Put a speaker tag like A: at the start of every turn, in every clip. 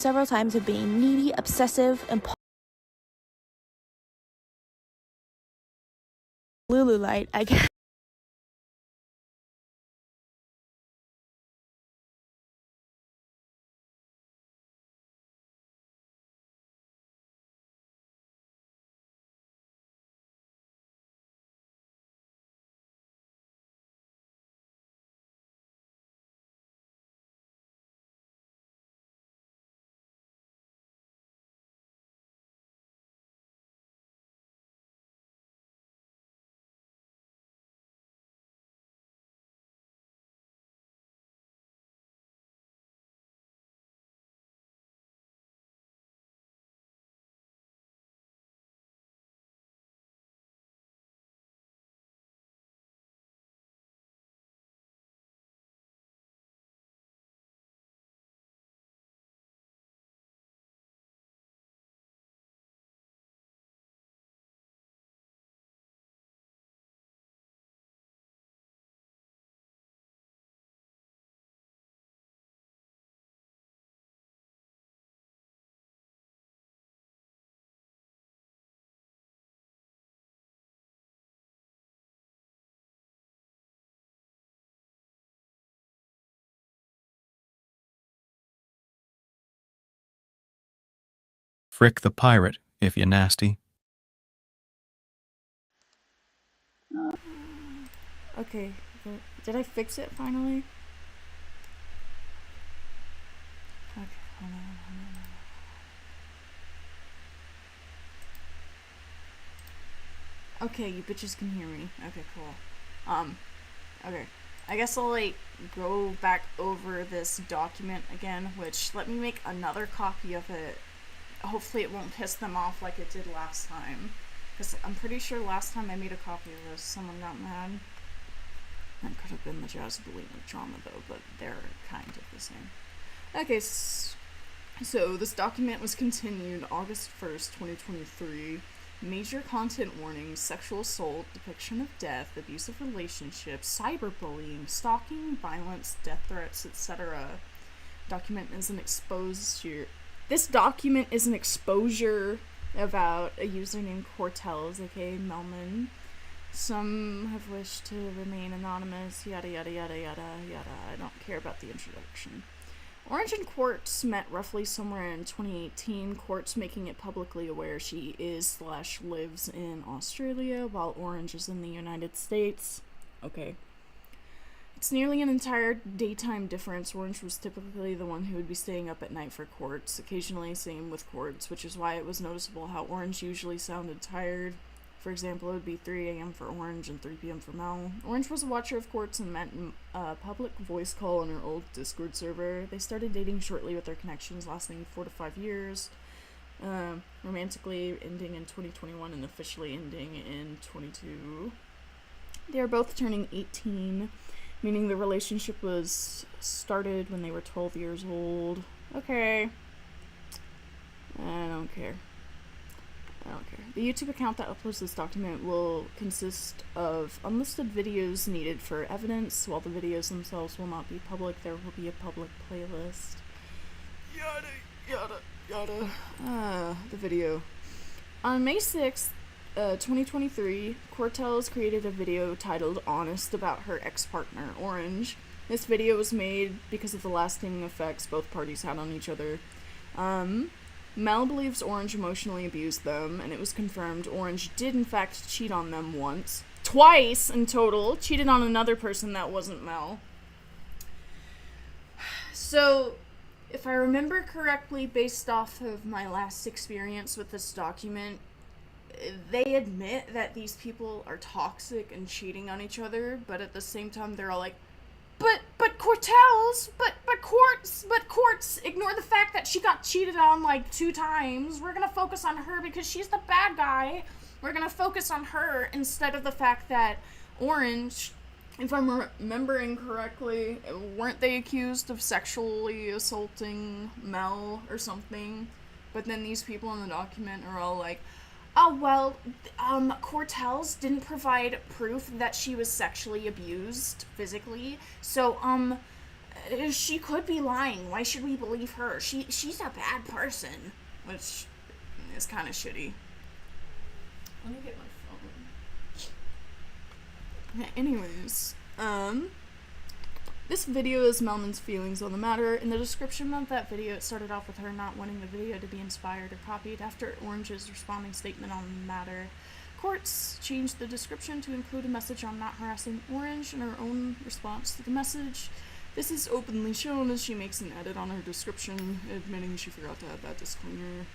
A: several times of being needy, obsessive, and Lululite, I guess.
B: Frick the pirate, if you're nasty.
C: Okay, did I fix it finally? Okay, hold on. Okay, you bitches can hear me. Okay, cool. Okay. I guess I'll, go back over this document again, which, let me make another copy of it. Hopefully it won't piss them off like it did last time. Because I'm pretty sure last time I made a copy of this, someone got mad. That could have been the Jazz Bulimic drama, though, but they're kind of the same. Okay, so this document was continued August 1st, 2023. Major content warnings: sexual assault, depiction of death, abusive relationships, cyberbullying, stalking, violence, death threats, etc. This document is an exposure about a user named quartelz, aka Melman. Some have wished to remain anonymous, yada yada yada yada yada. I don't care about the introduction. Orange and Quartz met roughly somewhere in 2018, Quartz making it publicly aware she is/lives in Australia, while Orange is in the United States. Okay. It's nearly an entire daytime difference. Orange was typically the one who would be staying up at night for Quartz, occasionally same with Quartz, which is why it was noticeable how Orange usually sounded tired. For example, it would be 3 a.m. for Orange and 3 p.m. for Mel. Orange was a watcher of Quartz and met a public voice call on her old Discord server. They started dating shortly, with their connections lasting 4 to 5 years, romantically ending in 2021 and officially ending in 22. They are both turning 18, meaning the relationship was started when they were 12 years old. Okay. I don't care. The YouTube account that uploads this document will consist of unlisted videos needed for evidence. While the videos themselves will not be public, there will be a public playlist. Yada, yada, yada. The video. On May 6th, 2023, quartelz created a video titled Honest about her ex-partner, Orange. This video was made because of the lasting effects both parties had on each other. Mel believes Orange emotionally abused them, and it was confirmed Orange did in fact cheat on them twice in total, cheated on another person that wasn't Mel. So, if I remember correctly, based off of my last experience with this document, they admit that these people are toxic and cheating on each other, but at the same time they're all like, but quartelz, but Quartz, ignore the fact that she got cheated on 2 times. We're gonna focus on her because she's the bad guy. We're gonna focus on her instead of the fact that Orange, if I'm remembering correctly, weren't they accused of sexually assaulting Mel or something? But then these people in the document are all like, oh, well, quartelz didn't provide proof that she was sexually abused physically, so, she could be lying. Why should we believe her? She's a bad person, which is kind of shitty. Let me get my phone. Anyways, this video is Melman's feelings on the matter. In the description of that video, it started off with her not wanting the video to be inspired or copied after Orange's responding statement on the matter. Quartz changed the description to include a message on not harassing Orange in her own response to the message. This is openly shown as she makes an edit on her description, admitting she forgot to add that disclaimer.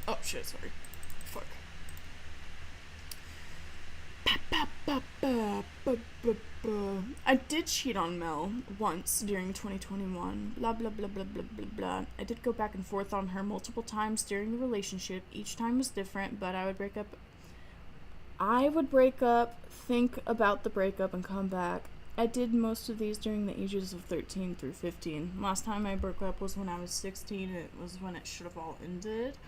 C: Oh shit, sorry. Fuck. I did cheat on Mel once during 2021. Blah blah blah blah blah blah blah. I did go back and forth on her multiple times during the relationship. Each time was different, but I would break up, think about the breakup, and come back. I did most of these during the ages of 13 through 15. Last time I broke up was when I was 16. It was when it should have all ended.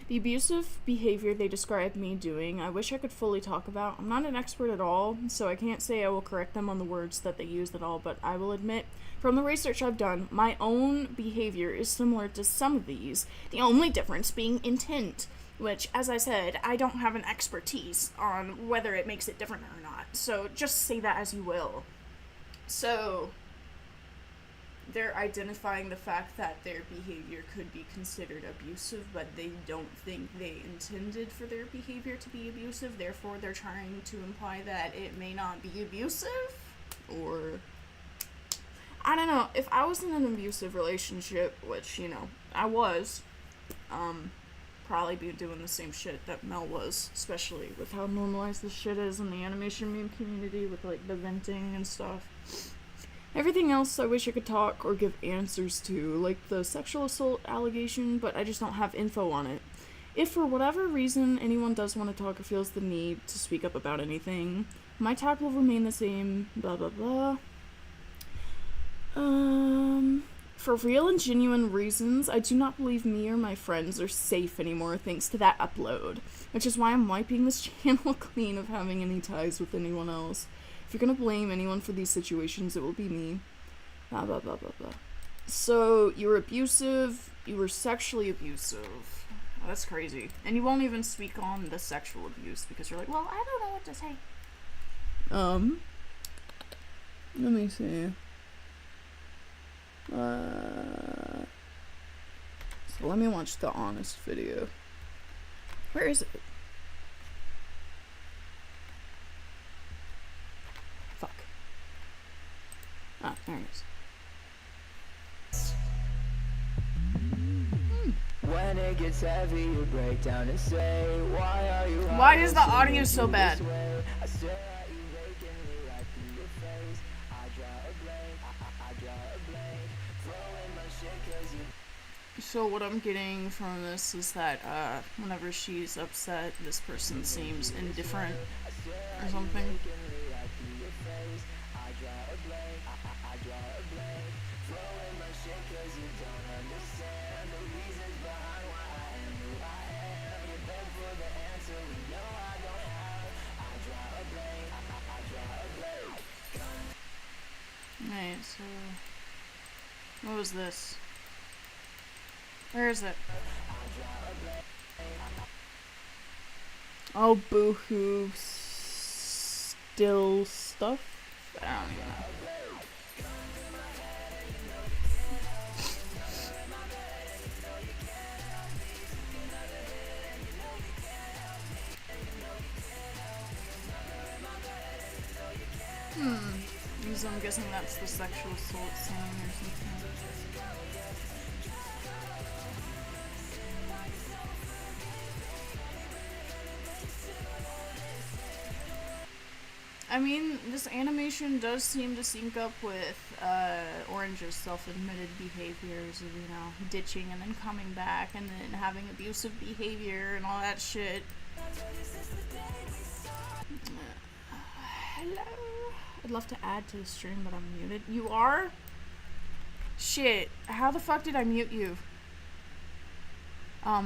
C: The abusive behavior they described me doing, I wish I could fully talk about. I'm not an expert at all, so I can't say I will correct them on the words that they used at all, but I will admit, from the research I've done, my own behavior is similar to some of these, the only difference being intent, which, as I said, I don't have an expertise on whether it makes it different or not, so just say that as you will. So, they're identifying the fact that their behavior could be considered abusive, but they don't think they intended for their behavior to be abusive, therefore they're trying to imply that it may not be abusive, or I don't know. If I was in an abusive relationship, which, you know, I was, probably be doing the same shit that Mel was, especially with how normalized this shit is in the animation meme community with, like, the venting and stuff. Everything else I wish I could talk or give answers to, like the sexual assault allegation, but I just don't have info on it. If for whatever reason anyone does want to talk or feels the need to speak up about anything, my tag will remain the same, blah blah blah. For real and genuine reasons, I do not believe me or my friends are safe anymore thanks to that upload, which is why I'm wiping this channel clean of having any ties with anyone else. If you're gonna blame anyone for these situations, it will be me. Blah, blah, blah, blah, blah. So, you were abusive, you were sexually abusive. Oh, that's crazy. And you won't even speak on the sexual abuse because you're like, well, I don't know what to say. Let me see. So let me watch the honest video. Where is it? Fuck. Ah, there it is.
D: When it gets heavy, you break down and say,
C: Why is the audio so bad?
D: I stare at you vacantly right through your face. I draw a blank, I draw a blank. Throwing my shit 'cause you.
C: So what I'm getting from this is that whenever she's upset, this person seems indifferent or something. Right, so what was this? Where is it? Oh, boohoo. Still stuff? I don't even know. So I'm guessing that's the sexual assault scene or something. I mean, this animation does seem to sync up with Orange's self-admitted behaviors of, you know, ditching and then coming back and then having abusive behavior and all that shit. Hello? I'd love to add to the stream, but I'm muted. You are? Shit. How the fuck did I mute you? How...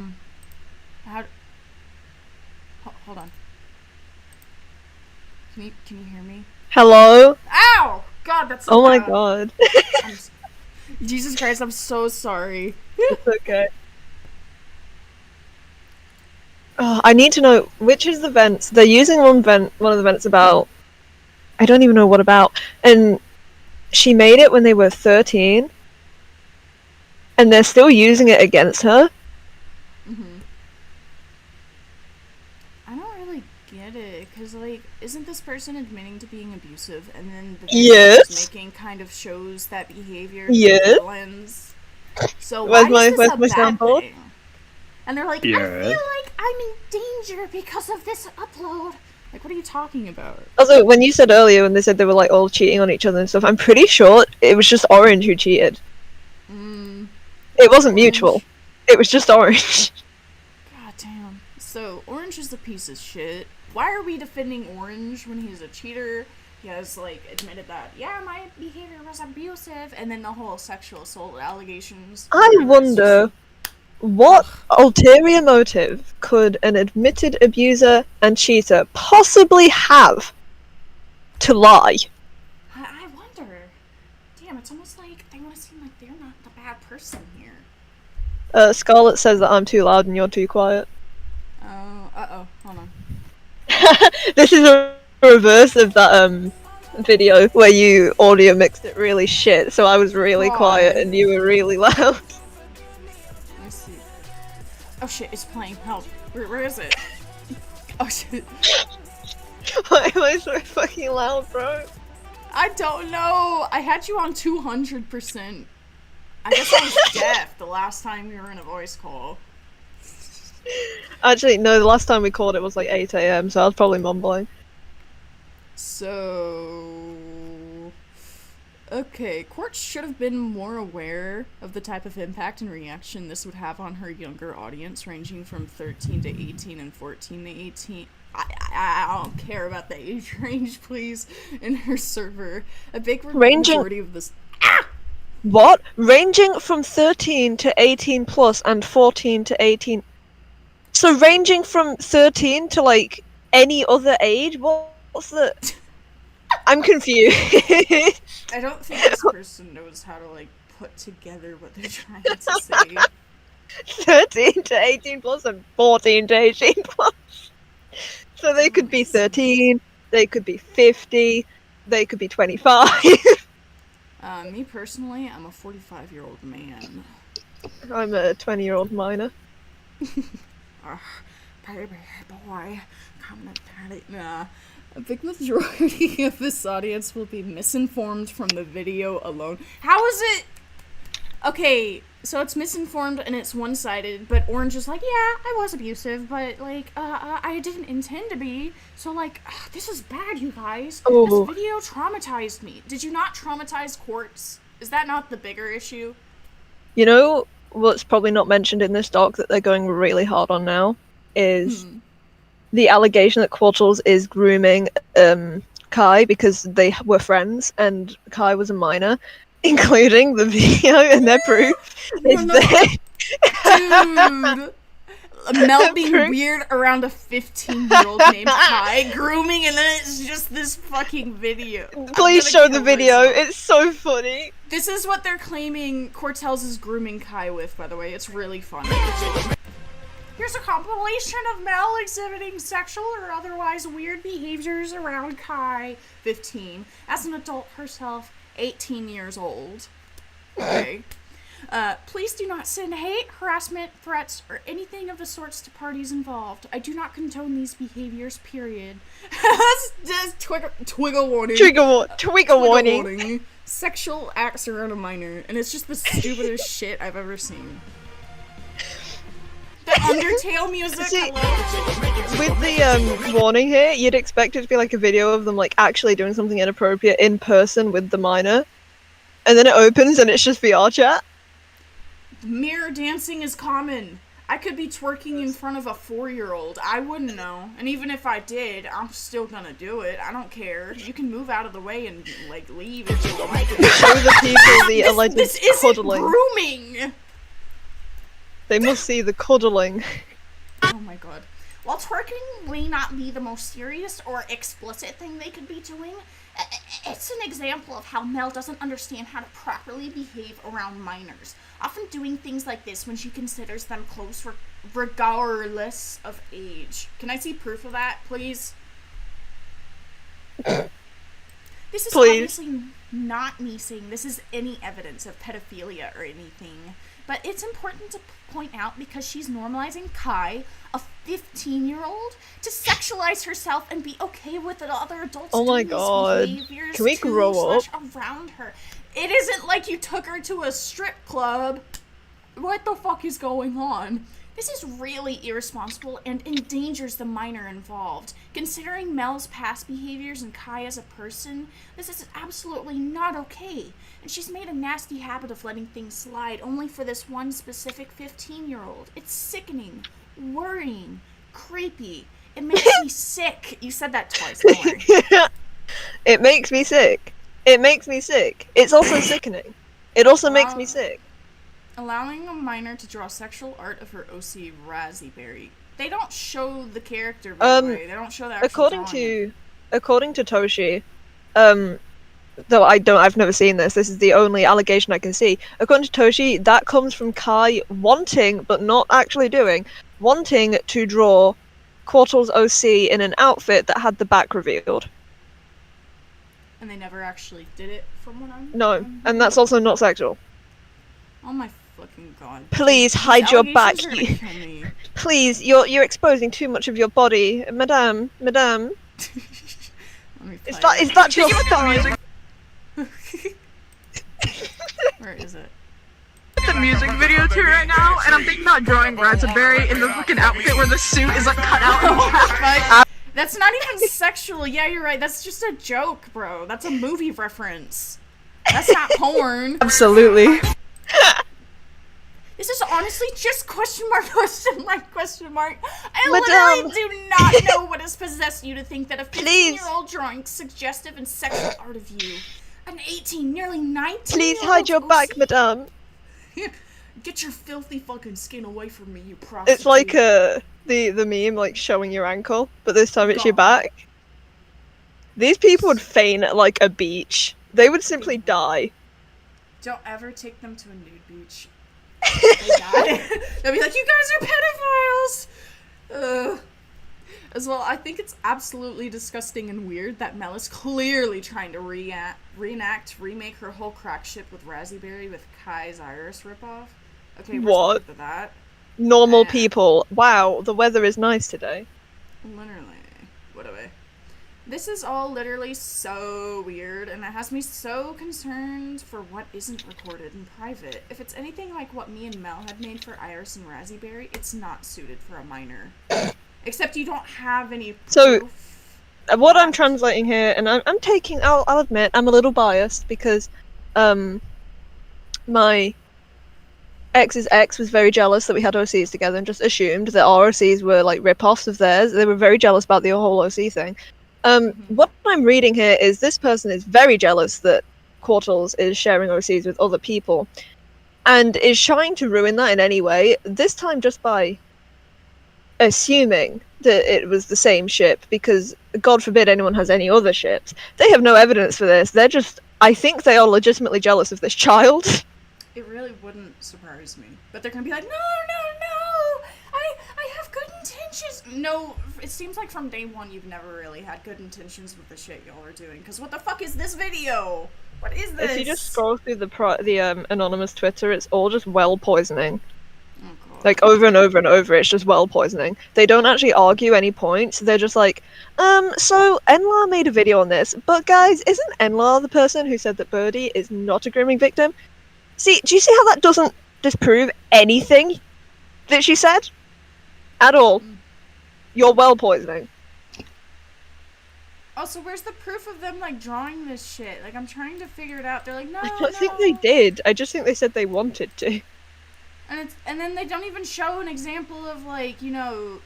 C: Hold on. Can you hear me?
E: Hello?
C: Ow! God, that's so
E: Oh my
C: loud.
E: god.
C: Jesus Christ, I'm so sorry.
E: It's okay. Oh, I need to know which is the vents. They're using one of the vents about. I don't even know what about. And she made it when they were 13, and they're still using it against her.
C: I don't really get it, because, like, isn't this person admitting to being abusive, and then the video
E: Yes.
C: she's making kind of shows that behavior
E: Yes.
C: through the lens? So why is this a bad
E: sample?
C: thing? And they're like, I
B: Yes.
C: feel like I'm in danger because of this upload. Like, what are you talking about?
E: Also, when you said earlier, when they said they were like all cheating on each other and stuff, I'm pretty sure it was just Orange who cheated. It wasn't mutual. It was just Orange.
C: God damn. So, Orange is a piece of shit. Why are we defending Orange when he's a cheater? He has, like, admitted that, yeah, my behavior was abusive, and then the whole sexual assault allegations.
E: I wonder what ulterior motive could an admitted abuser and cheater possibly have to lie?
C: I wonder. Damn, it's almost like they want to seem like they're not the bad person here.
E: Scarlett says that I'm too loud and you're too quiet.
C: Uh-oh. Hold on.
E: This is a reverse of that video where you audio mixed it really shit, so I was really
C: Why?
E: quiet and you were really loud.
C: Let me see. Oh shit, it's playing. Help. Where is it? Oh shit.
E: Why am I so fucking loud, bro?
C: I don't know. I had you on 200%. I guess I was deaf the last time we were in a voice call.
E: Actually, no, the last time we called it was like 8 AM, so I was probably mumbling.
C: So... Okay, Quartz should have been more aware of the type of impact and reaction this would have on her younger audience, ranging from 13 to 18 and 14 to 18. I don't care about the age range, please, in her server. A big majority of this...
E: What? Ranging from 13 to 18 plus and 14 to 18... So ranging from 13 to, like, any other age? What's the... I'm confused.
C: I don't think this person knows how to, like, put together what they're trying to say.
E: 13 to 18 plus and 14 to 18 plus. So they could be 13, they could be 50, they could be 25.
C: Me personally, I'm a 45-year-old man.
E: I'm a 20-year-old minor.
C: Baby boy, come to daddy. Nah. A big majority of this audience will be misinformed from the video alone. How is it? Okay, so it's misinformed and it's one-sided, but Orange is like, yeah, I was abusive, but, like, I didn't intend to be, so, like, this is bad, you guys.
E: Oh.
C: This video traumatized me. Did you not traumatize Quartz? Is that not the bigger issue?
E: You know what's probably not mentioned in this doc that they're going really hard on now? Is the allegation that quartelz is grooming Kai because they were friends and Kai was a minor, including the video and their proof is that
C: Dude, Mel being weird around a 15-year-old named Kai, grooming, and then it's just this fucking video.
E: Please show the video, it's so funny.
C: This is what they're claiming quartelz is grooming Kai with, by the way. It's really funny. Here's a compilation of Mel exhibiting sexual or otherwise weird behaviors around Kai, 15, as an adult herself, 18 years old. Okay. Please do not send hate, harassment, threats, or anything of the sorts to parties involved. I do not condone these behaviors, period. Just twiggle warning.
E: Twiggle warning.
C: Sexual acts around a minor, and it's just the stupidest shit I've ever seen. The Undertale music,
E: See,
C: hello?
E: with the warning here, you'd expect it to be like a video of them like actually doing something inappropriate in person with the minor, and then it opens and it's just VR chat.
C: Mirror dancing is common. I could be twerking in front of a 4-year-old. I wouldn't know. And even if I did, I'm still gonna do it. I don't care. You can move out of the way and, like, leave if you don't like it.
E: Show the people the alleged
C: This isn't
E: cuddling.
C: grooming!
E: They must see the cuddling.
C: Oh my god. While twerking may not be the most serious or explicit thing they could be doing, It's an example of how Mel doesn't understand how to properly behave around minors, often doing things like this when she considers them close regardless of age. Can I see proof of that, please? This is obviously not me saying this is any evidence of pedophilia or anything, but it's important to point out because she's normalizing Kai, a 15-year-old, to sexualize herself and be okay with other adults doing these behaviors
E: can we grow up
C: around her. It isn't like you took her to a strip club. What the fuck is going on? This is really irresponsible and endangers the minor involved. Considering Mel's past behaviors and Kai as a person, this is absolutely not okay. And she's made a nasty habit of letting things slide only for this one specific 15-year-old. It's sickening, worrying, creepy. It makes me sick. You said that twice, don't worry.
E: It makes me sick. It makes me sick. It's also sickening. It also makes me sick.
C: Allowing a minor to draw sexual art of her OC Raspberry. They don't show the character, by the way. They don't show that.
E: According to Toshi, though I've never seen this. This is the only allegation I can see. According to Toshi, that comes from Kai wanting, but not actually doing, wanting to draw quartelz OC in an outfit that had the back revealed.
C: And they never actually did it, from what I'm.
E: No, and that's also not sexual.
C: Oh my fucking god!
E: Please
C: These
E: hide your back.
C: allegations are gonna kill me.
E: Please, you're exposing too much of your body, madame.
C: Let me
E: Is
C: play
E: that your thigh?
C: Where is it?
F: The music video too right now, and I'm thinking about drawing Raspberry in the fucking outfit where the suit is like cut out in half.
C: That's not even sexual. Yeah, you're right. That's just a joke, bro. That's a movie reference. That's not porn.
F: Absolutely.
C: This is honestly just question mark. I
E: Madame.
C: literally do not know what has possessed you to think that a 15-year-old drawing suggestive and sexual art of you. An 18, nearly 19.
E: Please hide your back, madame.
C: Get your filthy fucking skin away from me, you prostitute.
E: It's like the meme, like showing your ankle, but this time it's your back. These people would faint at like a beach. They would simply die.
C: Don't ever take them to a nude beach. They die. They'll be like, you guys are pedophiles! As well, I think it's absolutely disgusting and weird that Mel is clearly trying to remake her whole crack ship with Raspberry with Kai's Iris ripoff. Okay,
E: what?
C: To that.
E: Normal people. Wow, the weather is nice today.
C: Literally. Whatever. This is all literally so weird, and it has me so concerned for what isn't recorded in private. If it's anything like what me and Mel had made for Iris and Raspberry, it's not suited for a minor. Except you don't have any proof.
E: So, what I'm translating here, and I'll admit, I'm a little biased because, my ex's ex was very jealous that we had OCs together and just assumed that our OCs were like rip-offs of theirs. They were very jealous about the whole OC thing. What I'm reading here is this person is very jealous that quartelz is sharing OCs with other people and is trying to ruin that in any way, this time just by assuming that it was the same ship, because God forbid anyone has any other ships. They have no evidence for this. They're just, I think they are legitimately jealous of this child.
C: It really wouldn't surprise me. But they're gonna be like, no, I have good intentions. No, it seems like from day one you've never really had good intentions with the shit y'all are doing. Because what the fuck is this video? What is this?
E: If you just scroll through the anonymous Twitter, it's all just well poisoning.
C: Oh, God.
E: Like, over and over and over, it's just well poisoning. They don't actually argue any points. They're just like, so Enlar made a video on this, but guys, isn't Enlar the person who said that Birdie is not a grooming victim? See, do you see how that doesn't disprove anything that she said? At all. You're well poisoning.
C: Also, where's the proof of them, like, drawing this shit? Like, I'm trying to figure it out. They're like, no,
E: I don't think they did. I just think they said they wanted to.
C: And then they don't even show an example of, like, you know,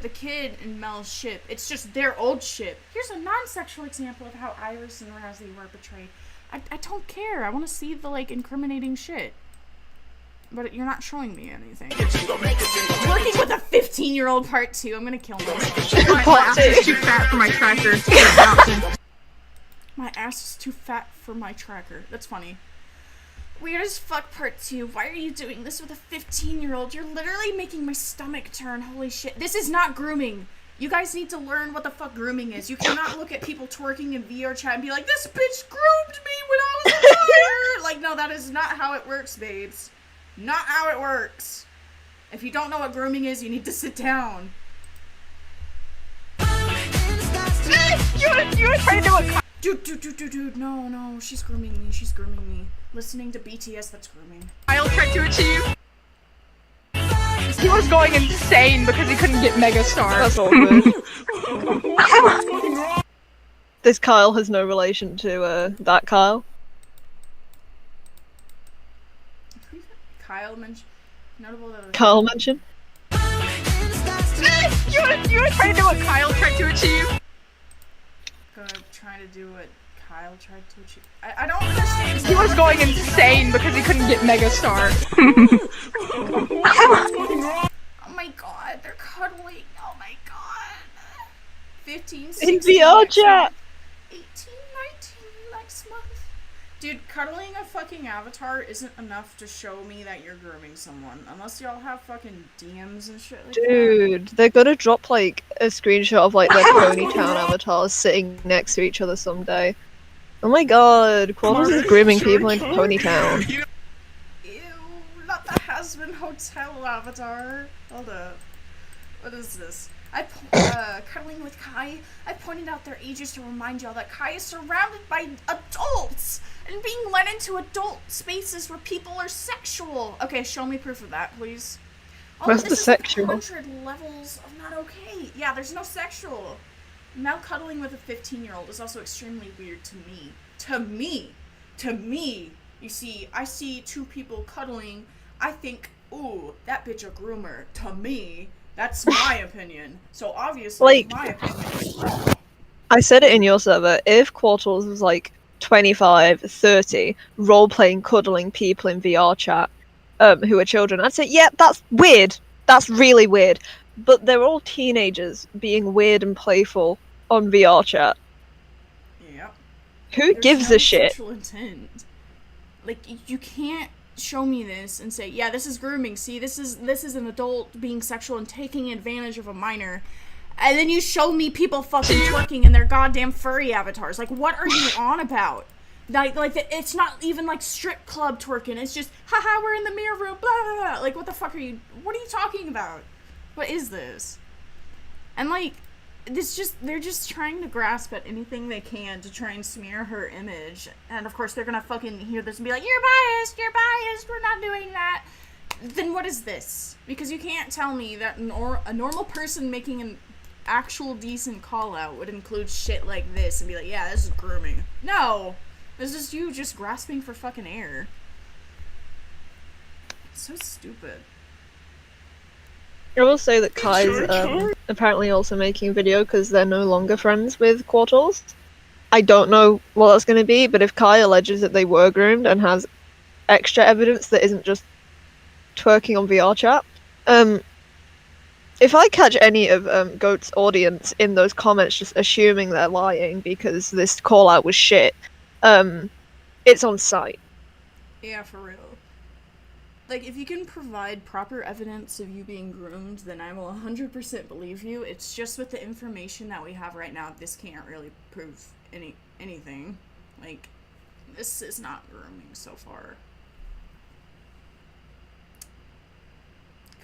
C: the kid in Mel's ship. It's just their old ship. Here's a non-sexual example of how Iris and Razzie were betrayed. I don't care. I want to see the, like, incriminating shit. But you're not showing me anything. Working with a 15-year-old part 2. I'm gonna kill myself.
F: My ass is too fat for my tractor to get bouncing.
C: My ass is too fat for my tracker. That's funny. Weird as fuck part 2. Why are you doing this with a 15-year-old? You're literally making my stomach turn. Holy shit. This is not grooming. You guys need to learn what the fuck grooming is. You cannot look at people twerking in VR chat and be like, this bitch groomed me when I was a fire. Like, no, that is not how it works, babes. Not how it works. If you don't know what grooming is, you need to sit down.
F: You were trying to do a
C: Dude, no, she's grooming me, Listening to BTS, that's grooming.
F: Kyle tried to achieve. He was going insane because he couldn't get megastar.
E: That's all good. This Kyle has no relation to that Kyle.
C: Kyle mentioned. Notable that
E: Kyle mentioned.
F: You were trying to do what Kyle tried to achieve.
C: Gonna try to do what Kyle tried to achieve. I don't understand.
F: He was going insane because he couldn't get megastar.
C: Oh my god, they're cuddling. Oh my god. 15,
E: In
C: 16,
E: VR chat.
C: 18, 19 next month. Dude, cuddling a fucking avatar isn't enough to show me that you're grooming someone. Unless y'all have fucking DMs and shit like that.
E: Dude, they're gonna drop like a screenshot of like their Ponytown avatars sitting next to each other someday. Oh my god, quartelz is grooming people into Ponytown.
C: Ew, not the Hasbin Hotel avatar. Hold up. What is this? Cuddling with Kai. I pointed out their ages to remind y'all that Kai is surrounded by adults and being led into adult spaces where people are sexual. Okay, show me proof of that, please. Oh,
E: Where's
C: this
E: the
C: is
E: sexual?
C: 100 levels of not okay. Yeah, there's no sexual. Now cuddling with a 15-year-old is also extremely weird to me. To me. You see, I see two people cuddling. I think, ooh, that bitch a groomer. To me. That's my opinion. So obviously,
E: Like,
C: my opinion.
E: I said it in your server, if quartelz was like 25, 30, role-playing cuddling people in VR chat, who are children, I'd say, yeah, that's weird. That's really weird. But they're all teenagers being weird and playful on VR chat.
C: Yep.
E: Who
C: There's
E: gives
C: no
E: a shit?
C: sexual intent. Like, you can't show me this and say, yeah, this is grooming. See, this is an adult being sexual and taking advantage of a minor. And then you show me people fucking twerking in their goddamn furry avatars. Like, what are you on about? Like it's not even like strip club twerking. It's just, haha, we're in the mirror room, blah, blah, blah. Like, what the fuck are you talking about? What is this? And like, they're just trying to grasp at anything they can to try and smear her image. And of course they're gonna fucking hear this and be like, you're biased, we're not doing that. Then what is this? Because you can't tell me that a normal person making an actual decent call out would include shit like this and be like, yeah, this is grooming. No, this is you just grasping for fucking air. It's so stupid.
E: I will say that Kai's apparently also making a video because they're no longer friends with quartelz. I don't know what that's going to be, but if Kai alleges that they were groomed and has extra evidence that isn't just twerking on VR chat, if I catch any of Goat's audience in those comments just assuming they're lying because this call out was shit, it's on site.
C: Yeah, for real. Like, if you can provide proper evidence of you being groomed, then I will 100% believe you. It's just with the information that we have right now, this can't really prove anything. Like, this is not grooming so far.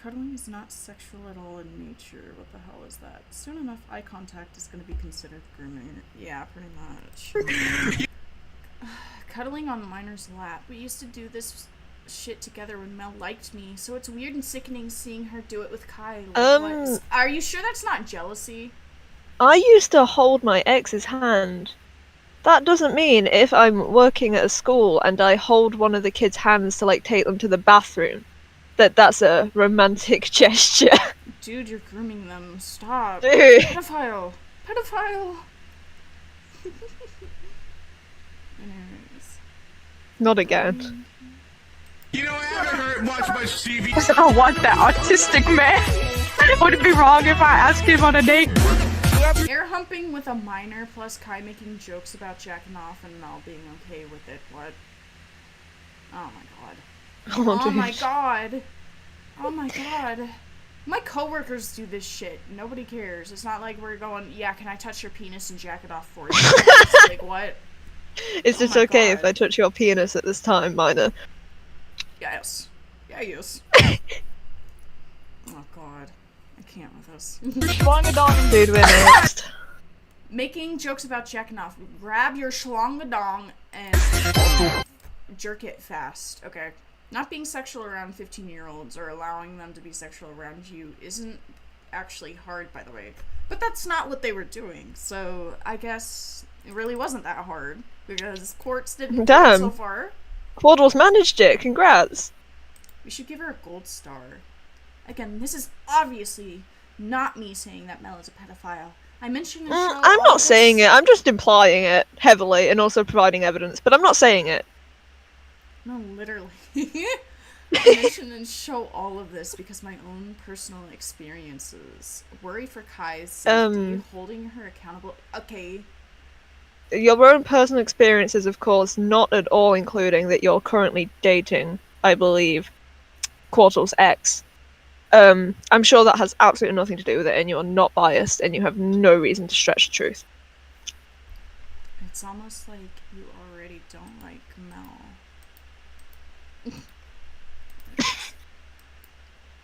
C: Cuddling is not sexual at all in nature. What the hell is that? Soon enough, eye contact is going to be considered grooming. Yeah, pretty much. Cuddling on minor's lap. We used to do this shit together when Mel liked me, so it's weird and sickening seeing her do it with Kai. Like, are you sure that's not jealousy?
E: I used to hold my ex's hand. That doesn't mean if I'm working at a school and I hold one of the kids' hands to like take them to the bathroom, that's a romantic gesture.
C: Dude, you're grooming them. Stop.
E: Dude.
C: Pedophile. Anyways.
E: Not again.
G: You know, I haven't heard watch much TV.
F: I want that autistic man. Would it be wrong if I asked him on a date?
C: Air humping with a minor plus Kai making jokes about jacking off and Mel being okay with it. What? Oh my god. Oh my god. Oh my god. My coworkers do this shit. Nobody cares. It's not like we're going, yeah, can I touch your penis and jack it off for you? It's like, what?
E: Is it okay if I touch your penis at this time, minor?
C: Yes. Yeah, yes. Oh god. I can't with this.
E: Dude, we're next.
C: Making jokes about jacking off. Grab your schlongadong and jerk it fast. Okay. Not being sexual around 15-year-olds or allowing them to be sexual around you isn't actually hard, by the way. But that's not what they were doing, so I guess it really wasn't that hard, because Quartz didn't do it so far.
E: quartelz managed it, congrats!
C: We should give her a gold star. Again, this is obviously not me saying that Mel is a pedophile. I mentioned in the show
E: I'm not saying it, I'm just implying it heavily and also providing evidence, but I'm not saying it.
C: No, literally. I mention and show all of this because my own personal experiences. Worry for Kai's safety, holding her accountable. Okay.
E: Your own personal experiences, of course, not at all including that you're currently dating, I believe, quartelz X. I'm sure that has absolutely nothing to do with it, and you're not biased, and you have no reason to stretch the truth.
C: It's almost like you already don't like Mel.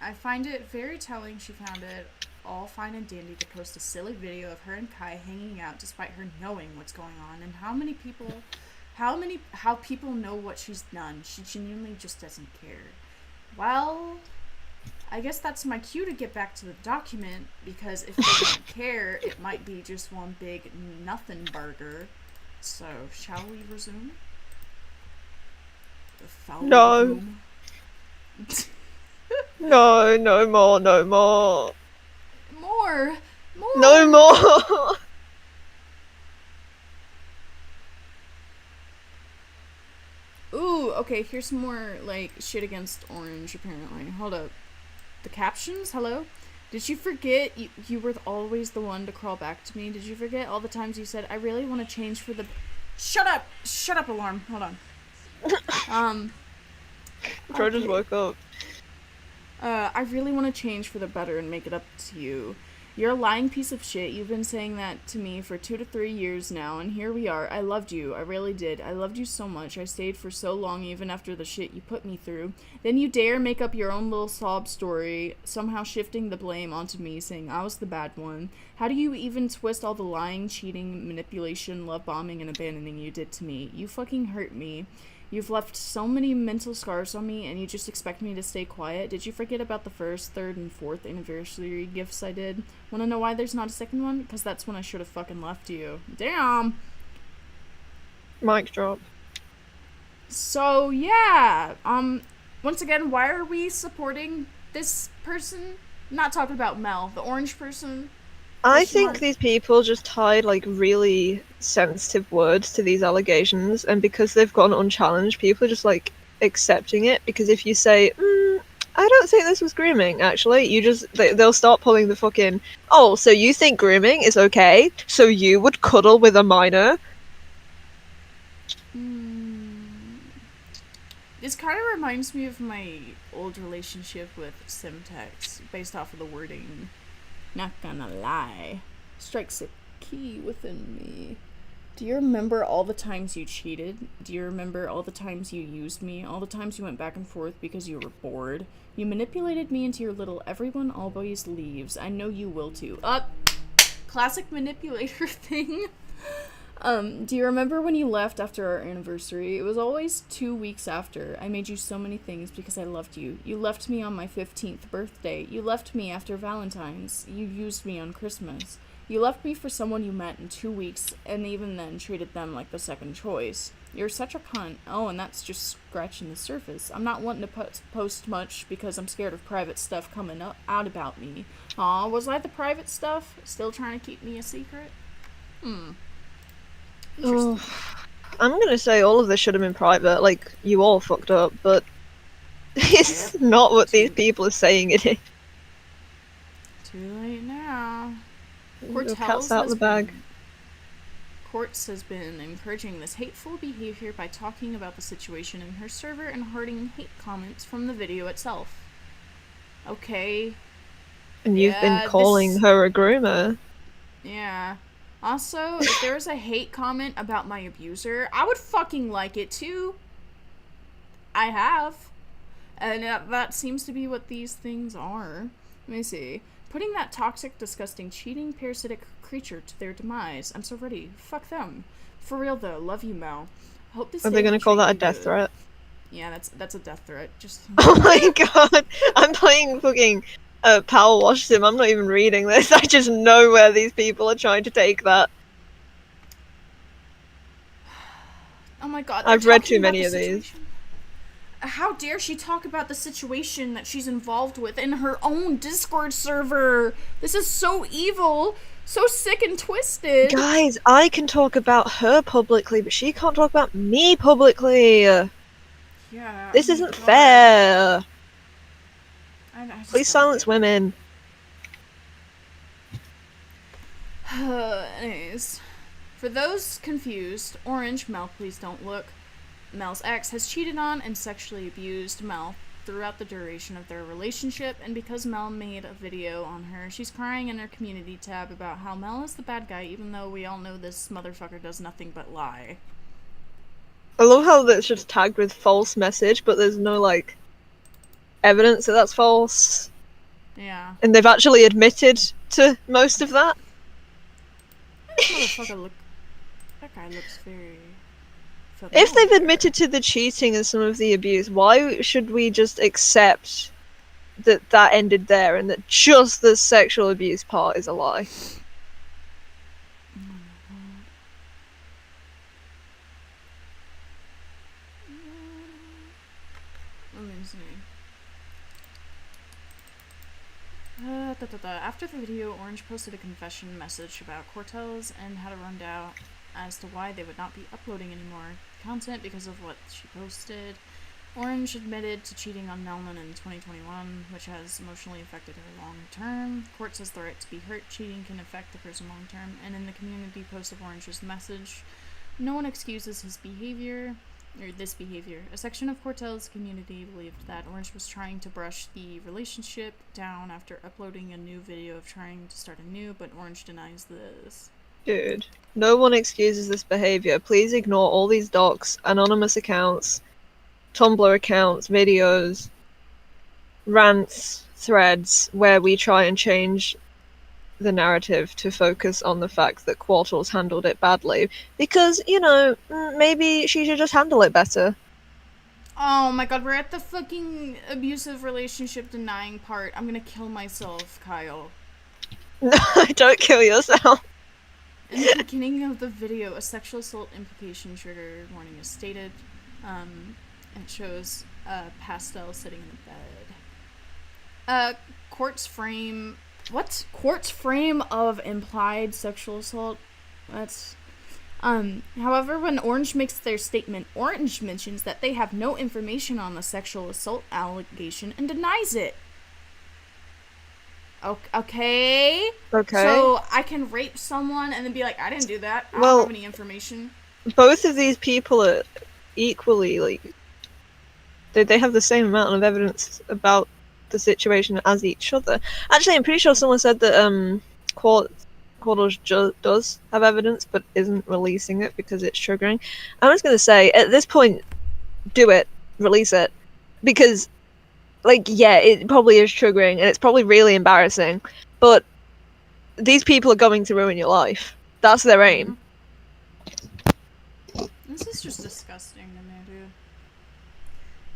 C: I find it very telling she found it all fine and dandy to post a silly video of her and Kai hanging out despite her knowing what's going on, and how people know what she's done. She genuinely just doesn't care. Well, I guess that's my cue to get back to the document, because if they don't care, it might be just one big nothing burger. So, shall we resume? The foul room.
E: No, no more, no more.
C: More!
E: No more!
C: Ooh, okay, here's some more, like, shit against Orange, apparently. Hold up. The captions? Hello? Did you forget you were always the one to crawl back to me? Did you forget all the times you said, I really want to change for the... Shut up! Shut up, alarm. Hold on.
E: Bro just woke up.
C: I really want to change for the better and make it up to you. You're a lying piece of shit. You've been saying that to me for 2 to 3 years now, and here we are. I loved you. I really did. I loved you so much. I stayed for so long even after the shit you put me through. Then you dare make up your own little sob story, somehow shifting the blame onto me, saying I was the bad one. How do you even twist all the lying, cheating, manipulation, love bombing, and abandoning you did to me? You fucking hurt me. You've left so many mental scars on me, and you just expect me to stay quiet? Did you forget about the 1st, 3rd, and 4th anniversary gifts I did? Wanna know why there's not a second one? Because that's when I should have fucking left you. Damn!
E: Mic drop.
C: So, yeah. Once again, why are we supporting this person? Not talking about Mel, the orange person.
E: I think these people just tied like really sensitive words to these allegations, and because they've gone unchallenged, people are just like accepting it. Because if you say, I don't think this was grooming, actually, they'll start pulling the fucking, oh, so you think grooming is okay? So you would cuddle with a minor?
C: This kind of reminds me of my old relationship with Simtex, based off of the wording. Not gonna lie. Strikes a key within me. Do you remember all the times you cheated? Do you remember all the times you used me? All the times you went back and forth because you were bored? You manipulated me into your little everyone always leaves. I know you will too. Classic manipulator thing. Do you remember when you left after our anniversary? It was always 2 weeks after. I made you so many things because I loved you. You left me on my 15th birthday. You left me after Valentine's. You used me on Christmas. You left me for someone you met in 2 weeks, and even then treated them like the second choice. You're such a cunt. Oh, and that's just scratching the surface. I'm not wanting to post much because I'm scared of private stuff coming out about me. Aw, was I the private stuff? Still trying to keep me a secret?
E: Oh, I'm gonna say all of this should have been private, like, you all fucked up, but it's not what these people are saying it is.
C: Too late now.
E: The cat's out of the bag.
C: Quartz has been encouraging this hateful behavior by talking about the situation in her server and hearting hate comments from the video itself. Okay.
E: And you've been calling her a groomer.
C: Yeah. Also, if there was a hate comment about my abuser, I would fucking like it too. I have. And that seems to be what these things are. Let me see. Putting that toxic, disgusting, cheating, parasitic creature to their demise. I'm so ready. Fuck them. For real though, love you, Mel. Hope this.
E: Are they gonna call that a death threat?
C: Yeah, that's a death threat. Just.
E: Oh my god! I'm playing fucking Power Wash Sim. I'm not even reading this. I just know where these people are trying to take that.
C: Oh my god!
E: I've read too many of these.
C: How dare she talk about the situation that she's involved with in her own Discord server? This is so evil, so sick and twisted.
E: Guys, I can talk about her publicly, but she can't talk about me publicly.
C: Yeah.
E: This isn't fair. Please
C: Just
E: silence women.
C: Anyways, for those confused, Orange, Mel, please don't look. Mel's ex has cheated on and sexually abused Mel throughout the duration of their relationship, and because Mel made a video on her, she's crying in her community tab about how Mel is the bad guy, even though we all know this motherfucker does nothing but lie.
E: I love how that's just tagged with false message, but there's no, like, evidence that that's false.
C: Yeah.
E: And they've actually admitted to most of that.
C: That guy looks very...
E: If they've admitted to the cheating and some of the abuse, why should we just accept that that ended there and that just the sexual abuse part is a lie?
C: Let me see. After the video, Orange posted a confession message about quartelz and had a rundown as to why they would not be uploading any more content because of what she posted. Orange admitted to cheating on Melman in 2021, which has emotionally affected her long term. Quartz says the right to be hurt. Cheating can affect the person long term. And in the community post of Orange's message, no one excuses his behavior, or this behavior. A section of quartelz community believed that Orange was trying to brush the relationship down after uploading a new video of trying to start anew, but Orange denies this.
E: Dude, no one excuses this behavior. Please ignore all these docs, anonymous accounts, Tumblr accounts, videos, rants, threads, where we try and change the narrative to focus on the fact that quartelz handled it badly. Because, you know, maybe she should just handle it better.
C: Oh my god, we're at the fucking abusive relationship denying part. I'm gonna kill myself, Kyle.
E: No, don't kill yourself.
C: In the beginning of the video, a sexual assault implication trigger warning is stated, and it shows Pastel sitting in the bed. Quartz frame... What? Quartz frame of implied sexual assault? That's... However, when Orange makes their statement, Orange mentions that they have no information on the sexual assault allegation and denies it. Okay. So I can rape someone and then be like, I didn't do that. I don't have any information.
E: Both of these people are equally, like, they have the same amount of evidence about the situation as each other. Actually, I'm pretty sure someone said that quartelz does have evidence, but isn't releasing it because it's triggering. I'm just gonna say, at this point, do it, release it, because, like, yeah, it probably is triggering, and it's probably really embarrassing, but these people are going to ruin your life. That's their aim.
C: This is just disgusting to me, dude.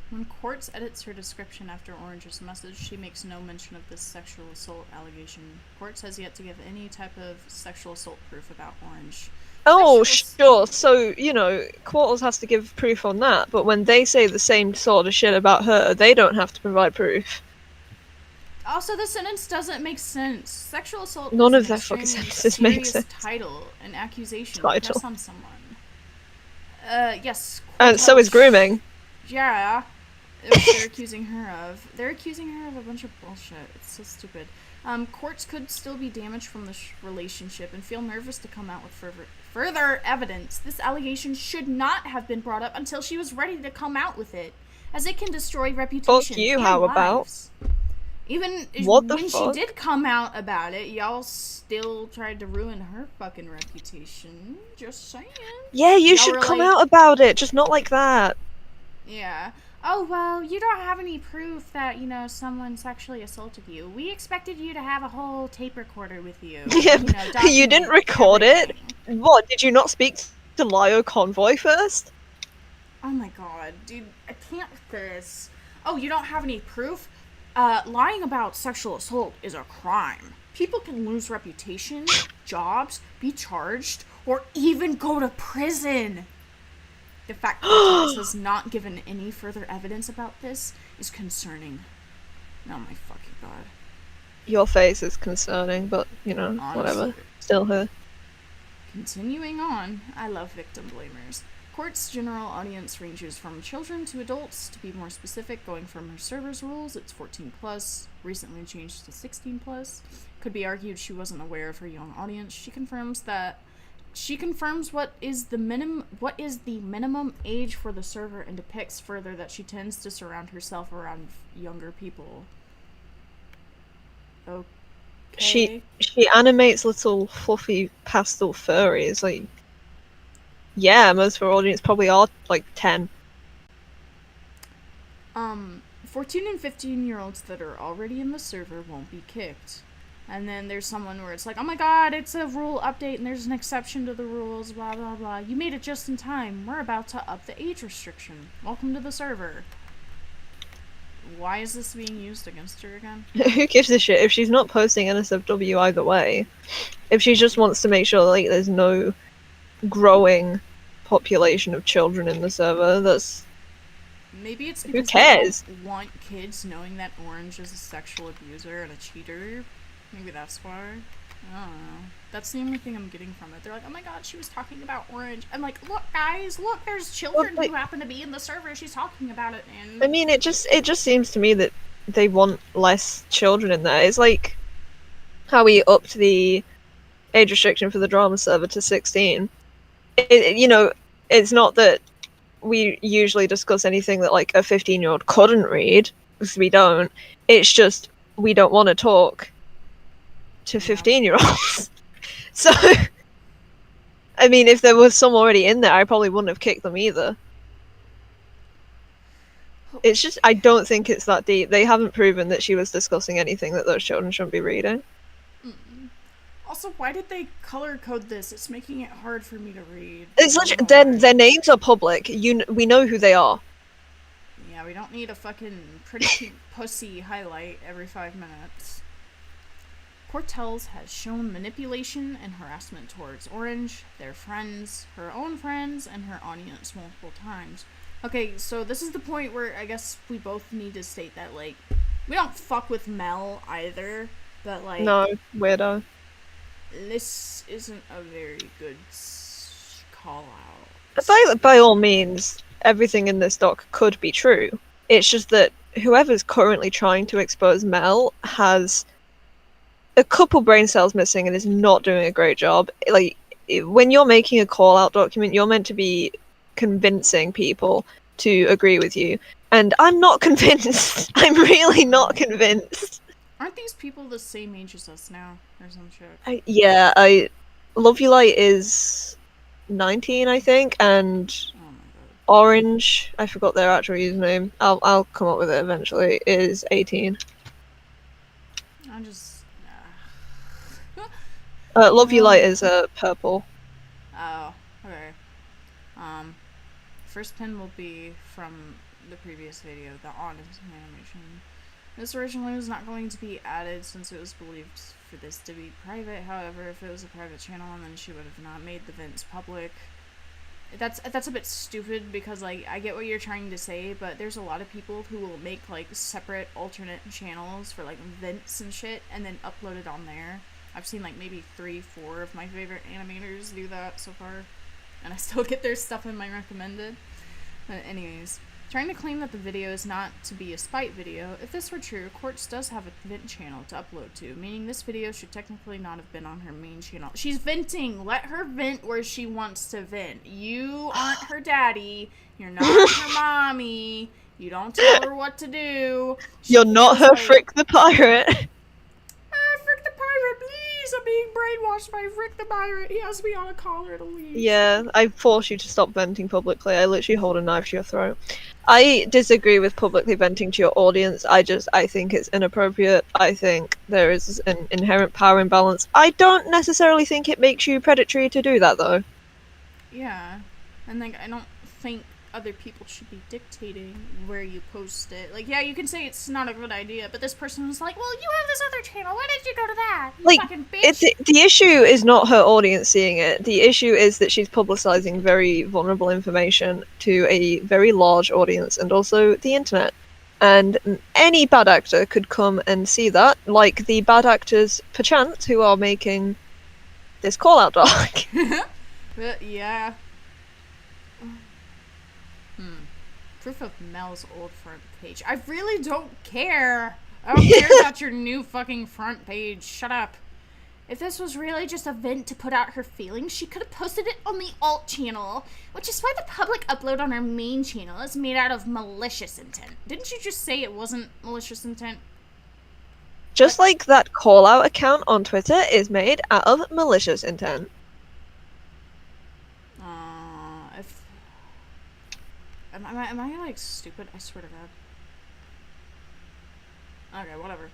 C: When Quartz edits her description after Orange's message, she makes no mention of this sexual assault allegation. Quartz has yet to give any type of sexual assault proof about Orange.
E: Oh, sure. So, you know, quartelz has to give proof on that, but when they say the same sort of shit about her, they don't have to provide proof.
C: Also, the sentence doesn't make sense. Sexual assault
E: None
C: is
E: of their fucking sentences make sense.
C: Title, an accusation,
E: Title.
C: press on someone. Yes.
E: And so is grooming.
C: Yeah. They're accusing her of. They're accusing her of a bunch of bullshit. It's so stupid. Courts could still be damaged from the relationship and feel nervous to come out with further evidence. This allegation should not have been brought up until she was ready to come out with it, as it can destroy reputation.
E: Fuck you,
C: and
E: how about?
C: lives. Even
E: What the
C: when
E: fuck?
C: she did come out about it, y'all still tried to ruin her fucking reputation. Just saying.
E: Yeah, you
C: Y'all
E: should
C: were
E: come
C: like-
E: out about it, just not like that.
C: Yeah. Oh, well, you don't have any proof that, you know, someone sexually assaulted you. We expected you to have a whole tape recorder with you.
E: Yeah,
C: you know,
E: you didn't
C: document
E: record it?
C: everything.
E: What, did you not speak to Lio Convoy first?
C: Oh my god, dude, I can't with this. Oh, you don't have any proof? Lying about sexual assault is a crime. People can lose reputation, jobs, be charged, or even go to prison. The fact that Thomas has not given any further evidence about this is concerning. Oh my fucking god.
E: Your face is concerning, but, you know, whatever.
C: Honestly.
E: Still her.
C: Continuing on, I love victim blamers. Court's general audience ranges from children to adults. To be more specific, going from her server's rules, it's 14 plus, recently changed to 16 plus. Could be argued she wasn't aware of her young audience. She confirms what is the minimum age for the server, and depicts further that she tends to surround herself around younger people. Okay.
E: She animates little fluffy pastel furries, like, yeah, most of her audience probably are like 10.
C: 14 and 15-year-olds that are already in the server won't be kicked. And then there's someone where it's like, oh my god, it's a rule update and there's an exception to the rules, blah blah blah. You made it just in time. We're about to up the age restriction. Welcome to the server. Why is this being used against her again?
E: Who gives a shit if she's not posting NSFW either way? If she just wants to make sure like there's no growing population of children in the server, that's
C: Maybe it's
E: Who
C: because
E: cares?
C: they don't want kids knowing that Orange is a sexual abuser and a cheater. Maybe that's why. I don't know. That's the only thing I'm getting from it. They're like, oh my god, she was talking about Orange. I'm like, look guys, look, there's children
E: Well,
C: who happen to be in the server. She's talking about it, and
E: I mean, it just seems to me that they want less children in there. It's like how we upped the age restriction for the drama server to 16. You know, it's not that we usually discuss anything that like a 15-year-old couldn't read, because we don't. It's just we don't want to talk to 15-year-olds. So, I mean, if there was some already in there, I probably wouldn't have kicked them either. It's just, I don't think it's that deep. They haven't proven that she was discussing anything that those children shouldn't be reading.
C: also, why did they color code this? It's making it hard for me to read.
E: It's
C: I don't
E: literally,
C: know why.
E: their names are public. We know who they are.
C: Yeah, we don't need a fucking pretty cute pussy highlight every 5 minutes. quartelz has shown manipulation and harassment towards Orange, their friends, her own friends, and her audience multiple times. Okay, so this is the point where I guess we both need to state that, like, we don't fuck with Mel either, but, like,
E: No, weirdo.
C: this isn't a very good call-out.
E: By all means, everything in this doc could be true. It's just that whoever's currently trying to expose Mel has a couple brain cells missing and is not doing a great job. Like, when you're making a call-out document, you're meant to be convincing people to agree with you. And I'm not convinced. I'm really not convinced.
C: Aren't these people the same age as us now, or some shit?
E: Lovely is 19, I think, and
C: Oh my god.
E: Orange, I forgot their actual username. I'll come up with it eventually. Is 18.
C: I'm just...
E: Lovely Light is purple.
C: Oh, okay. First pin will be from the previous video, the honest animation. This originally was not going to be added since it was believed for this to be private. However, if it was a private channel, then she would have not made the vents public. That's a bit stupid because, like, I get what you're trying to say, but there's a lot of people who will make, like, separate alternate channels for, like, vents and shit and then upload it on there. I've seen, like, maybe 3-4 of my favorite animators do that so far. And I still get their stuff in my recommended. But anyways, Trying to claim that the video is not to be a spite video. If this were true, Quartz does have a vent channel to upload to, meaning this video should technically not have been on her main channel. She's venting. Let her vent where she wants to vent. You aren't her daddy. You're not her mommy. You don't tell her what to do.
E: You're not her Frick the Pirate.
C: Frick the Pirate, please! I'm being brainwashed by Frick the Pirate. He has me on a collar to leave.
E: Yeah, I force you to stop venting publicly. I literally hold a knife to your throat. I disagree with publicly venting to your audience. I think it's inappropriate. I think there is an inherent power imbalance. I don't necessarily think it makes you predatory to do that, though.
C: Yeah, and like I don't think other people should be dictating where you post it. Like, yeah, you can say it's not a good idea, but this person was like, well, you have this other channel, why did you go to that? You
E: like,
C: fucking bitch.
E: the issue is not her audience seeing it. The issue is that she's publicizing very vulnerable information to a very large audience, and also the internet. And any bad actor could come and see that, like the bad actors, perchance, who are making this call-out dog.
C: But, yeah. Proof of Mel's old front page. I really don't care. I don't care about your new fucking front page. Shut up. If this was really just a vent to put out her feelings, she could have posted it on the alt channel, which is why the public upload on her main channel is made out of malicious intent. Didn't you just say it wasn't malicious intent?
E: Just like that call-out account on Twitter is made out of malicious intent.
C: Am I like stupid? I swear to God. Okay, whatever.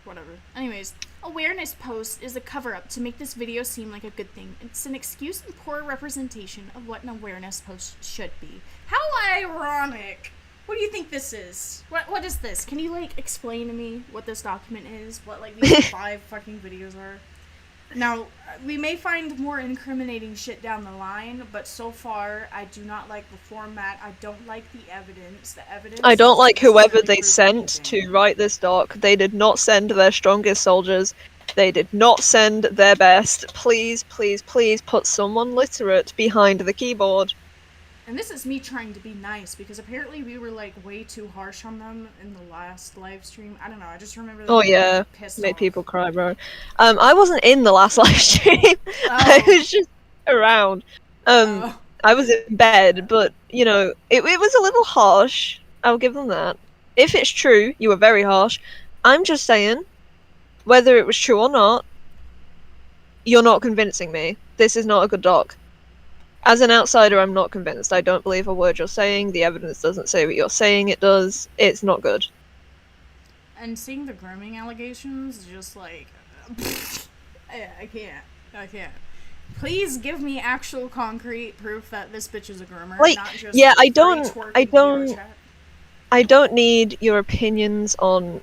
C: Anyways, awareness post is a cover-up to make this video seem like a good thing. It's an excuse and poor representation of what an awareness post should be. How ironic! What do you think this is? What is this? Can you like explain to me what this document is? What like these 5 fucking videos are? Now, we may find more incriminating shit down the line, but so far, I do not like the format. I don't like the evidence.
E: I don't like whoever they sent to write this doc. They did not send their strongest soldiers. They did not send their best. Please, please, please put someone literate behind the keyboard.
C: And this is me trying to be nice, because apparently we were, like, way too harsh on them in the last live stream. I don't know, I just remember them being pissed
E: made
C: off.
E: people cry, bro. I wasn't in the last live stream. I was just around. I was in bed, but, you know, it was a little harsh. I'll give them that. If it's true, you were very harsh. I'm just saying, whether it was true or not, you're not convincing me. This is not a good doc. As an outsider, I'm not convinced. I don't believe a word you're saying. The evidence doesn't say what you're saying it does. It's not good.
C: And seeing the grooming allegations, just like... I can't. Please give me actual concrete proof that this bitch is a groomer,
E: like,
C: not just
E: yeah, I don't need your opinions on...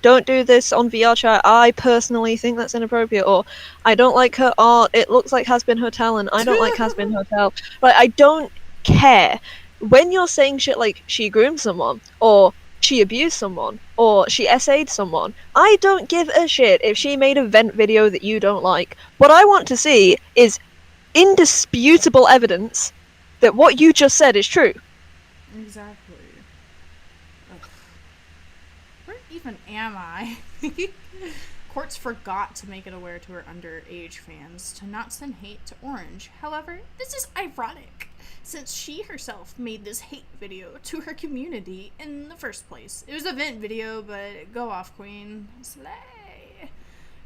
E: Don't do this on VR chat. I personally think that's inappropriate. Or, I don't like her art. It looks like Has Been Hotel, and I don't like Has Been Hotel. Like, I don't care. When you're saying shit like, she groomed someone, or she abused someone, or she essayed someone, I don't give a shit if she made a vent video that you don't like. What I want to see is indisputable evidence that what you just said is true.
C: Exactly. Even am I? Quartz forgot to make it aware to her underage fans to not send hate to Orange. However, this is ironic, since she herself made this hate video to her community in the first place. It was a vent video, but go off, queen. Slay!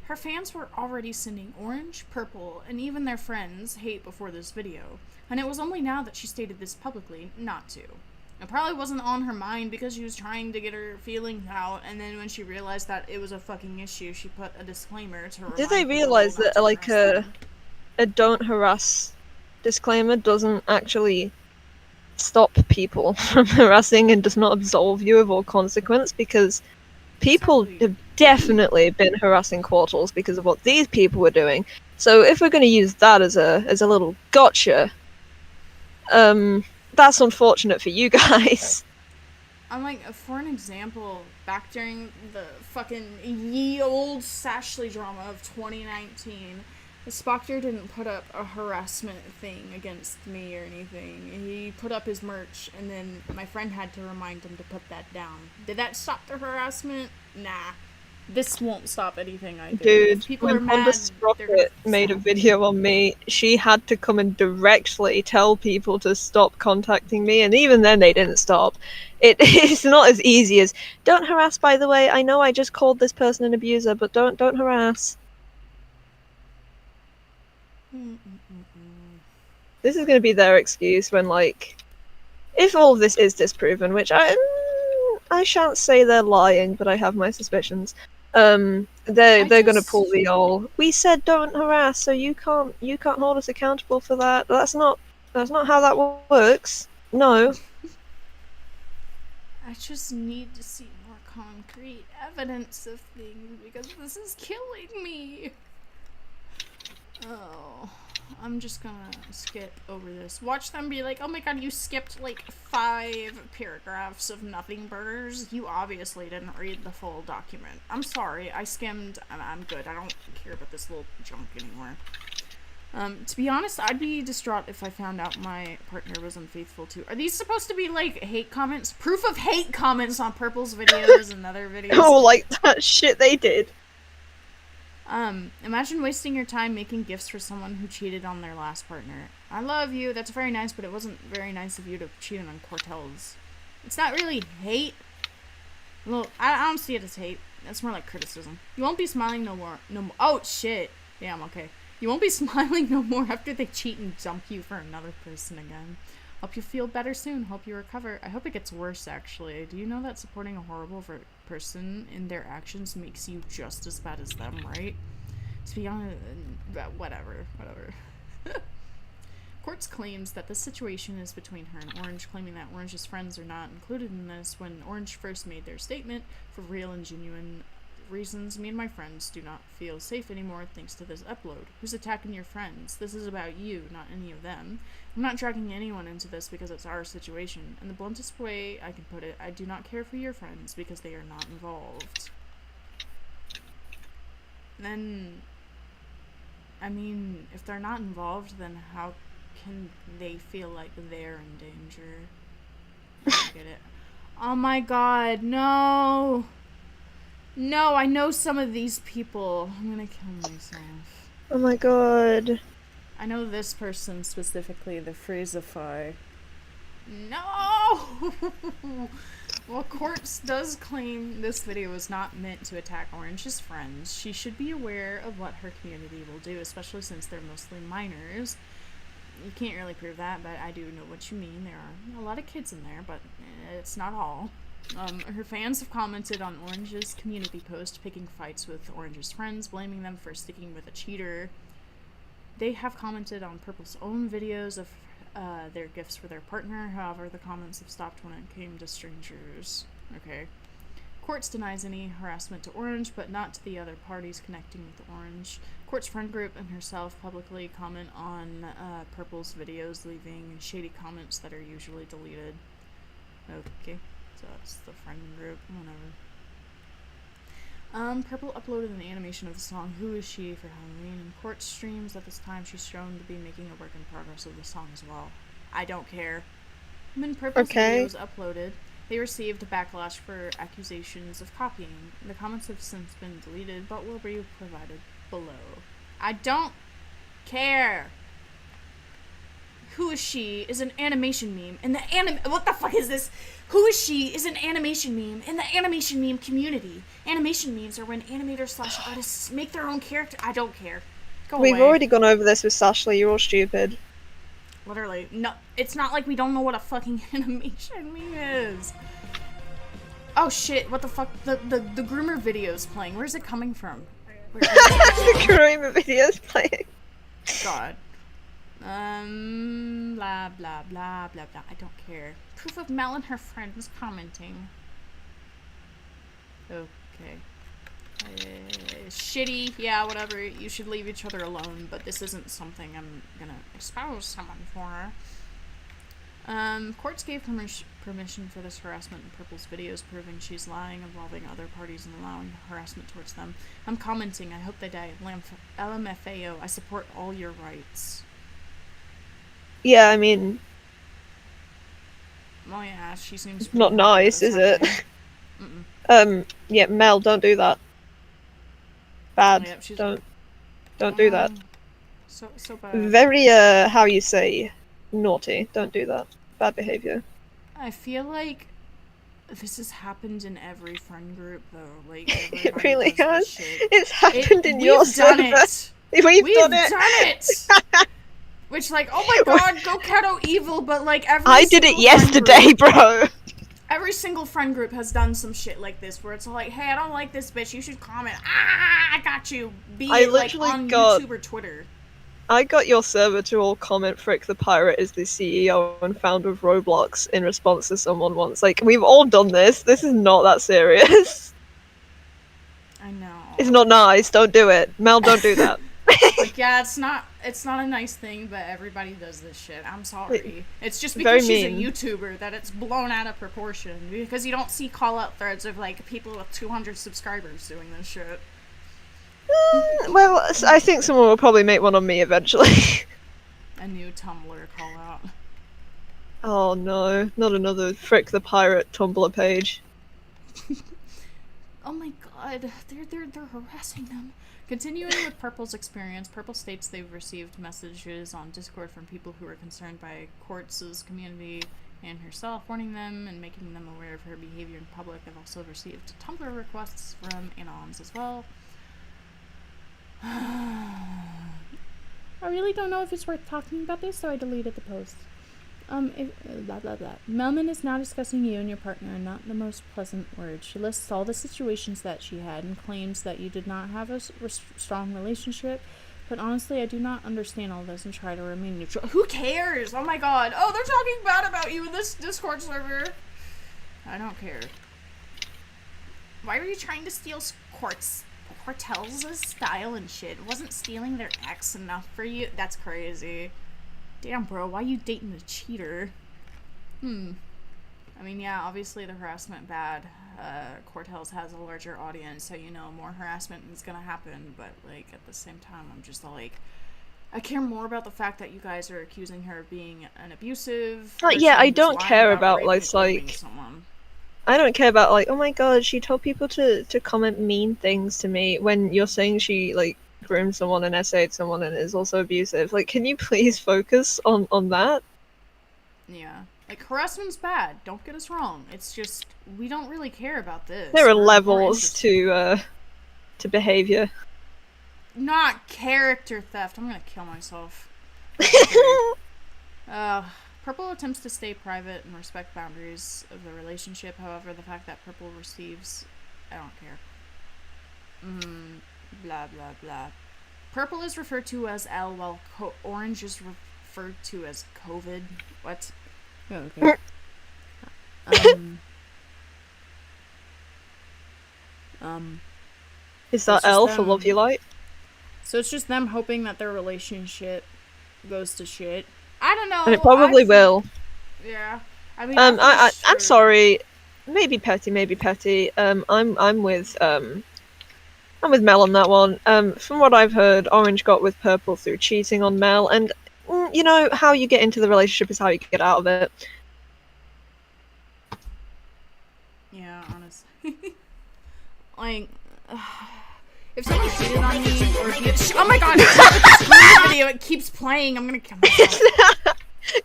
C: Her fans were already sending Orange, Purple, and even their friends hate before this video, and it was only now that she stated this publicly not to. It probably wasn't on her mind because she was trying to get her feelings out, and then when she realized that it was a fucking issue, she put a disclaimer to remind
E: Did they
C: people
E: realize
C: not
E: that,
C: to
E: like,
C: harass them.
E: a don't harass disclaimer doesn't actually stop people from harassing and does not absolve you of all consequence? Because people have definitely been harassing quartelz because of what these people were doing. So if we're going to use that as a little gotcha, that's unfortunate for you guys.
C: I'm like, for an example, back during the fucking ye old Sashley drama of 2019, Spockter didn't put up a harassment thing against me or anything. He put up his merch, and then my friend had to remind him to put that down. Did that stop the harassment? Nah. This won't stop anything I do.
E: Dude,
C: If people
E: when
C: are mad,
E: Honda
C: they're
E: Sprocket
C: gonna
E: made a
C: stop.
E: video on me, she had to come and directly tell people to stop contacting me, and even then they didn't stop. It's not as easy as, don't harass, by the way, I know I just called this person an abuser, but don't harass. This is going to be their excuse when, like, if all of this is disproven, which I shan't say they're lying, but I have my suspicions. They're gonna pull the old. We said don't harass, so you can't hold us accountable for that. That's not how that works. No.
C: I just need to see more concrete evidence of things because this is killing me. Oh, I'm just gonna skip over this. Watch them be like, oh my god, you skipped like 5 paragraphs of nothing burgers. You obviously didn't read the full document. I'm sorry, I skimmed and I'm good. I don't care about this little junk anymore. To be honest, I'd be distraught if I found out my partner was unfaithful too. Are these supposed to be like hate comments? Proof of hate comments on Purple's videos and other videos?
E: Oh, like that shit they did.
C: Imagine wasting your time making gifts for someone who cheated on their last partner. I love you, that's very nice, but it wasn't very nice of you to cheat on quartelz. It's not really hate. Well, I don't see it as hate. That's more like criticism. You won't be smiling no more. Oh, shit. Damn, okay. You won't be smiling no more after they cheat and dump you for another person again. Hope you feel better soon. Hope you recover. I hope it gets worse, actually. Do you know that supporting a horrible person in their actions makes you just as bad as them, right? To be honest, whatever. Quartz claims that the situation is between her and Orange, claiming that Orange's friends are not included in this. When Orange first made their statement, for real and genuine reasons, me and my friends do not feel safe anymore thanks to this upload. Who's attacking your friends? This is about you, not any of them. I'm not dragging anyone into this because it's our situation. In the bluntest way I can put it, I do not care for your friends because they are not involved. Then, I mean, if they're not involved, then how can they feel like they're in danger? I get it. Oh my god, no! No, I know some of these people. I'm gonna kill myself.
E: Oh my god.
C: I know this person specifically, the Phraseify. No! Well, Quartz does claim this video was not meant to attack Orange's friends. She should be aware of what her community will do, especially since they're mostly minors. You can't really prove that, but I do know what you mean. There are a lot of kids in there, but it's not all. Her fans have commented on Orange's community post, picking fights with Orange's friends, blaming them for sticking with a cheater. They have commented on Purple's own videos of their gifts for their partner. However, the comments have stopped when it came to strangers. Okay. Quartz denies any harassment to Orange, but not to the other parties connecting with Orange. Quartz friend group and herself publicly comment on Purple's videos, leaving shady comments that are usually deleted. Okay. So that's the friend group, whatever. Purple uploaded an animation of the song Who Is She for Halloween, and Quartz streams at this time she's shown to be making a work in progress of the song as well. I don't care. When Purple's video was uploaded, they received a backlash for accusations of copying. The comments have since been deleted, but will be provided below. I don't care. Who Is She is an animation meme, and what the fuck is this? Who Is She is an animation meme in the animation meme community. Animation memes are when animators/artists make their own character. I don't care. Go away.
E: We've already gone over this with Sashley, you're all stupid.
C: Literally. No, it's not like we don't know what a fucking animation meme is. Oh shit, what the fuck? The groomer video's playing. Where's it coming from?
E: The groomer video's playing.
C: God. Blah, blah, blah, blah, blah. I don't care. Proof of Mel and her friend was commenting. Okay. Shitty, yeah, whatever. You should leave each other alone, but this isn't something I'm gonna expose someone for. Quartz gave permission for this harassment in Purple's videos proving she's lying, involving other parties and allowing harassment towards them. I'm commenting, I hope they die. LMFAO, I support all your rights.
E: Yeah, I mean,
C: Oh yeah, she seems
E: it's not nice, is it? Yeah, Mel, don't do that. Bad.
C: Yep, she's-
E: Don't do that.
C: So bad.
E: Very, how you say, naughty. Don't do that. Bad behavior.
C: I feel like this has happened in every friend group though. Like
E: It really
C: does this
E: has.
C: shit.
E: It's happened in your
C: We've done
E: server.
C: it.
E: We've done it.
C: it. Which, like, oh my god, GoatCatto evil, but like every
E: I did it
C: single friend
E: yesterday,
C: group-
E: bro.
C: Every single friend group has done some shit like this, where it's like, hey, I don't like this bitch, you should comment. Ah, I got you. Be
E: I
C: it, like,
E: literally
C: on
E: got-
C: YouTube or Twitter.
E: I got your server to all comment Frick the Pirate is the CEO and founder of Roblox in response to someone once. Like, we've all done this. This is not that serious.
C: I know.
E: It's not nice. Don't do it. Mel, don't do that.
C: Like, yeah, it's not a nice thing, but everybody does this shit. I'm sorry. It's just
E: Very
C: because she's a
E: mean.
C: YouTuber that it's blown out of proportion. Because you don't see call-out threads of, like, people with 200 subscribers doing this shit.
E: Well, I think someone will probably make one on me eventually.
C: A new Tumblr call-out.
E: Oh no, not another Frick the Pirate Tumblr page.
C: Oh my god, they're harassing them. Continuing with Purple's experience, Purple states they've received messages on Discord from people who are concerned by quartelz's community and herself, warning them and making them aware of her behavior in public. They've also received Tumblr requests from Anons as well.
A: I really don't know if it's worth talking about this, so I deleted the post. Blah blah blah. Melman is now discussing you and your partner in not the most pleasant words. She lists all the situations that she had and claims that you did not have a strong relationship. But honestly, I do not understand all this and try to remain neutral.
C: Who cares? Oh my god. Oh, they're talking bad about you in this Discord server. I don't care. Why are you trying to steal quartelz's style and shit? Wasn't stealing their ex enough for you? That's crazy. Damn, bro, why you dating a cheater? I mean, yeah, obviously the harassment bad. quartelz has a larger audience, so you know more harassment is gonna happen, but like at the same time I'm just like, I care more about the fact that you guys are accusing her of being an abusive
E: Yeah, I
C: person
E: don't
C: who's
E: care
C: lying
E: about
C: raping
E: like
C: and grooming someone.
E: I don't care about like, oh my god, she told people to comment mean things to me when you're saying she like groomed someone and essayed someone and is also abusive. Like, can you please focus on that?
C: Yeah. Like, harassment's bad, don't get us wrong. It's just, we don't really care about this.
E: There are
C: We're more
E: levels
C: interested-
E: to behavior.
C: Not character theft. I'm gonna kill myself. Purple attempts to stay private and respect boundaries of the relationship. However, the fact that Purple receives... I don't care. Blah, blah, blah. Purple is referred to as L, while Orange is referred to as COVID. What?
A: Oh, okay.
E: Is that
C: It's just
E: L for
C: them.
E: love you light?
C: So it's just them hoping that their relationship goes to shit. I don't know.
E: And it probably will.
C: Yeah. I mean,
E: I'm
C: sure.
E: sorry. Maybe petty, maybe petty. I'm with Mel on that one. From what I've heard, Orange got with Purple through cheating on Mel, and you know how you get into the relationship is how you get out of it.
C: Yeah, honestly. Like, if someone cheated on me, or if you... Oh my god! This video, it keeps playing. I'm gonna kill myself.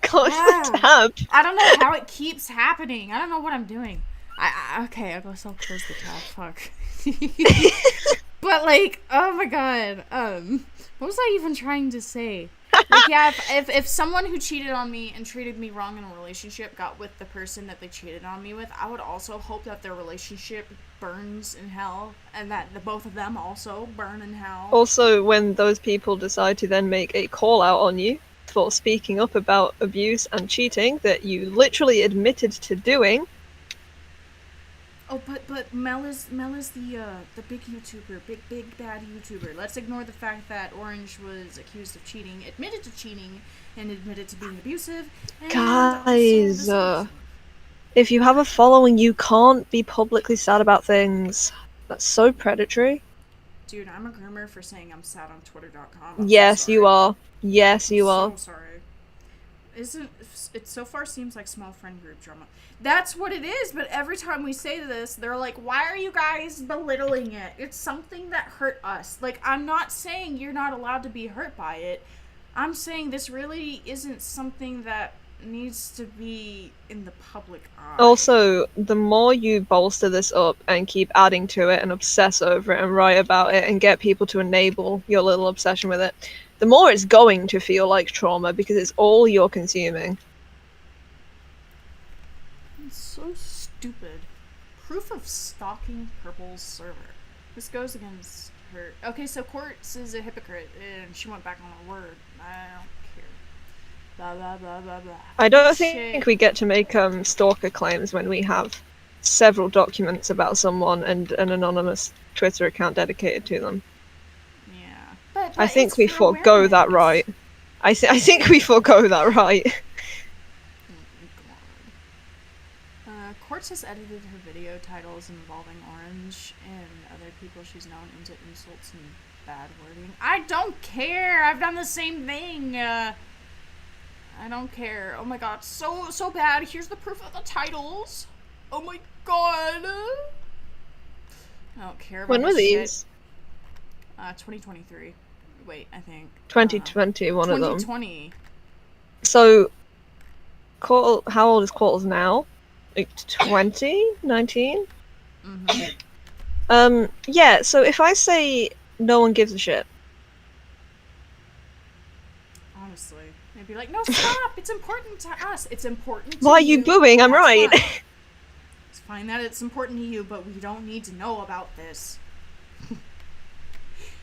E: God,
C: Ah.
E: tab.
C: I don't know how it keeps happening. I don't know what I'm doing. Okay, I guess I'll close the tab. Fuck. But like, oh my god. What was I even trying to say? Like, yeah, if someone who cheated on me and treated me wrong in a relationship got with the person that they cheated on me with, I would also hope that their relationship burns in hell, and that the both of them also burn in hell.
E: Also, when those people decide to then make a call out on you for speaking up about abuse and cheating that you literally admitted to doing.
C: Oh, but Mel is the big YouTuber, big bad YouTuber. Let's ignore the fact that Orange was accused of cheating, admitted to cheating, and admitted to being abusive. And
E: Guys,
C: also
E: If you have a following, you can't be publicly sad about things. That's so predatory.
C: Dude, I'm a groomer for saying I'm sad on Twitter.com. I'm
E: Yes,
C: so
E: you
C: sorry.
E: are. Yes, you are.
C: So sorry. It so far seems like small friend group drama. That's what it is, but every time we say this, they're like, why are you guys belittling it? It's something that hurt us. Like, I'm not saying you're not allowed to be hurt by it. I'm saying this really isn't something that needs to be in the public eye.
E: Also, the more you bolster this up and keep adding to it and obsess over it and write about it and get people to enable your little obsession with it, the more it's going to feel like trauma because it's all you're consuming.
C: It's so stupid. Proof of stalking Purple's server. This goes against her. Okay, so Quartz is a hypocrite and she went back on her word. I don't care. Blah blah blah blah blah.
E: I don't
C: Shit.
E: think we get to make stalker claims when we have several documents about someone and an anonymous Twitter account dedicated to them.
C: Yeah. But
E: I think
C: it's
E: we
C: for
E: forego that
C: awareness.
E: right. I think we forego that right.
C: Quartz has edited her video titles involving Orange and other people she's known into insults and bad wording. I don't care. I've done the same thing. I don't care. Oh my god, so bad. Here's the proof of the titles. Oh my god. I don't care about
E: When were
C: this shit.
E: these?
C: 2023. Wait, I think.
E: 2020, one of them.
C: 2020.
E: So, how old is Quartles now? Like 20? 19?
C: Mm-hmm.
E: Yeah, so if I say no one gives a shit.
C: Honestly. They'd be like, no, stop! It's important to us. It's important to
E: Why are you booing? I'm
C: That's
E: right.
C: fine. It's fine that it's important to you, but we don't need to know about this.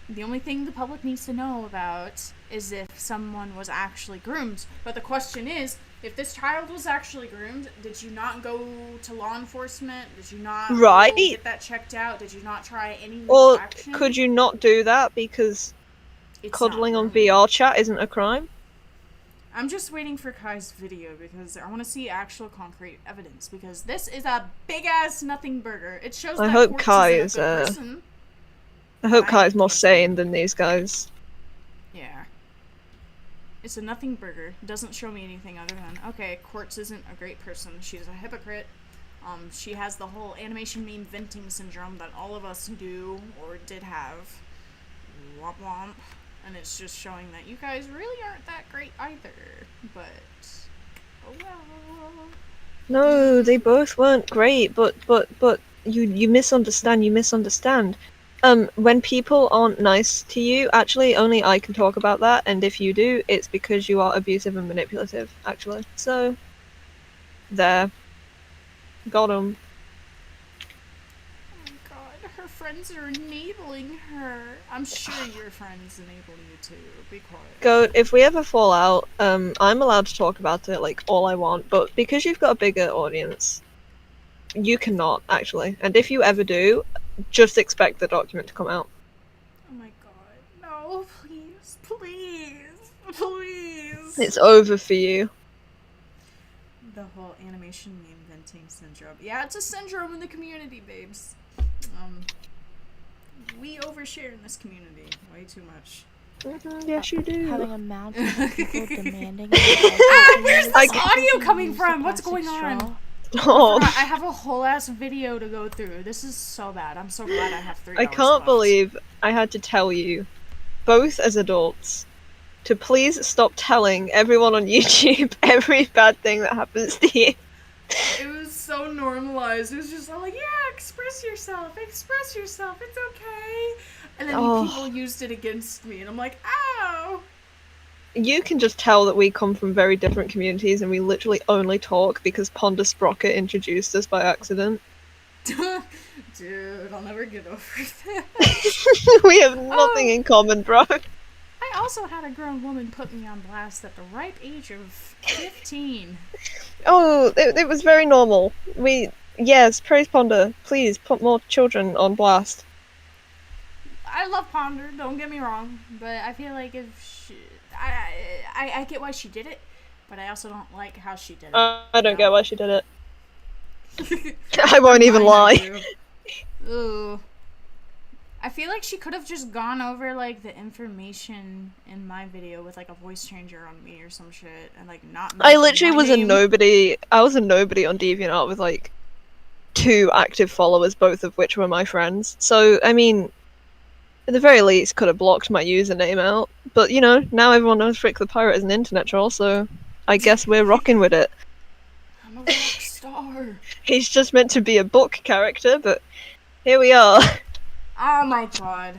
C: The only thing the public needs to know about is if someone was actually groomed. But the question is, if this child was actually groomed, did you not go to law enforcement? Did you not
E: Right.
C: go get that checked out? Did you not try any legal
E: Or
C: action?
E: could you not do that because
C: It's
E: cuddling
C: not
E: on
C: grooming.
E: VR chat isn't a crime?
C: I'm just waiting for Kai's video because I want to see actual concrete evidence because this is a big ass nothing burger. It shows
E: I
C: that
E: hope
C: Quartz
E: Kai
C: isn't
E: is,
C: a good person.
E: I hope
C: I
E: Kai's more
C: think-
E: sane than these guys.
C: Yeah. It's a nothing burger. It doesn't show me anything other than, okay, Quartz isn't a great person. She's a hypocrite. She has the whole animation meme venting syndrome that all of us do or did have. Womp womp. And it's just showing that you guys really aren't that great either. But, oh well.
E: No, they both weren't great, but you misunderstand. When people aren't nice to you, actually only I can talk about that, and if you do, it's because you are abusive and manipulative, actually. So, there. Got 'em.
C: Oh my god, her friends are enabling her. I'm sure your friends enable you too. Be quiet.
E: Goat, if we ever fall out, I'm allowed to talk about it, like, all I want, but because you've got a bigger audience, you cannot, actually. And if you ever do, just expect the document to come out.
C: Oh my god. No, please. Please. Please.
E: It's over for you.
C: The whole animation meme venting syndrome. Yeah, it's a syndrome in the community, babes. We overshare in this community way too much.
E: Yes, you do.
A: Having a mad people demanding.
C: Where's this
E: I-
C: audio coming from? What's going on?
E: Oh,
C: I have a whole ass video to go through. This is so bad. I'm so glad I have 3
E: I
C: hours
E: can't
C: left.
E: believe I had to tell you, both as adults, to please stop telling everyone on YouTube every bad thing that happens to you.
C: It was so normalized. It was just like, yeah, express yourself, it's okay. And then
E: Oh.
C: people used it against me, and I'm like, ow.
E: You can just tell that we come from very different communities and we literally only talk because Ponder Sprocket introduced us by accident.
C: Dude, I'll never get over that.
E: We have nothing in common, bro.
C: I also had a grown woman put me on blast at the ripe age of 15.
E: Oh, it was very normal. Yes, praise Ponder. Please put more children on blast.
C: I love Ponder, don't get me wrong, but I feel like if she, I get why she did it, but I also don't like how she did it.
E: I don't get why she did it. I won't even lie.
A: Ooh. I feel like she could have just gone over like the information in my video with like a voice changer on me or some shit and like not.
E: I literally was a
A: name.
E: nobody. I was a nobody on DeviantArt with like 2 active followers, both of which were my friends. So I mean, at the very least, could have blocked my username out. But you know, now everyone knows Frick the Pirate is an internet troll, so I guess we're rocking with it.
A: I'm a rock star.
E: He's just meant to be a book character, but here we are.
A: Oh my god.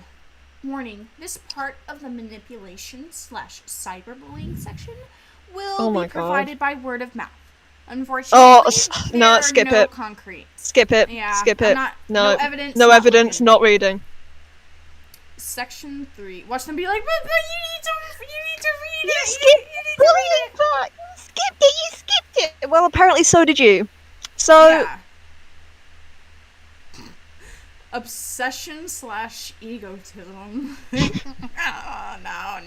A: Warning, this part of the manipulation/cyberbullying section will be provided by word of mouth. Unfortunately,
E: no, skip
A: no
E: it.
A: Concrete.
E: Skip it.
A: Yeah,
E: Skip it.
A: no evidence.
E: No evidence. Not reading.
A: Section 3. Watch them be like, but you need to read it. You need to read it.
E: Skipped it. You skipped it. Well, apparently so did you. So.
A: Yeah. Obsession/egotism. No.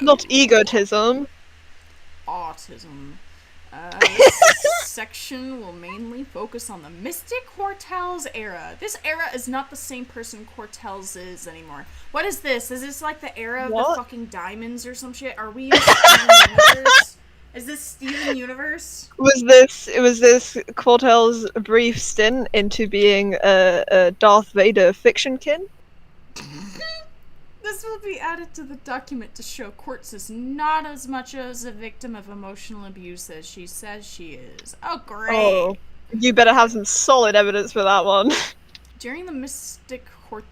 E: Not egotism.
A: Autism. This section will mainly focus on the mystic quartelz era. This era is not the same person quartelz is anymore. What is this? Is this like the era of the fucking diamonds or some shit? Are we in Steven Universe? Is this Steven Universe?
E: Was this quartelz brief stint into being a Darth Vader fiction kin?
A: This will be added to the document to show Quartz is not as much as a victim of emotional abuse as she says she is. Oh, great!
E: Oh, you better have some solid evidence for that one.
A: During the Mystic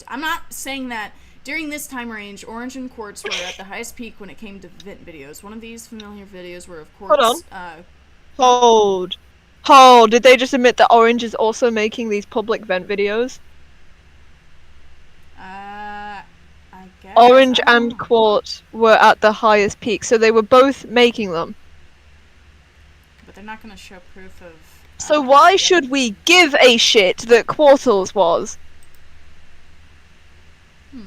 A: I'm not saying that. During this time range, Orange and Quartz were at the highest peak when it came to vent videos. One of these familiar videos were of Quartz.
E: Hold on. Did they just admit that Orange is also making these public vent videos?
A: I guess.
E: Orange and Quartz were at the highest peak, so they were both making them.
A: But they're not going to show proof of...
E: So why should we give a shit that quartelz was?
A: Oh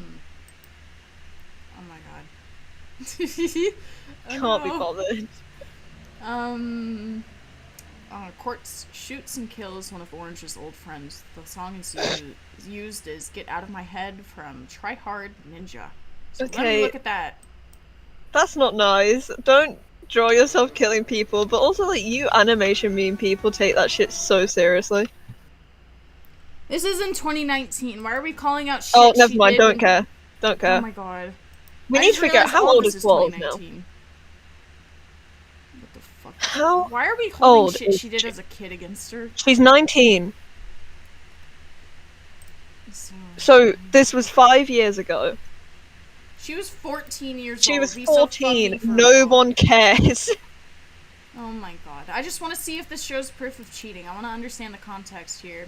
A: my god.
E: Can't be bothered.
A: Quartz shoots and kills one of Orange's old friends. The song is used as Get Out of My Head from Try Hard Ninja. So let me look at that.
E: That's not nice. Don't draw yourself killing people, but also like you animation meme people take that shit so seriously.
A: This is in 2019. Why are we calling out shit?
E: Oh, never mind. Don't care. Don't care.
A: Oh my god.
E: We need to figure out how old is Quartz now.
A: What the fuck?
E: How
A: Why are we holding
E: old
A: shit
E: is
A: she did as a kid against her?
E: She's 19. So this was 5 years ago.
A: She was 14 years old.
E: She was
A: Be
E: 14.
A: so
E: No one cares.
A: Oh my god. I just want to see if this shows proof of cheating. I want to understand the context here.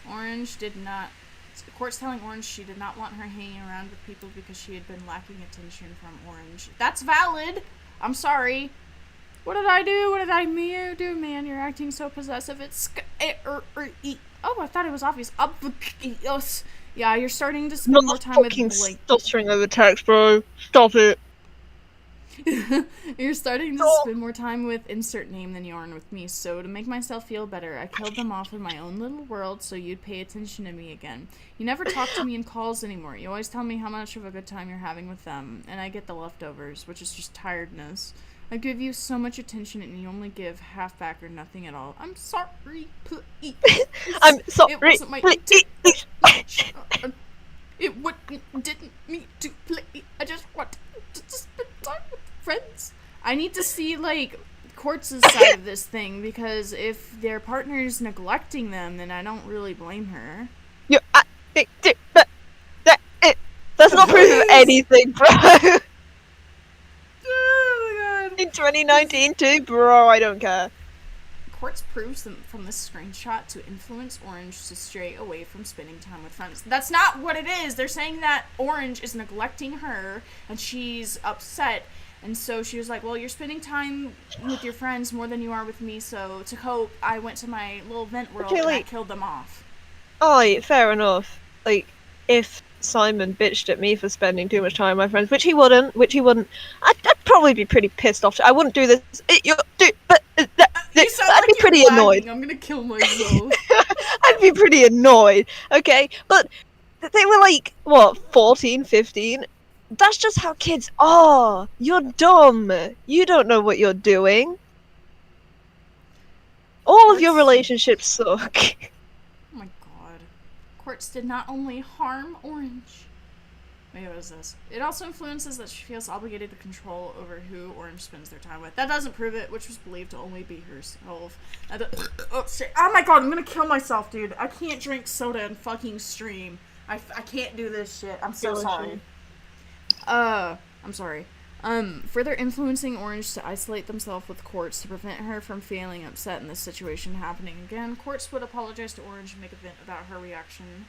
A: Orange did not... Quartz telling Orange she did not want her hanging around with people because she had been lacking attention from Orange. That's valid! I'm sorry. What did I do? What did I do, man? You're acting so possessive. It's... Oh, I thought it was obvious. Yeah, you're starting to spend more time with Blake.
E: Stuttering over text, bro. Stop it.
A: You're starting to spend more time with insert name than you are with me, so to make myself feel better, I killed them off in my own little world so you'd pay attention to me again. You never talk to me in calls anymore. You always tell me how much of a good time you're having with them, and I get the leftovers, which is just tiredness. I give you so much attention and you only give half back or nothing at all. I'm sorry, please.
E: I'm sorry,
A: it wasn't my
E: please.
A: It didn't mean to play. I just wanted to spend time with friends. I need to see, like, Quartz's side of this thing, because if their partner's neglecting them, then I don't really blame her.
E: That's not proof of anything, bro.
A: Oh my god.
E: In 2019 too, bro, I don't care.
A: Quartz proves from this screenshot to influence Orange to stray away from spending time with friends. That's not what it is. They're saying that Orange is neglecting her, and she's upset. And so she was like, well, you're spending time with your friends more than you are with me, so to cope, I went to my little vent world and I killed them off.
E: Oh, fair enough. Like, if Simon bitched at me for spending too much time with my friends, which he wouldn't, I'd probably be pretty pissed off. I wouldn't do this.
A: You sound like
E: be pretty annoyed.
C: I'm gonna kill myself.
E: I'd be pretty annoyed, okay? But they were like, what, 14, 15? That's just how kids are. You're dumb. You don't know what you're doing. All of your
C: Quartz-
E: relationships suck.
C: Oh my god. Quartz did not only harm Orange. Wait, what is this? It also influences that she feels obligated to control over who Orange spends their time with. That doesn't prove it, which was believed to only be herself. Oh shit. Oh my god, I'm gonna kill myself, dude. I can't drink soda and fucking stream. I can't do this shit. I'm so sorry. I'm sorry. Further influencing Orange to isolate themselves with Quartz to prevent her from feeling upset in this situation happening again. Quartz would apologize to Orange and make a vent about her reaction.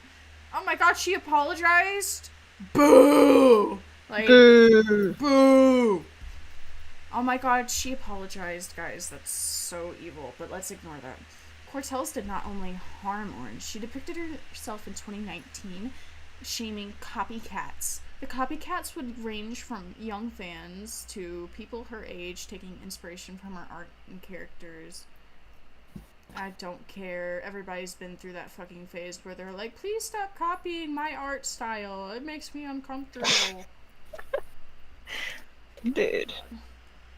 C: Oh my god, she apologized? Boo! Like,
E: Boo.
C: boo! Oh my god, she apologized, guys. That's so evil, but let's ignore that. quartelz did not only harm Orange, she depicted herself in 2019 shaming copycats. The copycats would range from young fans to people her age taking inspiration from her art and characters. I don't care. Everybody's been through that fucking phase where they're like, please stop copying my art style. It makes me uncomfortable.
E: Dude.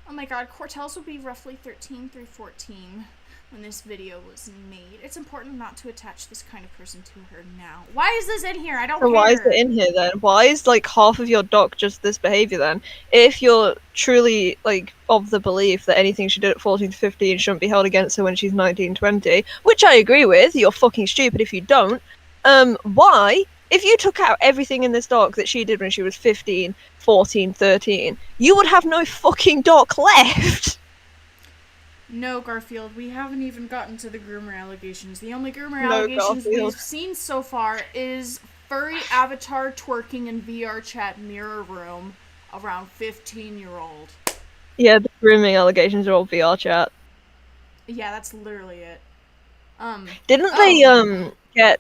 C: Oh my god, quartelz would be roughly 13 through 14 when this video was made. It's important not to attach this kind of person to her now. Why is this in here? I don't care.
E: Why is it in here then? Why is like half of your doc just this behavior then? If you're truly like of the belief that anything she did at 14 to 15 shouldn't be held against her when she's 19, 20, which I agree with, you're fucking stupid if you don't. Why? If you took out everything in this doc that she did when she was 15, 14, 13, you would have no fucking doc left.
C: No, Garfield, we haven't even gotten to the groomer allegations. The only groomer allegations we've seen so far is furry avatar twerking in VR chat mirror room around 15-year-old.
E: Yeah, the grooming allegations are all VR chat.
C: Yeah, that's literally it.
E: Didn't they get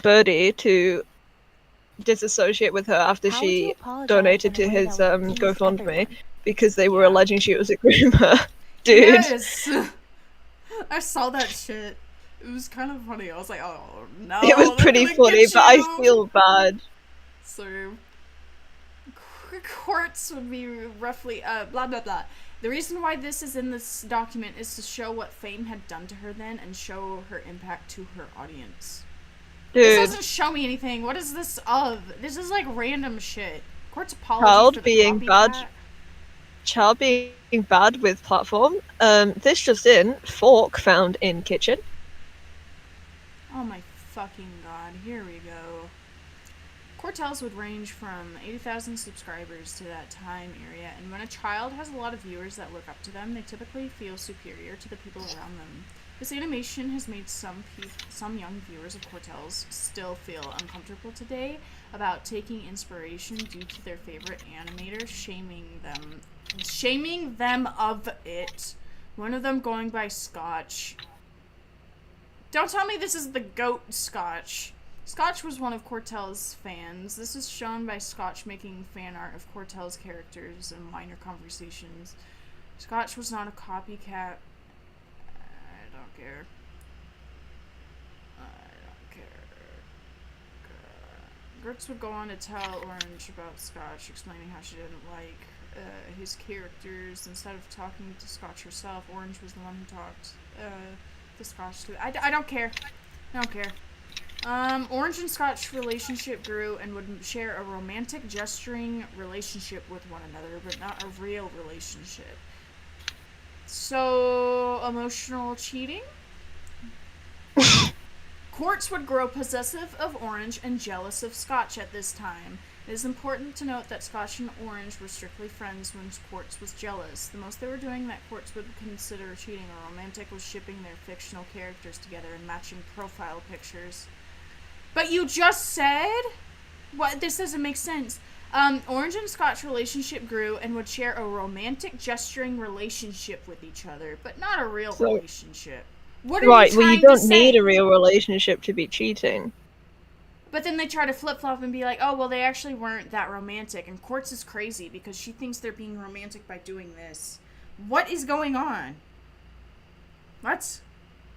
E: Birdie to disassociate with her after she donated to his GoFundMe because they were alleging she was a groomer? Dude.
C: Yes! I saw that shit. It was kind of funny. I was like, oh no.
E: It was pretty funny, but I feel bad.
C: So, Quartz would be roughly, blah blah blah. The reason why this is in this document is to show what fame had done to her then and show her impact to her audience.
E: Dude.
C: This doesn't show me anything. What is this of? This is like random shit. Quartz apology for the copycat.
E: Child being bad with platform. This just in, fork found in kitchen.
C: Oh my fucking god, here we go. quartelz would range from 80,000 subscribers to that time area, and when a child has a lot of viewers that look up to them, they typically feel superior to the people around them. This animation has made some young viewers of quartelz still feel uncomfortable today about taking inspiration due to their favorite animator, shaming them of it. One of them going by Scotch. Don't tell me this is the goat Scotch. Scotch was one of quartelz fans. This is shown by Scotch making fan art of quartelz characters in minor conversations. Scotch was not a copycat. I don't care. Gertz would go on to tell Orange about Scotch, explaining how she didn't like his characters. Instead of talking to Scotch herself, Orange was the one who talked to Scotch too. I don't care. I don't care. Orange and Scotch relationship grew and would share a romantic gesturing relationship with one another, but not a real relationship. So, emotional cheating? Quartz would grow possessive of Orange and jealous of Scotch at this time. It is important to note that Scotch and Orange were strictly friends when Quartz was jealous. The most they were doing that Quartz would consider cheating or romantic was shipping their fictional characters together and matching profile pictures. But you just said? What? This doesn't make sense. Orange and Scotch relationship grew and would share a romantic gesturing relationship with each other, but not a real relationship. What are
E: right,
C: you
E: well, you
C: trying
E: don't
C: to say?
E: need a real relationship to be cheating.
C: But then they try to flip-flop and be like, oh, well, they actually weren't that romantic. And Quartz is crazy because she thinks they're being romantic by doing this. What is going on? What?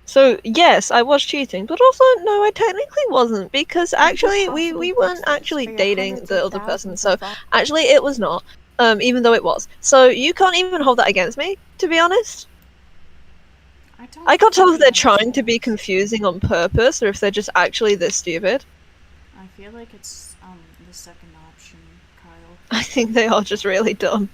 E: So yes, I was cheating, but also no, I technically wasn't, because actually we weren't actually dating the other person. So actually it was not, even though it was. So you can't even hold that against me, to be honest. I can't tell if they're trying to be confusing on purpose or if they're just actually this stupid.
C: I feel like it's the second option, Kyle.
E: I think they are just really dumb.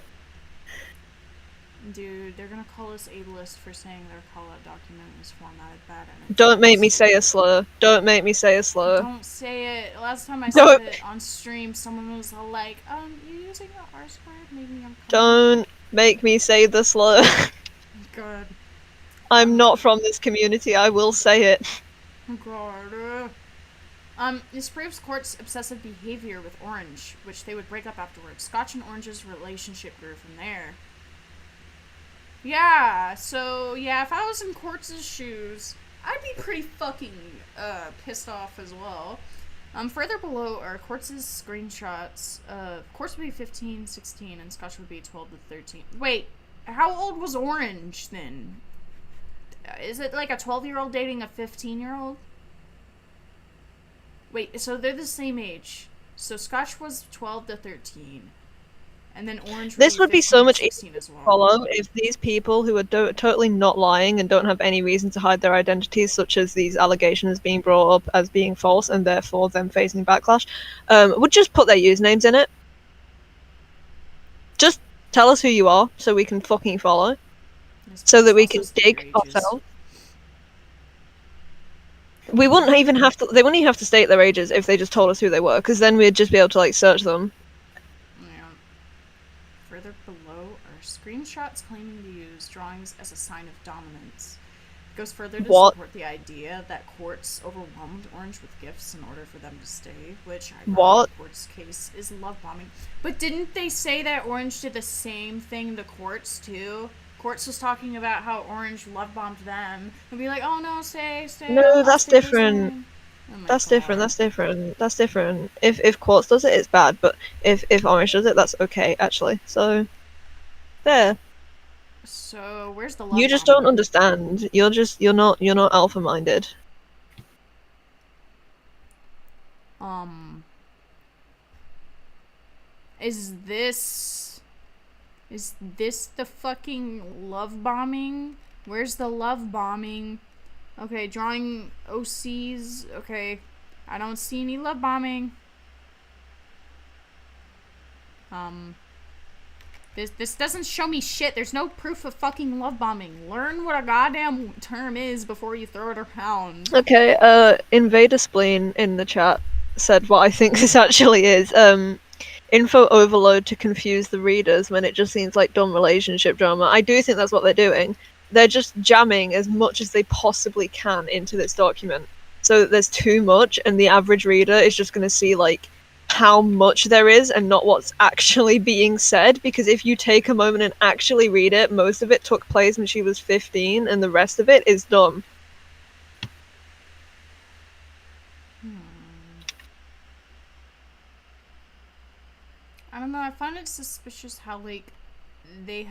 C: Dude, they're gonna call us ableist for saying their call-out document is formatted bad. And
E: Don't make me say a slur. Don't make me say a slur.
C: Don't say it. Last time I said it on stream, someone was like, you using the R squared? Maybe I'm.
E: Don't make me say the slur.
C: God.
E: I'm not from this community. I will say it.
C: God. This proves Court's obsessive behavior with Orange, which they would break up afterwards. Scotch and Orange's relationship grew from there. Yeah, so, yeah, if I was in Quartz's shoes, I'd be pretty fucking, pissed off as well. Further below are Quartz's screenshots. Quartz would be 15, 16, and Scotch would be 12 to 13. Wait, how old was Orange, then? Is it like a 12-year-old dating a 15-year-old? Wait, so they're the same age. So Scotch was 12 to 13. And then Orange would be so much easier to
E: follow if these people who are totally not lying and don't have any reason to hide their identities, such as these allegations being brought up as being false and therefore them facing backlash, would just put their usernames in it. Just tell us who you are so we can fucking follow. So that we can dig ourselves. We wouldn't even have to. They wouldn't even have to state their ages if they just told us who they were, because then we'd just be able to like search them.
C: Yeah. Further below are screenshots claiming to use drawings as a sign of dominance. It goes further to support the idea that Quartz overwhelmed Orange with gifts in order for them to stay, which I brought in Quartz's case is love bombing. But didn't they say that Orange did the same thing to Quartz too? Quartz was talking about how Orange love bombed them and be like, oh no, stay.
E: No, that's different. That's different. If Quartz does it, it's bad, but if Orange does it, that's okay, actually. So, there.
C: So, where's the love
E: You just don't understand. You're not alpha-minded.
C: Is this the fucking love bombing? Where's the love bombing? Okay, drawing OCs. Okay, I don't see any love bombing. This doesn't show me shit. There's no proof of fucking love bombing. Learn what a goddamn term is before you throw it around.
E: Okay, Invader Spleen in the chat said what I think this actually is. Info overload to confuse the readers when it just seems like dumb relationship drama. I do think that's what they're doing. They're just jamming as much as they possibly can into this document so that there's too much and the average reader is just going to see like how much there is and not what's actually being said, because if you take a moment and actually read it, most of it took place when she was 15 and the rest of it is dumb.
C: I don't know, I find it suspicious how, like, they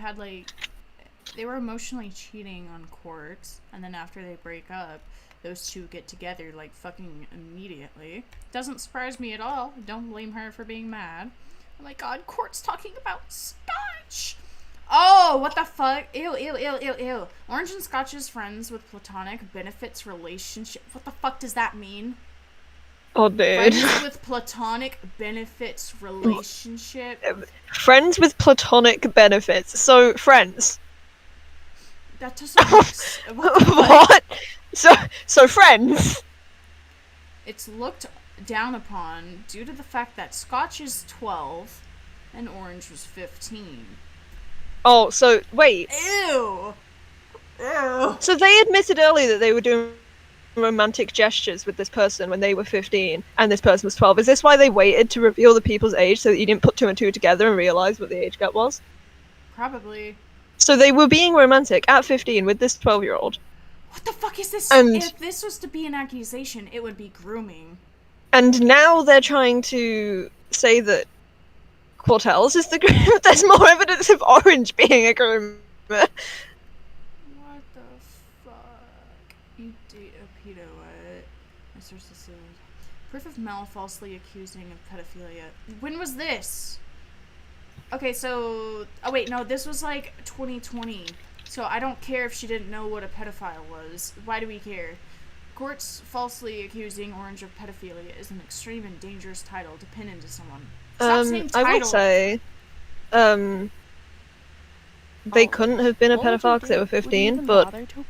C: were emotionally cheating on Quartz, and then after they break up, those two get together, like, fucking immediately. Doesn't surprise me at all. Don't blame her for being mad. Oh my god, Quartz talking about Scotch! Oh, what the fuck? Ew. Orange and Scotch's friends with platonic benefits relationship. What the fuck does that mean?
E: Oh, dude.
C: Friends with platonic benefits relationship.
E: Friends with platonic benefits. So, friends.
C: That doesn't make
E: What? So friends.
C: It's looked down upon due to the fact that Scotch is 12 and Orange was 15.
E: Oh, so wait.
C: Ew.
E: So they admitted earlier that they were doing romantic gestures with this person when they were 15 and this person was 12. Is this why they waited to reveal the people's age so that you didn't put two and two together and realize what the age gap was?
C: Probably.
E: So they were being romantic at 15 with this 12-year-old.
C: What the fuck is this?
E: And
C: if this was to be an accusation, it would be grooming.
E: And now they're trying to say that quartelz is the groomer. There's more evidence of Orange being a groomer.
C: What the fuck? Proof of Mel falsely accusing of pedophilia. When was this? Okay, so... Oh, wait, no, this was, like, 2020. So I don't care if she didn't know what a pedophile was. Why do we care? Courts falsely accusing Orange of pedophilia is an extreme and dangerous title to pin into someone. Stop saying title.
E: I would say, they couldn't have been a
A: What would you
E: pedophile because they
A: do?
E: were
A: Would you
E: 15,
A: even
E: but
A: bother to-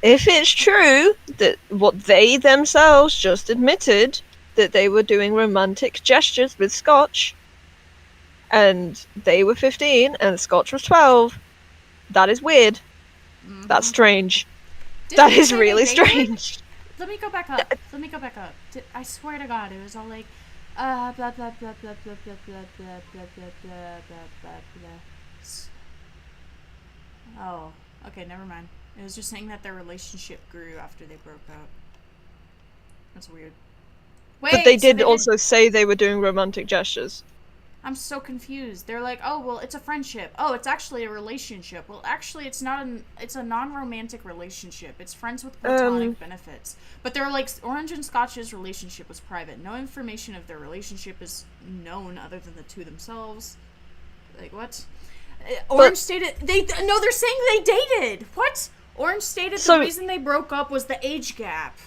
E: if it's true that what they themselves just admitted, that they were doing romantic gestures with Scotch, and they were 15 and Scotch was 12, that is weird. That's strange.
C: Didn't
E: That
C: they
E: is
C: say
E: really
C: they dated?
E: strange.
C: Let me go back up. I swear to God, it was all like, blah blah blah blah blah blah blah blah blah blah blah blah blah. Oh, okay, never mind. It was just saying that their relationship grew after they broke up. That's weird. Wait,
E: But they
C: so
E: did also say they were doing romantic gestures.
C: I'm so confused. They're like, oh, well, it's a friendship. Oh, it's actually a relationship. Well, actually, it's not it's a non-romantic relationship. It's friends with platonic benefits. But they're like, Orange and Scotch's relationship was private. No information of their relationship is known other than the two themselves. Like, what? Orange stated, no, they're saying they dated. What? Orange stated the reason they broke up was the age gap.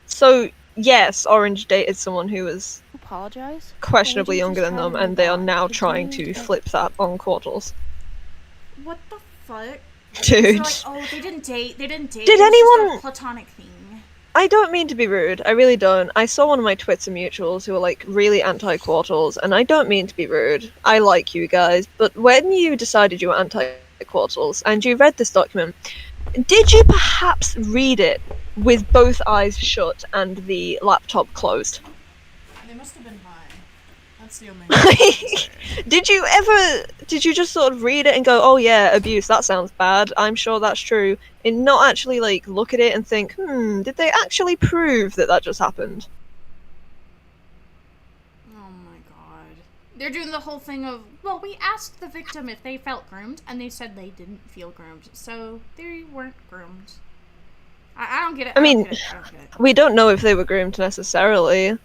E: So, yes, Orange dated someone who was
A: Apologize?
E: questionably
A: Or would you
E: younger
A: just
E: than
A: try
E: them,
A: to
E: and
A: move
E: they are
A: on?
E: now
A: Could
E: trying
A: you
E: to
A: just-
E: flip that on quartelz.
C: What the fuck?
E: Dude.
C: They're like, oh, they didn't date.
E: Did
C: it was just
E: anyone-
C: a platonic thing.
E: I don't mean to be rude, I really don't. I saw one of my Twitter mutuals who were like really anti-quartelz, and I don't mean to be rude. I like you guys, but when you decided you were anti-quartelz and you read this document, did you perhaps read it with both eyes shut and the laptop closed?
C: They must have been high. That's the only thing I can say.
E: Did you just sort of read it and go, oh yeah, abuse, that sounds bad, I'm sure that's true, and not actually like look at it and think, did they actually prove that that just happened?
C: Oh my god. They're doing the whole thing of, well, we asked the victim if they felt groomed, and they said they didn't feel groomed, so they weren't groomed. I don't get it.
E: I mean,
C: don't get it.
E: we don't know if they were groomed necessarily.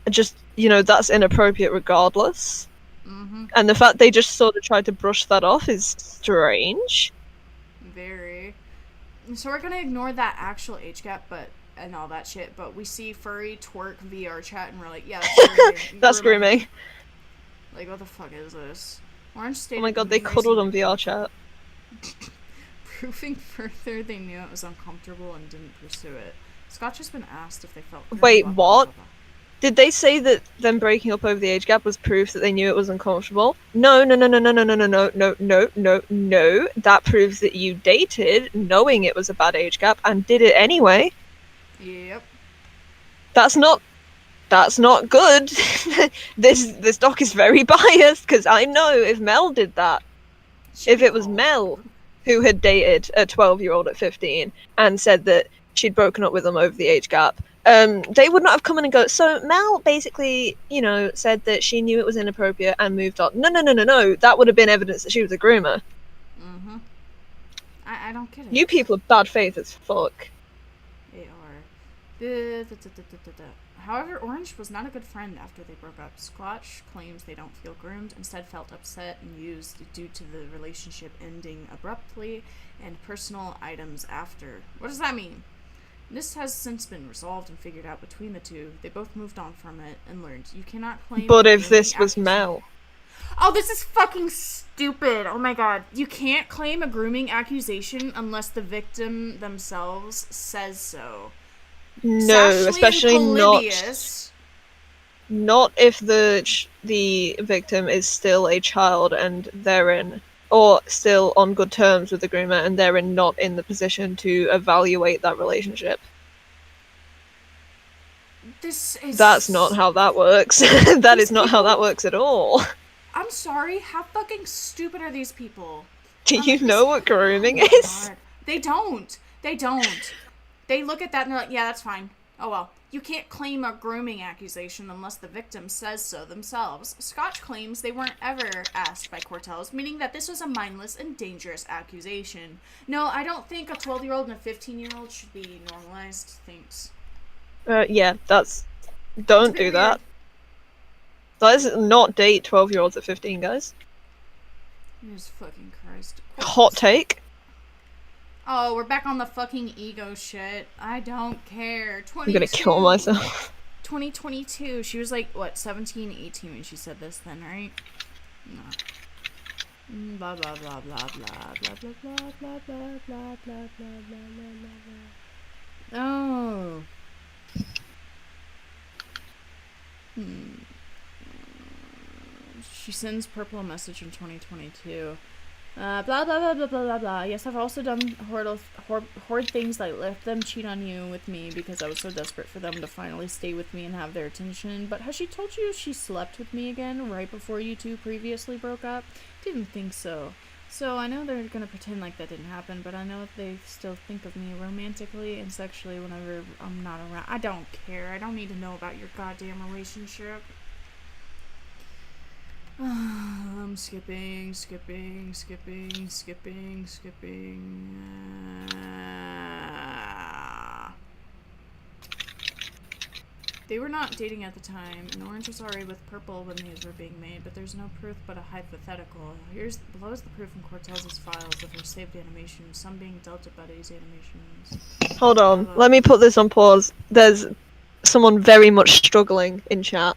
E: Just, that's inappropriate regardless. And the fact they just sort of tried to brush that off is strange.
C: Very. So we're gonna ignore that actual age gap, and all that shit, but we see furry twerk VR chat, and we're like, yeah, that's grooming.
E: That's grooming.
C: Like, what the fuck is this? Orange stated
E: Oh my god, they cuddled on VR chat.
C: Proving further they knew it was uncomfortable and didn't pursue it. Scotch has been asked if they felt groomed,
E: Wait,
C: blah, blah,
E: what?
C: blah, blah.
E: Did they say that them breaking up over the age gap was proof that they knew it was uncomfortable? No. That proves that you dated knowing it was a bad age gap and did it anyway.
C: Yep.
E: That's not good. This doc is very biased because I know if Mel did that, if it was Mel who had dated a 12-year-old at 15 and said that she'd broken up with him over the age gap, they would not have come in and go, so Mel basically, said that she knew it was inappropriate and moved on. No. That would have been evidence that she was a groomer.
C: Mm-hmm. I don't get it.
E: You people are bad faith as fuck.
C: They are. However, Orange was not a good friend after they broke up. Scotch claims they don't feel groomed, instead felt upset and used due to the relationship ending abruptly and personal items after. What does that mean? This has since been resolved and figured out between the two. They both moved on from it and learned you cannot claim.
E: But if this was Mel.
C: Oh, this is fucking stupid. Oh my god. You can't claim a grooming accusation unless the victim themselves says so.
E: No,
C: Sashly
E: especially
C: and Polybius,
E: not if the victim is still a child and therein, or still on good terms with the groomer and therein not in the position to evaluate that relationship. That's not how that works. That is not how that works at all.
C: I'm sorry, how fucking stupid are these people?
E: Do you know what grooming
C: Oh my
E: is?
C: God. They don't. They look at that and they're like, yeah, that's fine. Oh well. You can't claim a grooming accusation unless the victim says so themselves. Scotch claims they weren't ever asked by quartelz, meaning that this was a mindless and dangerous accusation. No, I don't think a 12-year-old and a 15-year-old should be normalized. Thanks.
E: Yeah, that's Don't
C: It's a bit
E: do that. That is not date 12-year-olds at 15, guys.
C: Jesus fucking Christ.
E: Hot take.
C: Oh, we're back on the fucking ego shit. I don't care.
E: I'm gonna kill myself.
C: 2022. She was like, what, 17, 18 when she said this then, right? No. Blah blah blah blah blah blah blah blah blah blah blah blah blah blah blah. Oh. She sends Purple a message in 2022. Blah blah blah blah blah blah blah. Yes, I've also done horrid things like let them cheat on you with me because I was so desperate for them to finally stay with me and have their attention. But has she told you she slept with me again right before you two previously broke up? Didn't think so. So I know they're gonna pretend like that didn't happen, but I know they still think of me romantically and sexually whenever I'm not around. I don't care. I don't need to know about your goddamn relationship. I'm skipping. They were not dating at the time, and Orange was already with Purple when these were being made, but there's no proof but a hypothetical. Below is the proof in quartelz' files of her saved animations, some being Delta Buddies animations.
E: Hold on, let me put this on pause. There's someone very much struggling in chat.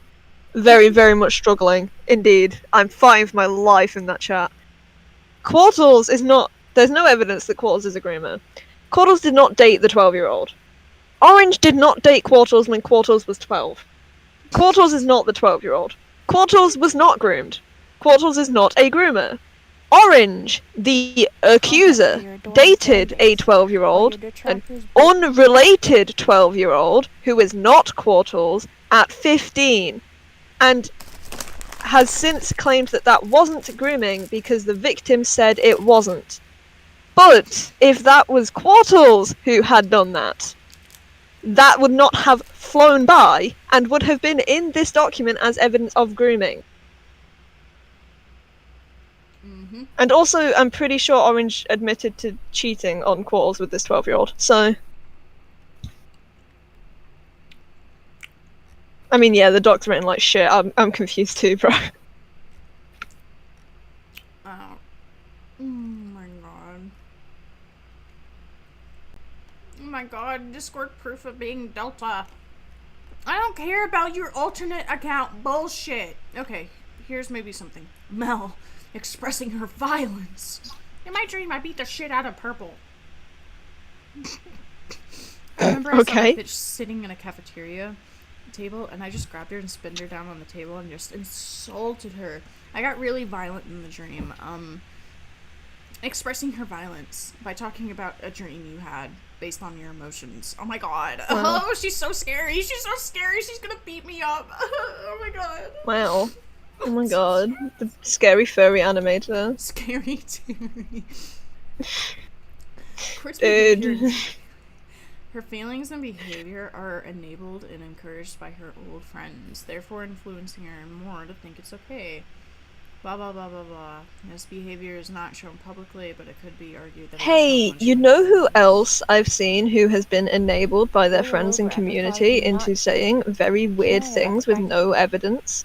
E: Very, very much struggling. Indeed. I'm fighting for my life in that chat. quartelz is not... There's no evidence that quartelz is a groomer. quartelz did not date the 12-year-old. Orange did not date quartelz when quartelz was 12. quartelz is not the 12-year-old. quartelz was not groomed. quartelz is not a groomer. Orange, the accuser, dated a 12-year-old, an unrelated 12-year-old, who is not quartelz, at 15. And has since claimed that that wasn't grooming because the victim said it wasn't. But if that was quartelz who had done that, that would not have flown by and would have been in this document as evidence of grooming.
C: Mm-hmm.
E: And also, I'm pretty sure Orange admitted to cheating on quartelz with this 12-year-old, so... I mean, yeah, the doc's written like shit. I'm confused too, bro.
C: Oh. Oh my god. Oh my god, Discord proof of being Delta. I don't care about your alternate account bullshit. Okay, here's maybe something. Mel expressing her violence. In my dream, I beat the shit out of Purple. I remember I saw a bitch sitting in a cafeteria table, and I just grabbed her and spinned her down on the table and just insulted her. I got really violent in the dream. Expressing her violence by talking about a dream you had based on your emotions. Oh my god. Wow. Oh, she's so scary. She's so scary. She's gonna beat me up. Oh my god.
E: Wow. Oh my god. The scary furry animator.
C: Scary Terry.
E: Dude.
C: Her feelings and behavior are enabled and encouraged by her old friends, therefore influencing her more to think it's okay. Blah blah blah blah blah. This behavior is not shown publicly, but it could be argued that...
E: Hey, you know who else I've seen who has been enabled by their friends and community into saying very weird things with no evidence?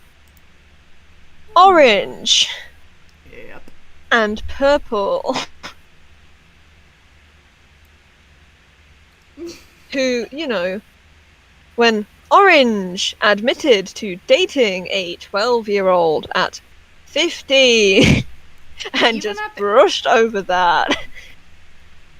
E: Orange!
C: Yep.
E: And Purple. Who, you know, when Orange admitted to dating a 12-year-old at 15 and just brushed over that.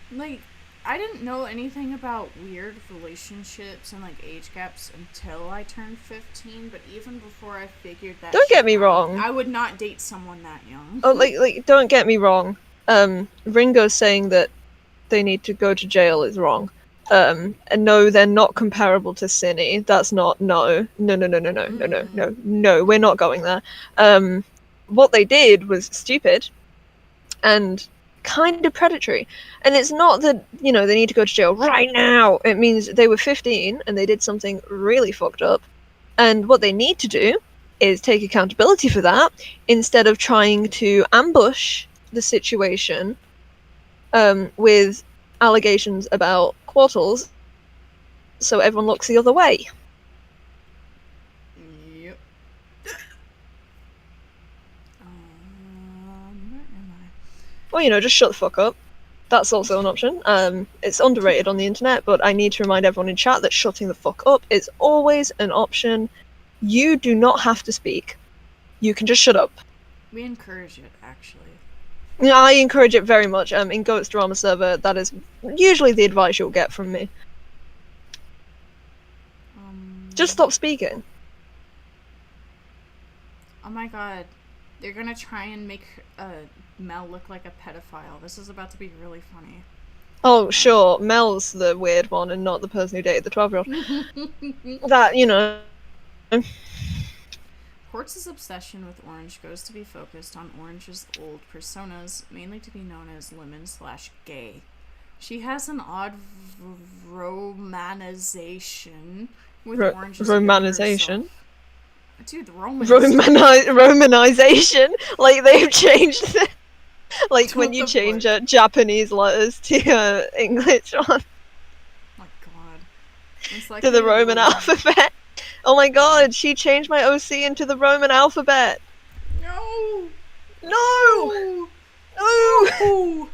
C: Like, I didn't know anything about weird relationships and, like, age gaps until I turned 15, but even before I figured that
E: Don't get me
C: out,
E: wrong.
C: I would not date someone that young.
E: Oh, like, don't get me wrong. Ringo saying that they need to go to jail is wrong. And no, they're not comparable to Cinny. That's not, no, we're not going there. What they did was stupid and kind of predatory. And it's not that, you know, they need to go to jail right now. It means they were 15 and they did something really fucked up. And what they need to do is take accountability for that instead of trying to ambush the situation with allegations about quartelz so everyone looks the other way. Or, you know, just shut the fuck up. That's also an option. It's underrated on the internet, but I need to remind everyone in chat that shutting the fuck up is always an option. You do not have to speak. You can just shut up.
C: We encourage it, actually.
E: Yeah, I encourage it very much. In Goat's drama server, that is usually the advice you'll get from me. Just stop speaking.
C: Oh my god. They're gonna try and make Mel look like a pedophile. This is about to be really funny.
E: Oh, sure, Mel's the weird one and not the person who dated the 12-year-old. That, you know.
C: Quartz's obsession with Orange goes to be focused on Orange's old personas, mainly to be known as lemon/gay. She has an odd romanization with Orange's
E: romanization?
C: self. Dude, Romanization.
E: Romanization? Like they've changed it. Like when you change Japanese letters to English one.
C: Oh my god. It's like
E: to the Roman alphabet. Oh my god, she changed my OC into the Roman alphabet.
C: No!
E: No! No!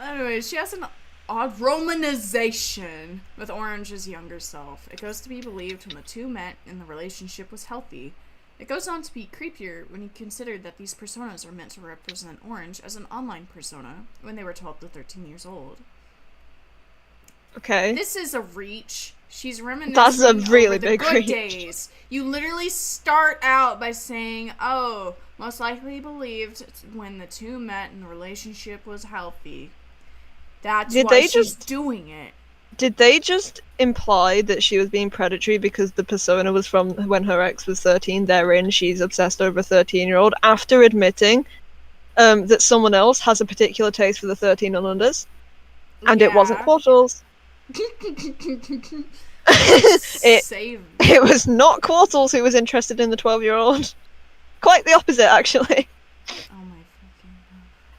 C: Anyways, she has an odd romanization with Orange's younger self. It goes to be believed when the two met and the relationship was healthy. It goes on to be creepier when you consider that these personas are meant to represent Orange as an online persona when they were 12 to 13 years old.
E: Okay.
C: This is a reach. She's reminiscing
E: That's a really
C: over the
E: big
C: good
E: reach.
C: days. You literally start out by saying, oh, most likely believed when the two met and the relationship was healthy. That's why she's doing it.
E: Did they just imply that she was being predatory because the persona was from when her ex was 13, therein she's obsessed over a 13-year-old, after admitting that someone else has a particular taste for the 13 and unders? And it wasn't quartelz. It was not quartelz who was interested in the 12-year-old. Quite the opposite, actually.
C: Oh my fucking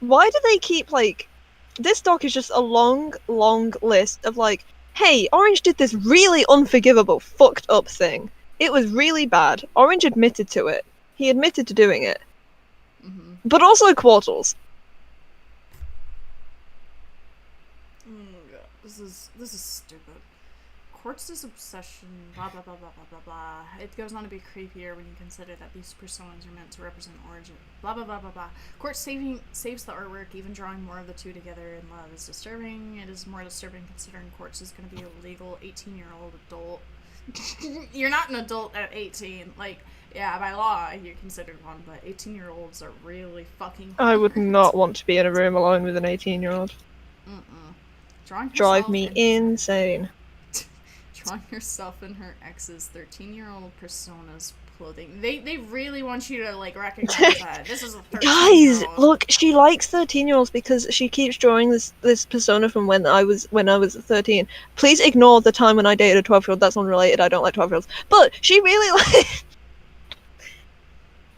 C: god.
E: Why do they keep, like... This doc is just a long, long list of, like, hey, Orange did this really unforgivable, fucked up thing. It was really bad. Orange admitted to it. He admitted to doing it.
C: Mm-hmm.
E: But also quartelz.
C: Oh god, this is stupid. Quartz's obsession, blah blah blah blah blah blah blah. It goes on to be creepier when you consider that these personas are meant to represent Orange. Blah blah blah blah blah. Quartz saves the artwork, even drawing more of the two together in love is disturbing. It is more disturbing considering Quartz is going to be a legal 18-year-old adult. You're not an adult at 18. Like, yeah, by law you're considered one, but 18-year-olds are really fucking hard.
E: I would not want to be in a room alone with an 18-year-old. Drive me insane.
C: Drawing herself in her ex's 13-year-old persona's clothing. They really want you to, like, recognize that. This is a 13-year-old.
E: Guys, look, she likes 13-year-olds because she keeps drawing this persona from when I was 13. Please ignore the time when I dated a 12-year-old. That's unrelated. I don't like 12-year-olds. But she really likes...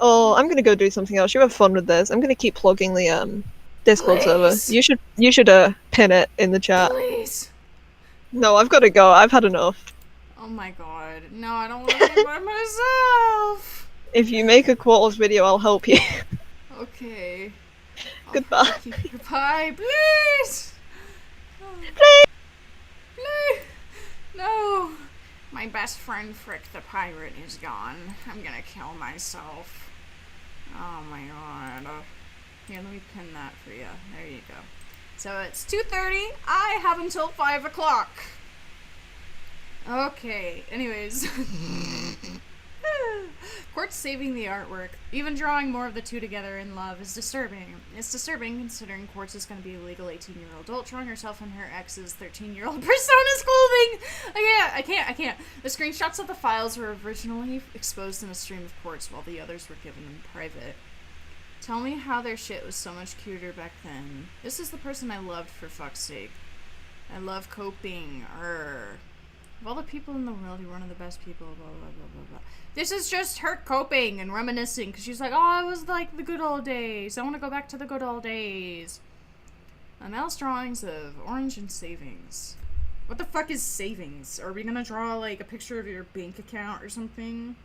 E: Oh, I'm gonna go do something else. You have fun with this. I'm gonna keep plugging the Discord server. You should pin it in the chat.
C: Please.
E: No, I've got to go. I've had enough.
C: Oh my god. No, I don't want to be by myself.
E: If you make a quartelz video, I'll help you.
C: Okay.
E: Goodbye.
C: Goodbye, please.
E: Please.
C: Please. No. My best friend Frick the pirate is gone. I'm gonna kill myself. Oh my god. Here, let me pin that for you. There you go. So it's 2:30. I have until 5 o'clock. Okay, anyways. Quartz saving the artwork, even drawing more of the two together in love, is disturbing. It's disturbing considering Quartz is going to be a legal 18-year-old adult drawing herself in her ex's 13-year-old persona's clothing. I can't. The screenshots of the files were originally exposed in a stream of Quartz while the others were given in private. Tell me how their shit was so much cuter back then. This is the person I loved, for fuck's sake. I love coping. Of all the people in the world, you're one of the best people, blah, blah, blah, blah, blah. This is just her coping and reminiscing, because she's like, oh, it was like the good old days. I want to go back to the good old days. Mel's drawings of Orange and savings. What the fuck is savings? Are we gonna draw, like, a picture of your bank account or something?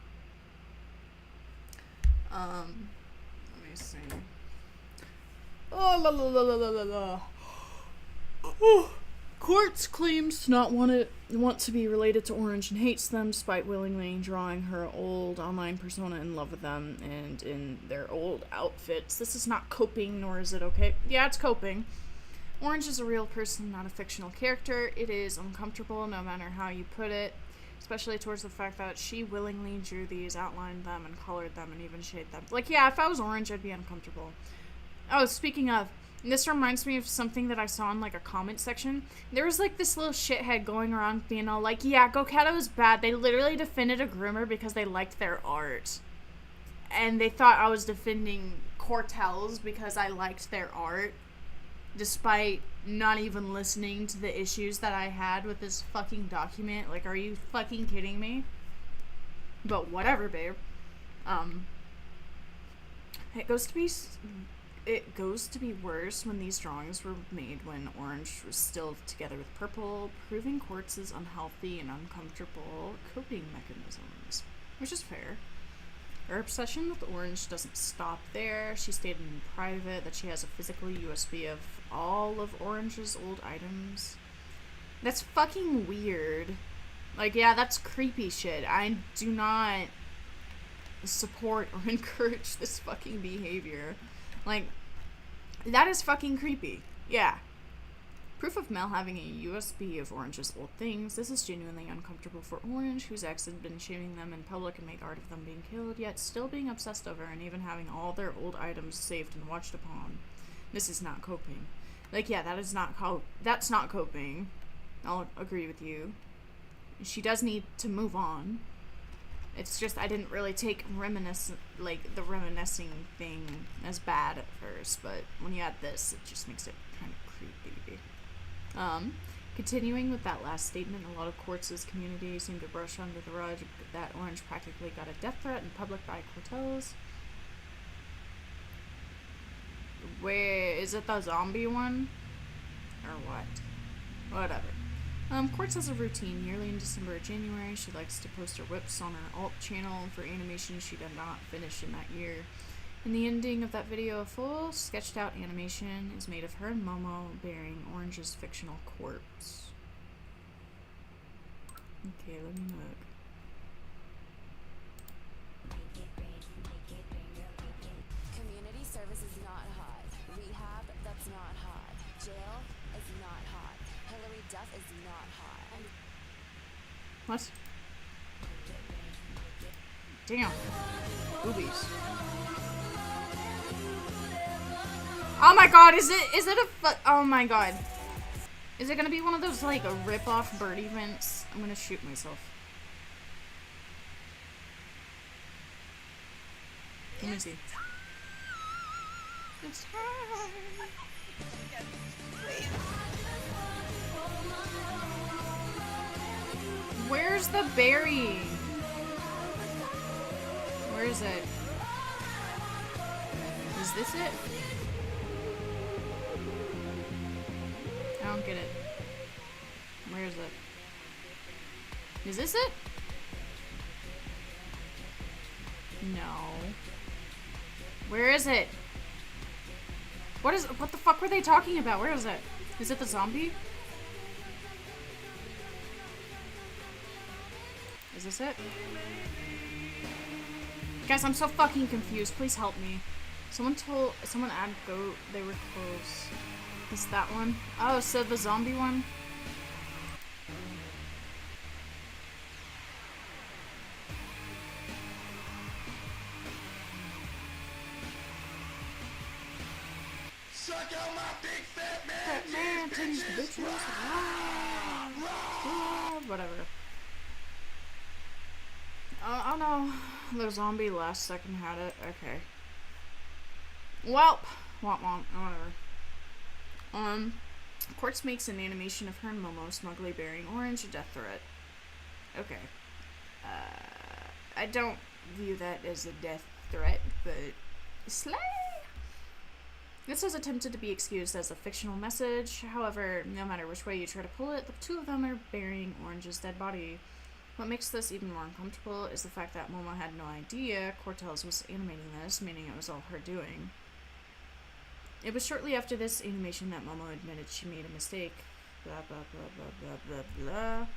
C: Let me see. Oh, la la la la la la la. Quartz claims to not want to be related to Orange and hates them despite willingly drawing her old online persona in love with them and in their old outfits. This is not coping, nor is it okay. Yeah, it's coping. Orange is a real person, not a fictional character. It is uncomfortable no matter how you put it, especially towards the fact that she willingly drew these, outlined them, and colored them, and even shaded them. Like, yeah, if I was Orange, I'd be uncomfortable. Oh, speaking of, this reminds me of something that I saw in, like, a comment section. There was, like, this little shithead going around being all like, yeah, GoatCatto is bad. They literally defended a groomer because they liked their art. And they thought I was defending quartelz because I liked their art, despite not even listening to the issues that I had with this fucking document. Like, are you fucking kidding me? But whatever, babe. It goes to be worse when these drawings were made when Orange was still together with Purple, proving Quartz's unhealthy and uncomfortable coping mechanisms, which is fair. Her obsession with Orange doesn't stop there. She stated in private that she has a physical USB of all of Orange's old items. That's fucking weird. Like, yeah, that's creepy shit. I do not support or encourage this fucking behavior. Like, that is fucking creepy. Yeah. Proof of Mel having a USB of Orange's old things. This is genuinely uncomfortable for Orange, whose ex had been shaming them in public and made art of them being killed, yet still being obsessed over and even having all their old items saved and watched upon. This is not coping. Like, yeah, that's not coping. I'll agree with you. She does need to move on. It's just I didn't really take the reminiscing thing as bad at first, but when you add this, it just makes it kind of creepy. Continuing with that last statement, a lot of Quartz's community seemed to brush under the rug that Orange practically got a death threat in public by quartelz. Where is it, the zombie one? Or what? Whatever. Quartz has a routine. Yearly in December or January, she likes to post her whips on her alt channel for animations she did not finish in that year. In the ending of that video, a full sketched out animation is made of her and Momo burying Orange's fictional corpse. Okay, let me look.
H: Community service is not hot. Rehab, that's not hot. Jail is not hot. Hillary Duff is not hot. And
C: What? Damn. Boobies. Oh my god, is it oh my god. Is it gonna be one of those, like, a rip-off bird events? I'm gonna shoot myself. Let me see. It's time. Where's the berry? Where is it? Is this it? I don't get it. Where is it? Is this it? No. Where is it? What the fuck were they talking about? Where is it? Is it the zombie? Is this it? Guys, I'm so fucking confused. Please help me. Someone added goat. They were close. Is that one? Oh, so the zombie one?
G: Suck out my big fat man.
C: Whatever. Oh no. The zombie last second had it. Okay. Welp. Whatever. Quartz makes an animation of her and Momo smugly burying Orange, a death threat. Okay. I don't view that as a death threat, but slay! This was attempted to be excused as a fictional message. However, no matter which way you try to pull it, the two of them are burying Orange's dead body. What makes this even more uncomfortable is the fact that Momo had no idea quartelz was animating this, meaning it was all her doing. It was shortly after this animation that Momo admitted she made a mistake. Blah blah blah blah blah blah blah.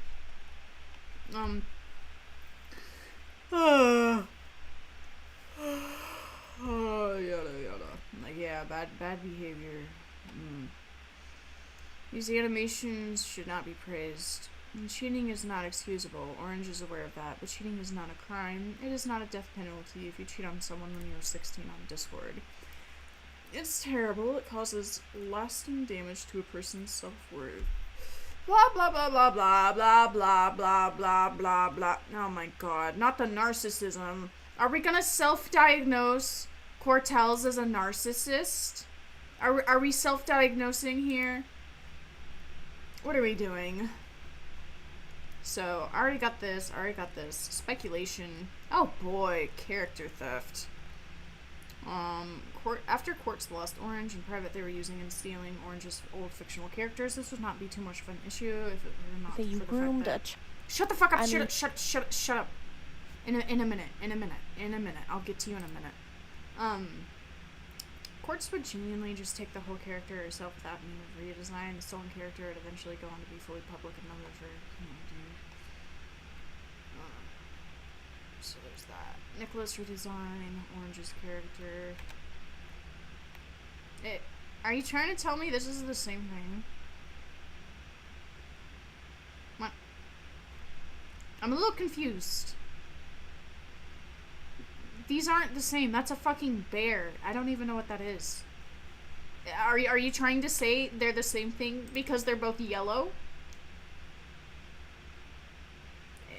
C: Yada yada. Like, yeah, bad behavior. These animations should not be praised. And cheating is not excusable. Orange is aware of that, but cheating is not a crime. It is not a death penalty if you cheat on someone when you were 16 on Discord. It's terrible. It causes lasting damage to a person's self-worth. Blah blah blah blah blah blah blah blah blah blah blah. Oh my god, not the narcissism. Are we gonna self-diagnose quartelz as a narcissist? Are we self-diagnosing here? What are we doing? So, I already got this. Speculation. Oh boy, character theft. After Quartz lost Orange in private, they were using and stealing Orange's old fictional characters. This would not be too much of an issue if it were not
A: Okay, you
C: for the
A: groomed
C: fact that...
A: a
C: Shut the fuck up!
A: I
C: Shut
A: mean-
C: up! Shut up! In a minute. I'll get to you in a minute. Quartz would genuinely just take the whole character herself without need of redesign. The stolen character would eventually go on to be fully public and numbered for community. So there's that. Nicholas redesign Orange's character. Are you trying to tell me this is the same thing? What? I'm a little confused. These aren't the same. That's a fucking bear. I don't even know what that is. Are you trying to say they're the same thing because they're both yellow?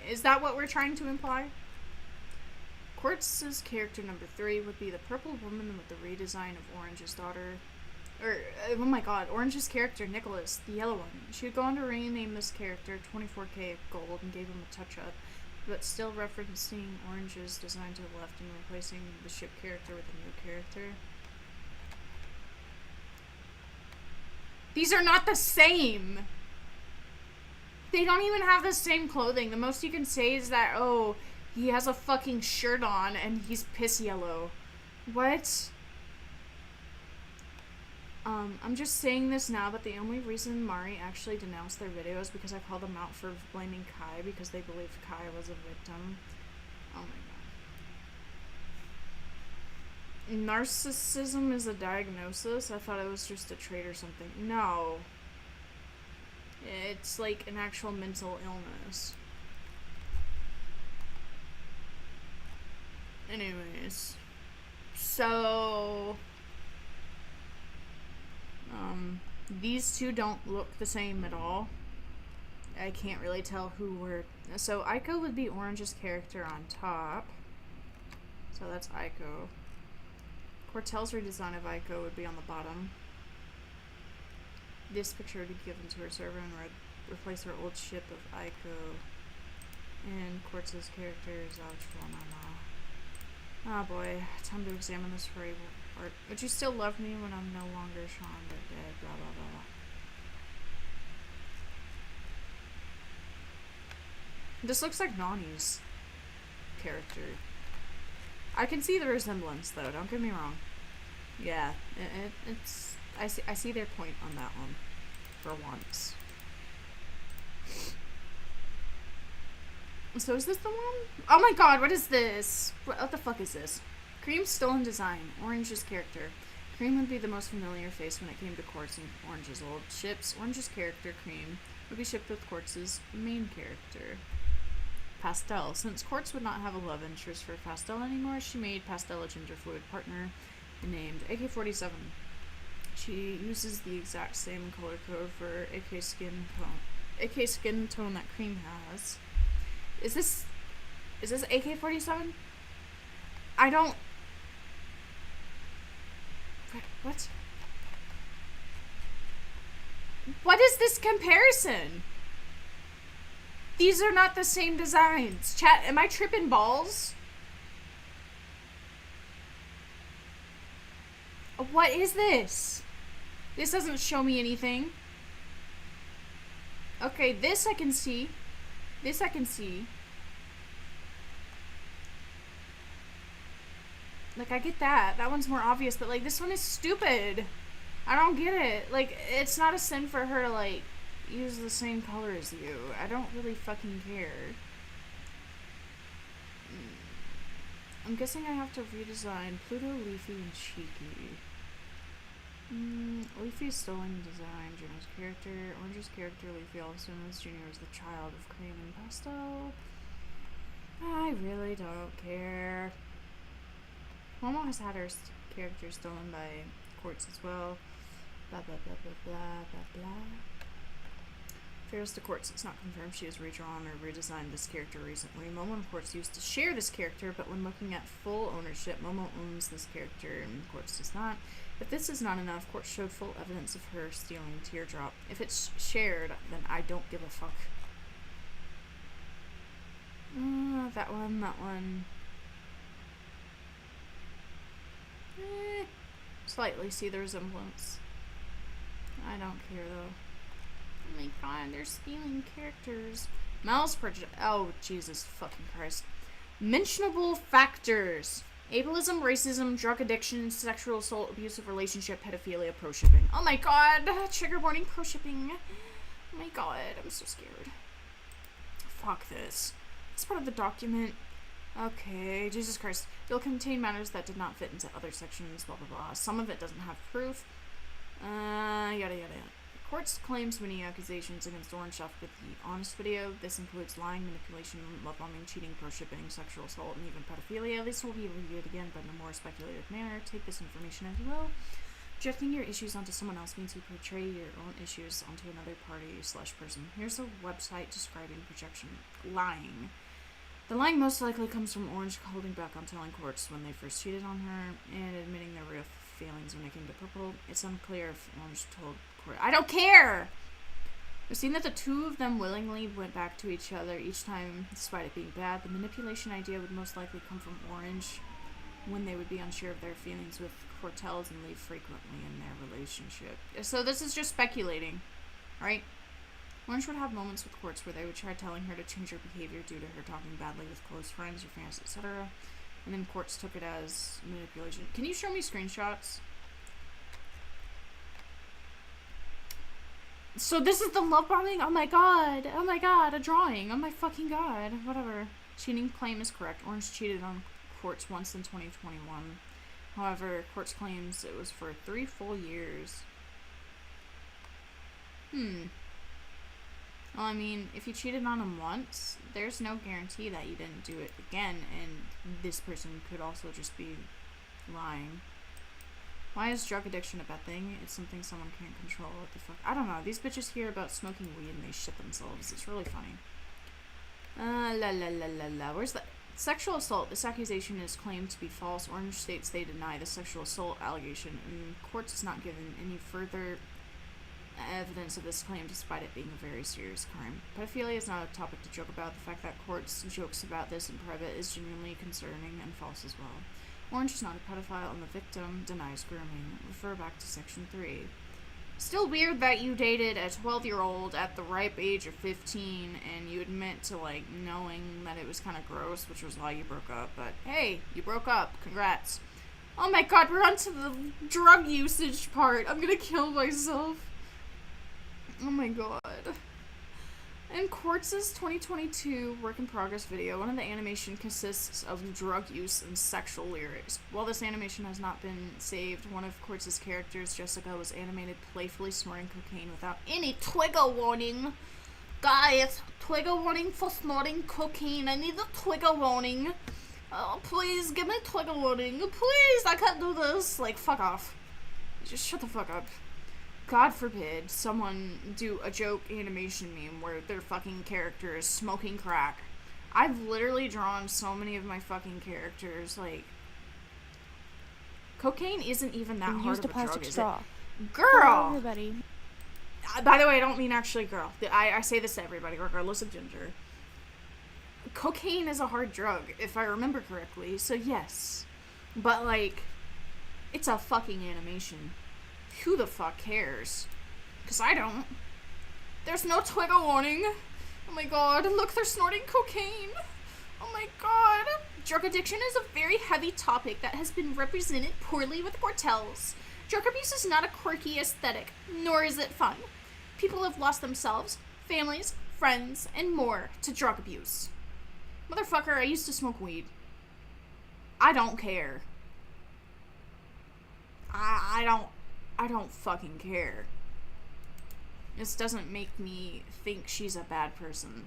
C: Is that what we're trying to imply? Quartz's character number 3 would be the purple woman with the redesign of Orange's daughter. Oh my god, Orange's character, Nicholas, the yellow one. She would go on to rename this character 24k gold and gave him a touch-up, but still referencing Orange's design to the left and replacing the ship character with a new character. These are not the same! They don't even have the same clothing. The most you can say is that, oh, he has a fucking shirt on and he's piss yellow. What? I'm just saying this now, but the only reason Mari actually denounced their video is because I called them out for blaming Kai because they believed Kai was a victim. Oh my god. Narcissism is a diagnosis? I thought it was just a trait or something. No. It's like an actual mental illness. Anyways. So... these two don't look the same at all. I can't really tell who were... So Aiko would be Orange's character on top. So that's Aiko. quartelz redesign of Aiko would be on the bottom. This picture would be given to her server and replace her old ship of Aiko. And Quartz's character is Oh boy, time to examine this for art. Would you still love me when I'm no longer Sean but dead? Blah blah blah blah. This looks like Nani's character. I can see the resemblance though, don't get me wrong. Yeah, it's I see their point on that one. For once. So is this the one? Oh my god, what is this? What the fuck is this? Cream's stolen design. Orange's character. Cream would be the most familiar face when it came to Quartz and Orange's old ships. Orange's character, Cream, would be shipped with Quartz's main character, Pastel. Since Quartz would not have a love interest for Pastel anymore, she made Pastel a gender fluid partner named AK-47. She uses the exact same color code for AK skin tone that Cream has. Is this AK-47? I don't... What? What is this comparison? These are not the same designs. Chat, am I tripping balls? What is this? This doesn't show me anything. Okay, this I can see. This I can see. Like, I get that. That one's more obvious, but, like, this one is stupid. I don't get it. Like, it's not a sin for her to, like, use the same color as you. I don't really fucking care. I'm guessing I have to redesign Pluto, Leafy, and Cheeky. Leafy's still in design. Junior's character. Orange's character. Leafy also knows Junior is the child of cream and pastel. I really don't care. Momo has had her character stolen by Quartz as well. Blah blah blah blah blah blah blah. Fairness to Quartz, it's not confirmed she has redrawn or redesigned this character recently. Momo and Quartz used to share this character, but when looking at full ownership, Momo owns this character and Quartz does not. If this is not enough, Quartz showed full evidence of her stealing Teardrop. If it's shared, then I don't give a fuck. That one. Slightly see the resemblance. I don't care though. Oh my god, they're stealing characters. Mal's prejudice. Oh, Jesus fucking Christ. Mentionable factors: ableism, racism, drug addiction, sexual assault, abusive relationship, pedophilia, pro-shipping. Oh my god, trigger warning, pro-shipping. Oh my god, I'm so scared. Fuck this. It's part of the document. Okay, Jesus Christ. It'll contain matters that did not fit into other sections, blah blah blah. Some of it doesn't have proof. Yada yada yada. Quartz claims many accusations against Orange after the Honest video. This includes lying, manipulation, love bombing, cheating, pro-shipping, sexual assault, and even pedophilia. This will be reviewed again, but in a more speculative manner. Take this information as you will. Projecting your issues onto someone else means you portray your own issues onto another party/person. Here's a website describing projection. Lying. The lying most likely comes from Orange holding back on telling Quartz when they first cheated on her, and admitting their real feelings when it came to Purple. It's unclear if Orange told Quartz. I don't care! We've seen that the two of them willingly went back to each other each time, despite it being bad. The manipulation idea would most likely come from Orange, when they would be unsure of their feelings with quartelz and leave frequently in their relationship. So this is just speculating, right? Orange would have moments with Quartz where they would try telling her to change her behavior due to her talking badly with close friends or fans, etc. And then Quartz took it as manipulation. Can you show me screenshots? So this is the love bombing? Oh my god. Oh my god. A drawing. Oh my fucking god. Whatever. Cheating claim is correct. Orange cheated on Quartz once in 2021. However, Quartz claims it was for 3 full years. Well, I mean, if you cheated on him once, there's no guarantee that you didn't do it again, and this person could also just be lying. Why is drug addiction a bad thing? It's something someone can't control. What the fuck? I don't know. These bitches hear about smoking weed and they shit themselves. It's really funny. Where's the sexual assault? This accusation is claimed to be false. Orange states they deny the sexual assault allegation, and Quartz is not given any further evidence of this claim, despite it being a very serious crime. Pedophilia is not a topic to joke about. The fact that Quartz jokes about this in private is genuinely concerning and false as well. Orange is not a pedophile, and the victim denies grooming. Refer back to section 3. Still weird that you dated a 12-year-old at the ripe age of 15, and you admit to, like, knowing that it was kind of gross, which was why you broke up. But hey, you broke up. Congrats. Oh my god, we're on to the drug usage part. I'm gonna kill myself. Oh my god. In Quartz's 2022 work in progress video, one of the animation consists of drug use and sexual lyrics. While this animation has not been saved, one of Quartz's characters, Jessica, was animated playfully snorting cocaine without any trigger warning. Guys, trigger warning for snorting cocaine. I need a trigger warning. Oh, please, give me a trigger warning. Please, I can't do this. Like, fuck off. Just shut the fuck up. God forbid someone do a joke animation meme where their fucking character is smoking crack. I've literally drawn so many of my fucking characters, like, cocaine isn't even that hard of a drug, is it? Girl!
A: Everybody.
C: By the way, I don't mean actually girl. I say this to everybody, regardless of gender. Cocaine is a hard drug, if I remember correctly, so yes. But, like, it's a fucking animation. Who the fuck cares? Because I don't. There's no trigger warning. Oh my god, look, they're snorting cocaine. Oh my god. Drug addiction is a very heavy topic that has been represented poorly with quartelz. Drug abuse is not a quirky aesthetic, nor is it fun. People have lost themselves, families, friends, and more to drug abuse. Motherfucker, I used to smoke weed. I don't care. I don't fucking care. This doesn't make me think she's a bad person.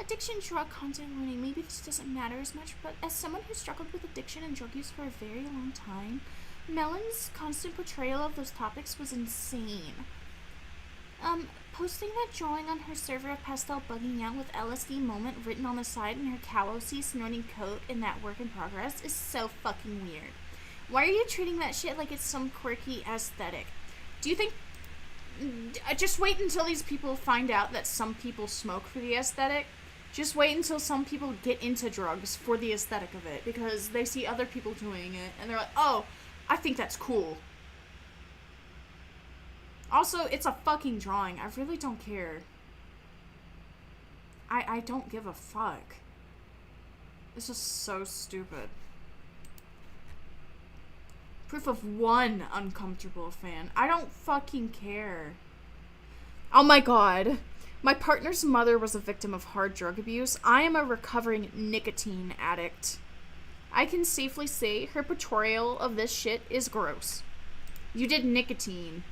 C: Addiction, drug content warning. Maybe this doesn't matter as much, but as someone who struggled with addiction and drug use for a very long time, Melon's constant portrayal of those topics was insane. Posting that drawing on her server of pastel bugging out with LSD moment written on the side and her cow OC snorting coat in that work in progress is so fucking weird. Why are you treating that shit like it's some quirky aesthetic? Do you think... Just wait until these people find out that some people smoke for the aesthetic. Just wait until some people get into drugs for the aesthetic of it, because they see other people doing it, and they're like, oh, I think that's cool. Also, it's a fucking drawing. I really don't care. I don't give a fuck. This is so stupid. Proof of one uncomfortable fan. I don't fucking care. Oh my god. My partner's mother was a victim of hard drug abuse. I am a recovering nicotine addict. I can safely say her portrayal of this shit is gross. You did nicotine.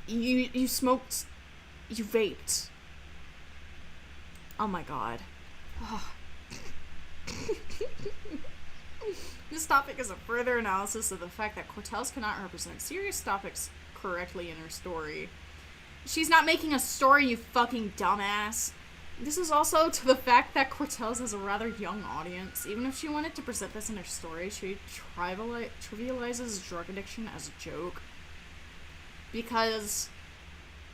C: You smoked. You vaped. Oh my god. Oh. This topic is a further analysis of the fact that quartelz cannot represent serious topics correctly in her story. She's not making a story, you fucking dumbass. This is also to the fact that quartelz has a rather young audience. Even if she wanted to present this in her story, she trivializes drug addiction as a joke. Because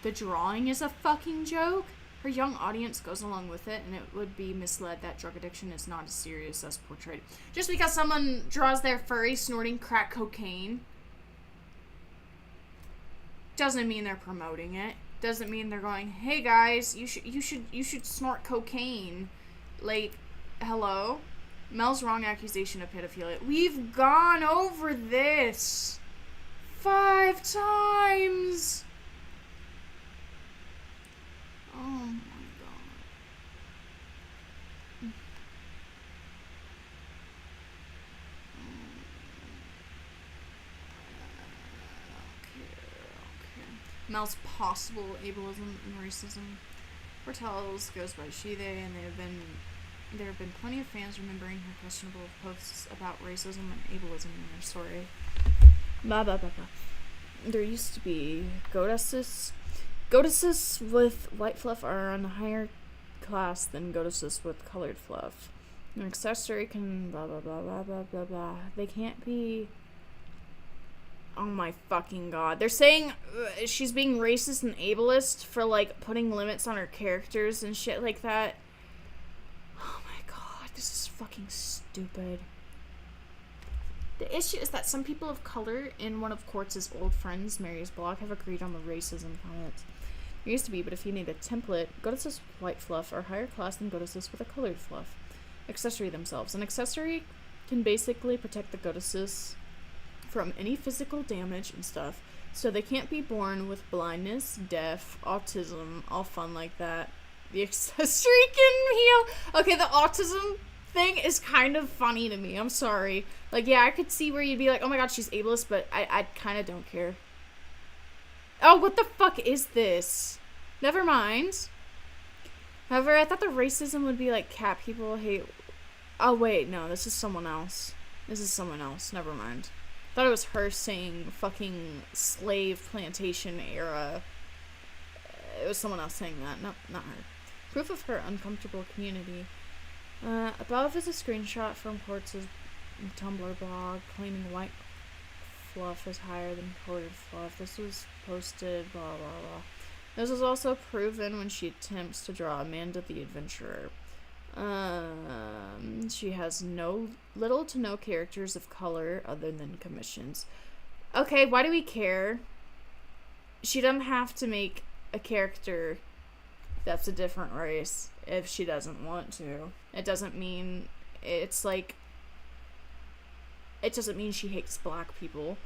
C: the drawing is a fucking joke. Her young audience goes along with it, and it would be misled that drug addiction is not as serious as portrayed. Just because someone draws their furry snorting crack cocaine doesn't mean they're promoting it. Doesn't mean they're going, hey guys, you should snort cocaine. Like, hello? Mel's wrong accusation of pedophilia. We've gone over this 5 times. Oh my god. Okay. Mel's possible ableism and racism. quartelz goes by she, they, and there have been plenty of fans remembering her questionable posts about racism and ableism in her story. Blah blah blah blah. There used to be goatesses. Goatesses with white fluff are on a higher class than goatesses with colored fluff. An accessory can blah blah blah blah blah blah blah. They can't be. Oh my fucking god. They're saying she's being racist and ableist for, like, putting limits on her characters and shit like that. Oh my god, this is fucking stupid. The issue is that some people of color in one of Quartz's old friends, Mary's blog, have agreed on the racism comment. There used to be, but if you need a template, goatesses with white fluff are higher class than goatesses with a colored fluff. Accessory themselves. An accessory can basically protect the goatesses from any physical damage and stuff, so they can't be born with blindness, deaf, autism, all fun like that. The accessory can heal. Okay, the autism thing is kind of funny to me. I'm sorry. Like, yeah, I could see where you'd be like, oh my god, she's ableist, but I kind of don't care. Oh, what the fuck is this? Never mind. However, I thought the racism would be like cat people hate. Oh wait, no, this is someone else. This is someone else. Never mind. Thought it was her saying fucking slave plantation era. It was someone else saying that, not her. Proof of her uncomfortable community. Above is a screenshot from Quartz's Tumblr blog claiming white fluff is higher than colored fluff. This was posted, blah blah blah. This was also proven when she attempts to draw Amanda the Adventurer. She has little to no characters of color other than commissions. Okay, why do we care? She doesn't have to make a character that's a different race if she doesn't want to. It doesn't mean it's like it doesn't mean she hates black people.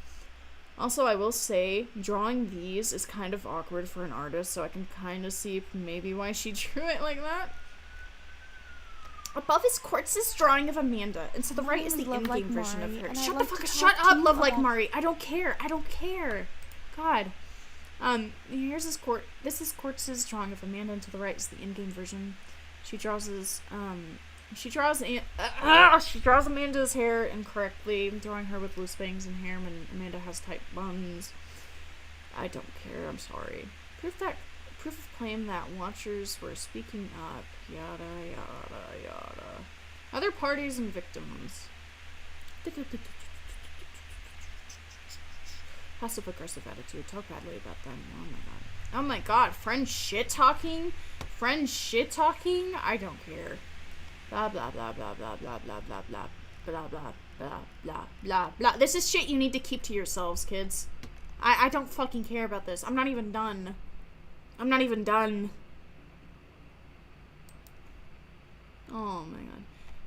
C: Also, I will say, drawing these is kind of awkward for an artist, so I can kind of see maybe why she drew it like that. Above is Quartz's drawing of Amanda, and to the right is the in-game version of her. Shut the fuck up! Shut up! Love like Mari. I don't care. I don't care. God. Here's this This is Quartz's drawing of Amanda, and to the right is the in-game version. She draws Amanda's hair incorrectly, drawing her with loose bangs and hair when Amanda has tight buns. I don't care. I'm sorry. Proof of claim that watchers were speaking up. Yada yada yada. Other parties and victims. Passive aggressive attitude. Talk badly about them. Oh my god. Oh my god. Friend shit talking. Friend shit talking. I don't care. Blah blah blah blah blah blah blah blah blah blah blah blah blah blah blah. This is shit you need to keep to yourselves, kids. I don't fucking care about this. I'm not even done. I'm not even done. Oh my god.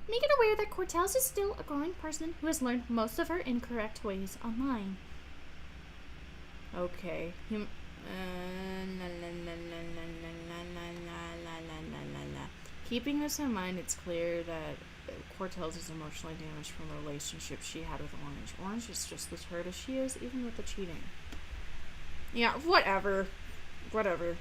C: Make it aware that quartelz is still a growing person who has learned most of her incorrect ways online. Okay. Keeping this in mind, it's clear that quartelz is emotionally damaged from the relationship she had with Orange. Orange is just as hurt as she is, even with the cheating. Yeah, whatever. Whatever.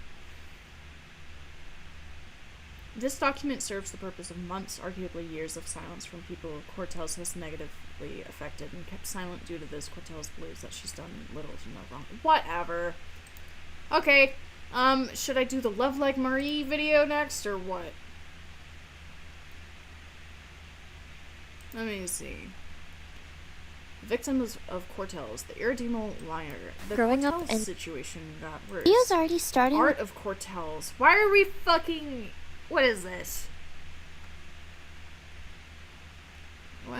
C: This document serves the purpose of months, arguably years, of silence from people quartelz has negatively affected, and kept silent due to this. Quartelz believes that she's done little to no wrong. Whatever. Okay. Should I do the Love Like Marie video next, or what? Let me see. Victims of quartelz, the irredeemable liar. The
I: Growing up
C: quartelz
I: in
C: situation got worse.
I: video's already starting.
C: Art of quartelz. Why are we fucking... What is this? What?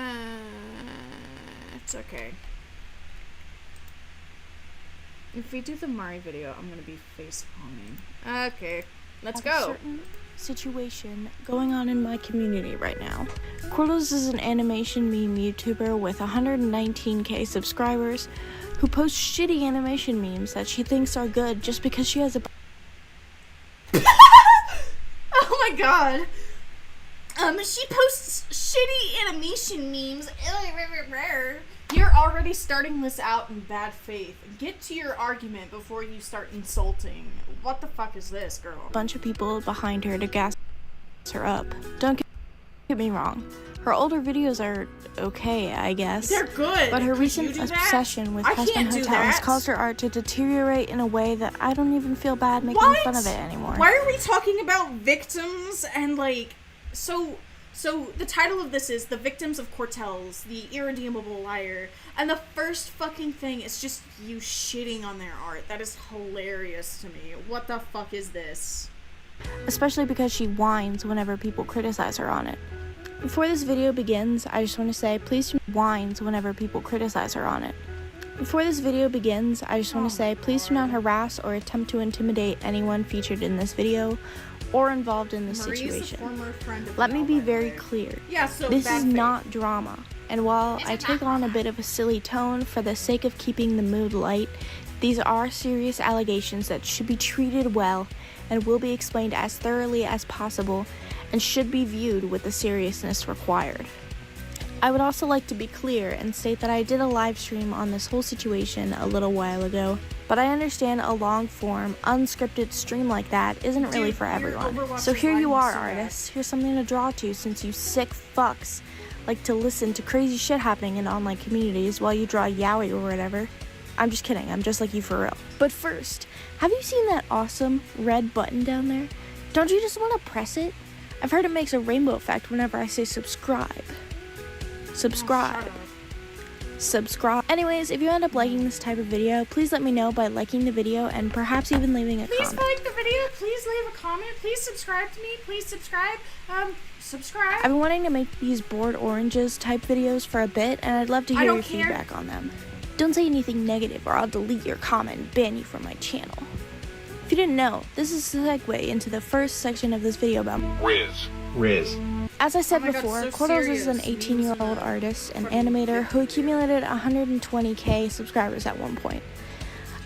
C: It's okay. If we do the Mari video, I'm gonna be face palming. Okay, let's go.
A: Certain situation going on in my community right now. quartelz is an animation meme YouTuber with 119k subscribers who posts shitty animation memes that she thinks are good just because she has a
C: Oh my god. She posts shitty animation memes. You're already starting this out in bad faith. Get to your argument before you start insulting. What the fuck is this, girl?
A: bunch of people behind her to gas her up. Don't get me wrong. Her older videos are okay, I guess.
C: They're good.
A: But her
C: Could
A: recent
C: you do that?
A: obsession with
C: I
A: Husband
C: can't do
A: Hotel has
C: that.
A: caused her art to deteriorate in a way that I don't even feel bad making
C: What?
A: fun of it anymore.
C: Why are we talking about victims and like so the title of this is The Victims of Quartelz, the Irredeemable Liar, and the first fucking thing is just you shitting on their art. That is hilarious to me. What the fuck is this?
A: Especially because she whines whenever people criticize her on it. Before this video begins, I just want to say please whines whenever people criticize her on it. Before this video begins, I just want to say please do not harass or attempt to intimidate anyone featured in this video or involved in this
C: Marie's a
A: situation.
C: former friend of
A: Let me
C: mine,
A: be
C: by the
A: very
C: way.
A: clear.
C: Yeah, so
A: This
C: bad
A: is
C: faith.
A: not drama, and while I take on a bit of a silly tone for the sake of keeping the mood light, these are serious allegations that should be treated well and will be explained as thoroughly as possible and should be viewed with the seriousness required. I would also like to be clear and state that I did a live stream on this whole situation a little while ago, but I understand a long-form, unscripted stream like that isn't really
C: Dude,
A: for
C: your
A: everyone.
C: Overwatch
A: So
C: is
A: here you
C: lagging
A: are,
C: so bad.
A: artists. Here's something to draw to since you sick fucks like to listen to crazy shit happening in online communities while you draw yaoi or whatever. I'm just kidding, I'm just like you for real. But first, have you seen that awesome red button down there? Don't you just want to press it? I've heard it makes a rainbow effect whenever I say subscribe. Subscribe. Subscribe. Anyways, if you end up liking this type of video, please let me know by liking the video and perhaps even leaving a
C: Please
A: comment.
C: like the video, please leave a comment, please subscribe to me, please subscribe. Subscribe.
A: I've been wanting to make these bored oranges type videos for a bit, and I'd love to
C: I
A: hear
C: don't
A: your
C: care.
A: feedback on them. Don't say anything negative or I'll delete your comment and ban you from my channel. If you didn't know, this is a segue into the first section of this video about
G: Riz.
A: As I said
C: Oh my God,
A: before,
C: so
A: quartelz is an
C: serious.
A: 18-year-old artist and animator who accumulated 120k subscribers at one point.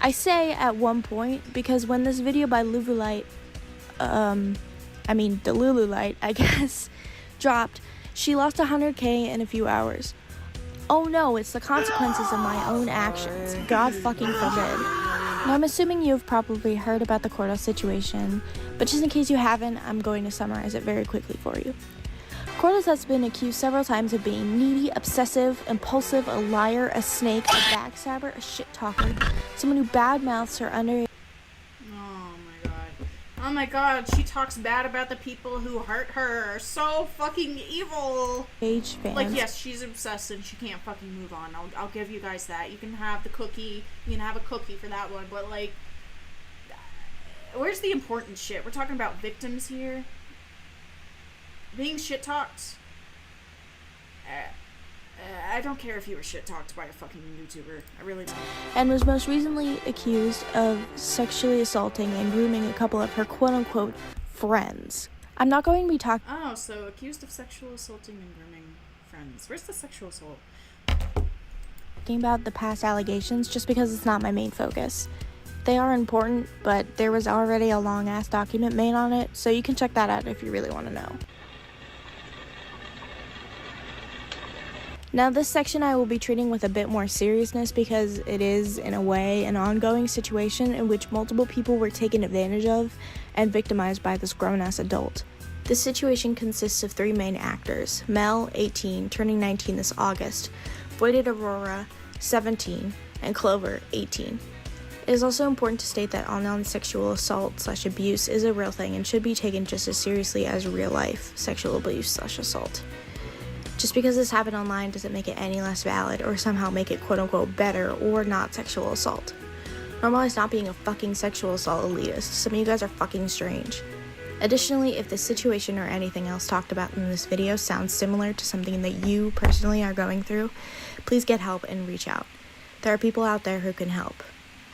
A: I say at one point because when this video by Lululite, Delululite, I guess, dropped, she lost 100k in a few hours. Oh no, it's the consequences of my own actions. God fucking forbid. Now I'm assuming you've probably heard about the quartelz situation, but just in case you haven't, I'm going to summarize it very quickly for you. quartelz has been accused several times of being needy, obsessive, impulsive, a liar, a snake, a backstabber, a shit talker, someone who badmouths her underage
C: Oh my god, she talks bad about the people who hurt her. So fucking evil.
A: fans.
C: Like, yes, she's obsessed and she can't fucking move on. I'll give you guys that. You can have the cookie. You can have a cookie for that one. But, like, where's the important shit? We're talking about victims here. Being shit-talked. I don't care if you were shit-talked by a fucking YouTuber. I really don't.
A: And was most recently accused of sexually assaulting and grooming a couple of her quote-unquote friends. I'm not going to be talking
C: Oh, so accused of sexual assaulting and grooming friends. Where's the sexual assault?
A: about the past allegations just because it's not my main focus. They are important, but there was already a long-ass document made on it, so you can check that out if you really want to know. Now, this section I will be treating with a bit more seriousness because it is, in a way, an ongoing situation in which multiple people were taken advantage of and victimized by this grown-ass adult. This situation consists of three main actors: Mel, 18, turning 19 this August, Voided Aurora, 17, and Clover, 18. It is also important to state that online sexual assault/abuse is a real thing and should be taken just as seriously as real-life sexual abuse/assault. Just because this happened online doesn't make it any less valid or somehow make it quote-unquote better or not sexual assault. Normalize not being a fucking sexual assault elitist. Some of you guys are fucking strange. Additionally, if this situation or anything else talked about in this video sounds similar to something that you personally are going through, please get help and reach out. There are people out there who can help.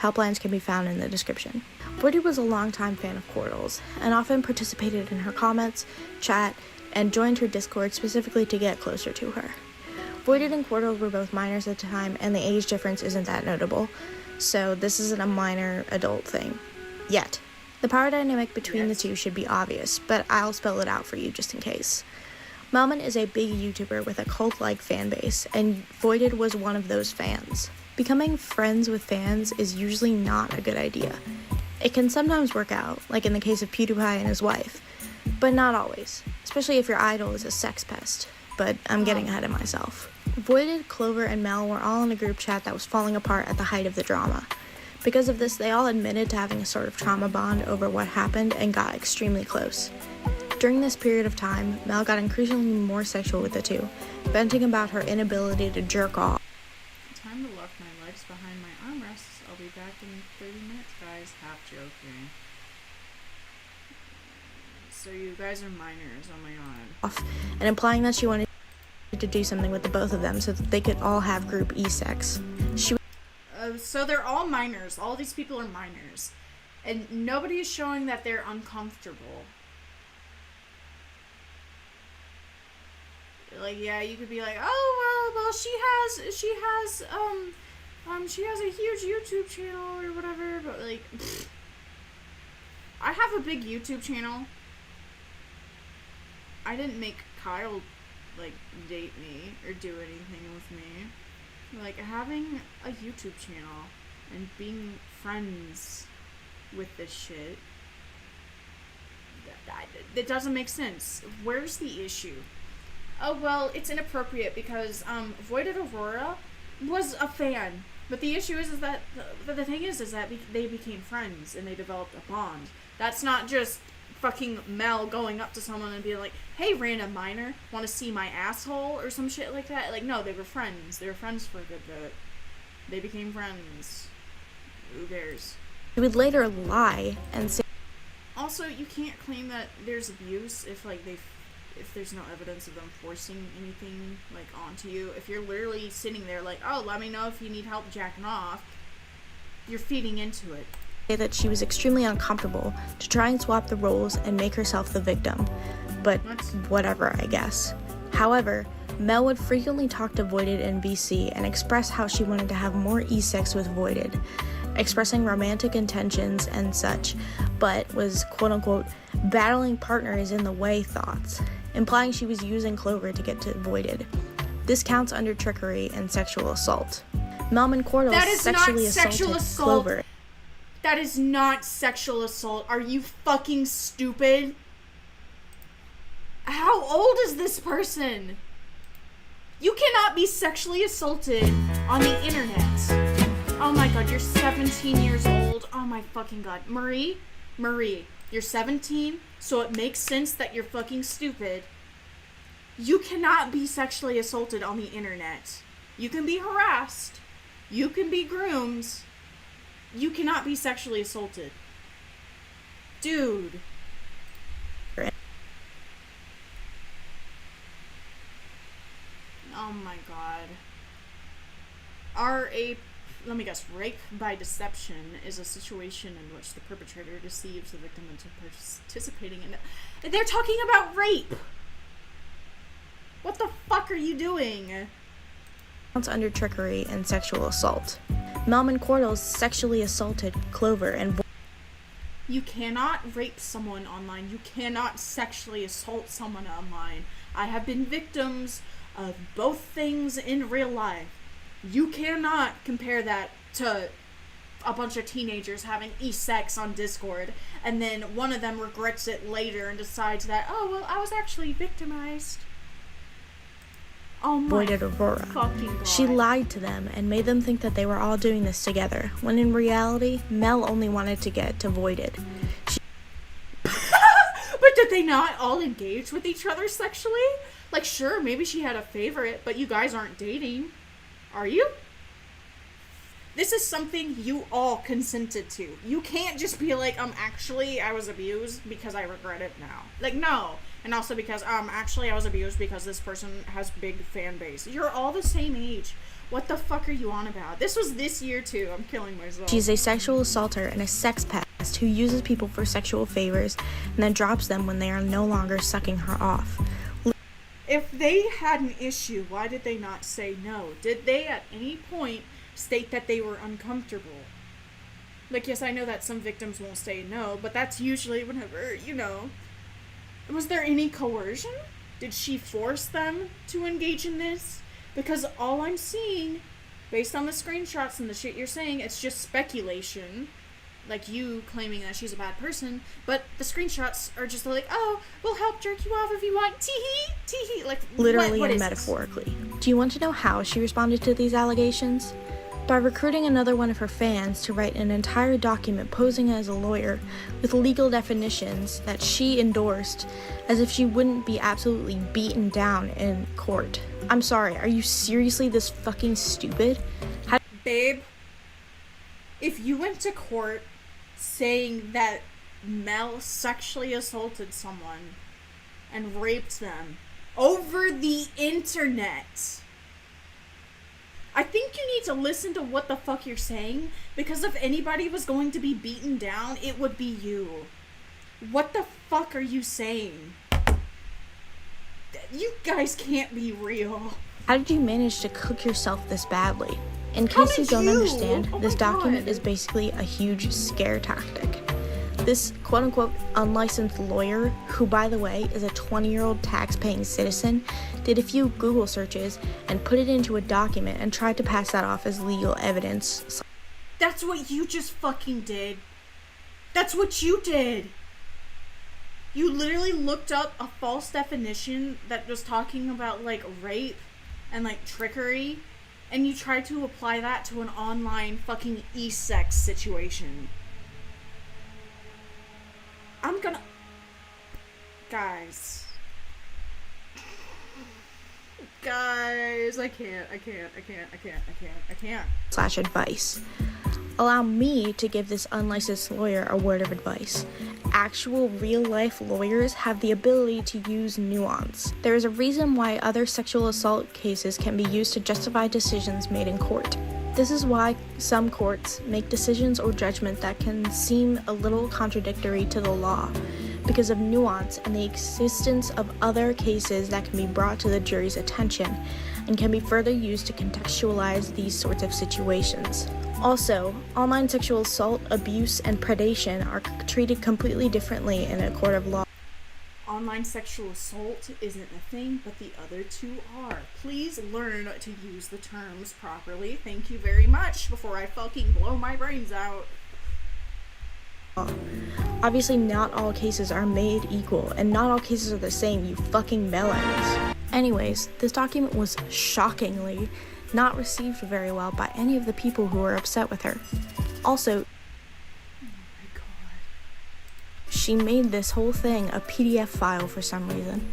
A: Helplines can be found in the description. Voided was a longtime fan of quartelz and often participated in her comments, chat, and joined her Discord specifically to get closer to her. Voided and quartelz were both minors at the time, and the age difference isn't that notable, so this isn't a minor adult thing. Yet. The power dynamic between the two should be obvious, but I'll spell it out for you just in case. Melman is a big YouTuber with a cult-like fan base, and Voided was one of those fans. Becoming friends with fans is usually not a good idea. It can sometimes work out, like in the case of PewDiePie and his wife, but not always, especially if your idol is a sex pest, but I'm getting ahead of myself. Voided, Clover, and Mel were all in a group chat that was falling apart at the height of the drama. Because of this, they all admitted to having a sort of trauma bond over what happened and got extremely close. During this period of time, Mel got increasingly more sexual with the two, venting about her inability to jerk off.
C: Time to lock my legs behind my armrests. I'll be back in 30 minutes, guys. Half joking. So you guys are minors, oh my god.
A: And implying that she wanted to do something with the both of them so that they could all have group E-sex.
C: So they're all minors. All these people are minors. And nobody is showing that they're uncomfortable. Like, yeah, you could be like, oh, well, she has a huge YouTube channel or whatever, but like, pfft. I have a big YouTube channel. I didn't make Kyle, like, date me or do anything with me. Like, having a YouTube channel and being friends with this shit, that doesn't make sense. Where's the issue? Oh, well, it's inappropriate because, Voided Aurora was a fan. But the issue is that, the thing is that they became friends and they developed a bond. That's not just fucking Mel going up to someone and being like, hey, random minor, want to see my asshole or some shit like that. Like, no, they were friends. They were friends for a good bit. They became friends. Who cares?
A: He would later lie and say.
C: Also, you can't claim that there's abuse if there's no evidence of them forcing anything like onto you. If you're literally sitting there like, oh, let me know if you need help jacking off, you're feeding into it.
I: that she was extremely uncomfortable to try and swap the roles and make herself the victim. But whatever, I guess. However, Mel would frequently talk to Voided in VC and express how she wanted to have more e-sex with Voided, expressing romantic intentions and such, but was quote-unquote battling partners in the way thoughts, implying she was using Clover to get to Voided. This counts under trickery and sexual assault. Melman quartelz sexually assaulted Clover.
C: That is not sexual assault. Are you fucking stupid? How old is this person? You cannot be sexually assaulted on the internet. Oh my god, you're 17 years old. Oh my fucking god. Marie, you're 17, so it makes sense that you're fucking stupid. You cannot be sexually assaulted on the internet. You can be harassed. You can be groomed. You cannot be sexually assaulted. Dude. Oh my god. Let me guess, rape by deception is a situation in which the perpetrator deceives the victim into participating in it. They're talking about rape! What the fuck are you doing?
I: Counts under trickery and sexual assault. Melman quartelz sexually assaulted Clover and
C: You cannot rape someone online. You cannot sexually assault someone online. I have been victims of both things in real life. You cannot compare that to a bunch of teenagers having e-sex on Discord, and then one of them regrets it later and decides that, oh, well, I was actually victimized. Oh my
I: Voided Aurora.
C: fucking god.
I: She lied to them and made them think that they were all doing this together, when in reality, Mel only wanted to get to Voided.
C: But did they not all engage with each other sexually? Like, sure, maybe she had a favorite, but you guys aren't dating. Are you? This is something you all consented to. You can't just be like, actually, I was abused because I regret it now. Like, no. And also because, actually, I was abused because this person has big fan base. You're all the same age. What the fuck are you on about? This was this year, too. I'm killing myself.
I: She's a sexual assaulter and a sex pest who uses people for sexual favors and then drops them when they are no longer sucking her off.
C: If they had an issue, why did they not say no? Did they at any point state that they were uncomfortable? Like, yes, I know that some victims won't say no, but that's usually whenever, Was there any coercion? Did she force them to engage in this? Because all I'm seeing, based on the screenshots and the shit you're saying, it's just speculation. Like you claiming that she's a bad person, but the screenshots are just like, oh, we'll help jerk you off if you want, tee-hee, tee-hee. Like,
I: literally
C: what
I: and
C: is
I: metaphorically.
C: This?
I: Do you want to know how she responded to these allegations? By recruiting another one of her fans to write an entire document posing as a lawyer with legal definitions that she endorsed, as if she wouldn't be absolutely beaten down in court. I'm sorry, are you seriously this fucking stupid?
C: Babe, if you went to court saying that Mel sexually assaulted someone and raped them over the internet, I think you need to listen to what the fuck you're saying, because if anybody was going to be beaten down, it would be you. What the fuck are you saying? You guys can't be real.
I: How did you manage to cook yourself this badly? In case you don't understand, this document is basically a huge scare tactic. This quote-unquote unlicensed lawyer, who by the way is a 20-year-old tax-paying citizen, did a few Google searches and put it into a document and tried to pass that off as legal evidence.
C: That's what you just fucking did. That's what you did. You literally looked up a false definition that was talking about, like, rape and, like, trickery, and you tried to apply that to an online fucking e-sex situation. I'm gonna... Guys, I can't.
I: /advice. Allow me to give this unlicensed lawyer a word of advice. Actual real-life lawyers have the ability to use nuance. There is a reason why other sexual assault cases can be used to justify decisions made in court. This is why some courts make decisions or judgment that can seem a little contradictory to the law, because of nuance and the existence of other cases that can be brought to the jury's attention and can be further used to contextualize these sorts of situations. Also, online sexual assault, abuse, and predation are treated completely differently in a court of law.
C: Online sexual assault isn't a thing, but the other two are. Please learn to use the terms properly. Thank you very much before I fucking blow my brains out.
I: Obviously, not all cases are made equal, and not all cases are the same, you fucking melons. Anyways, this document was shockingly not received very well by any of the people who were upset with her. Also, she made this whole thing a PDF file for some reason.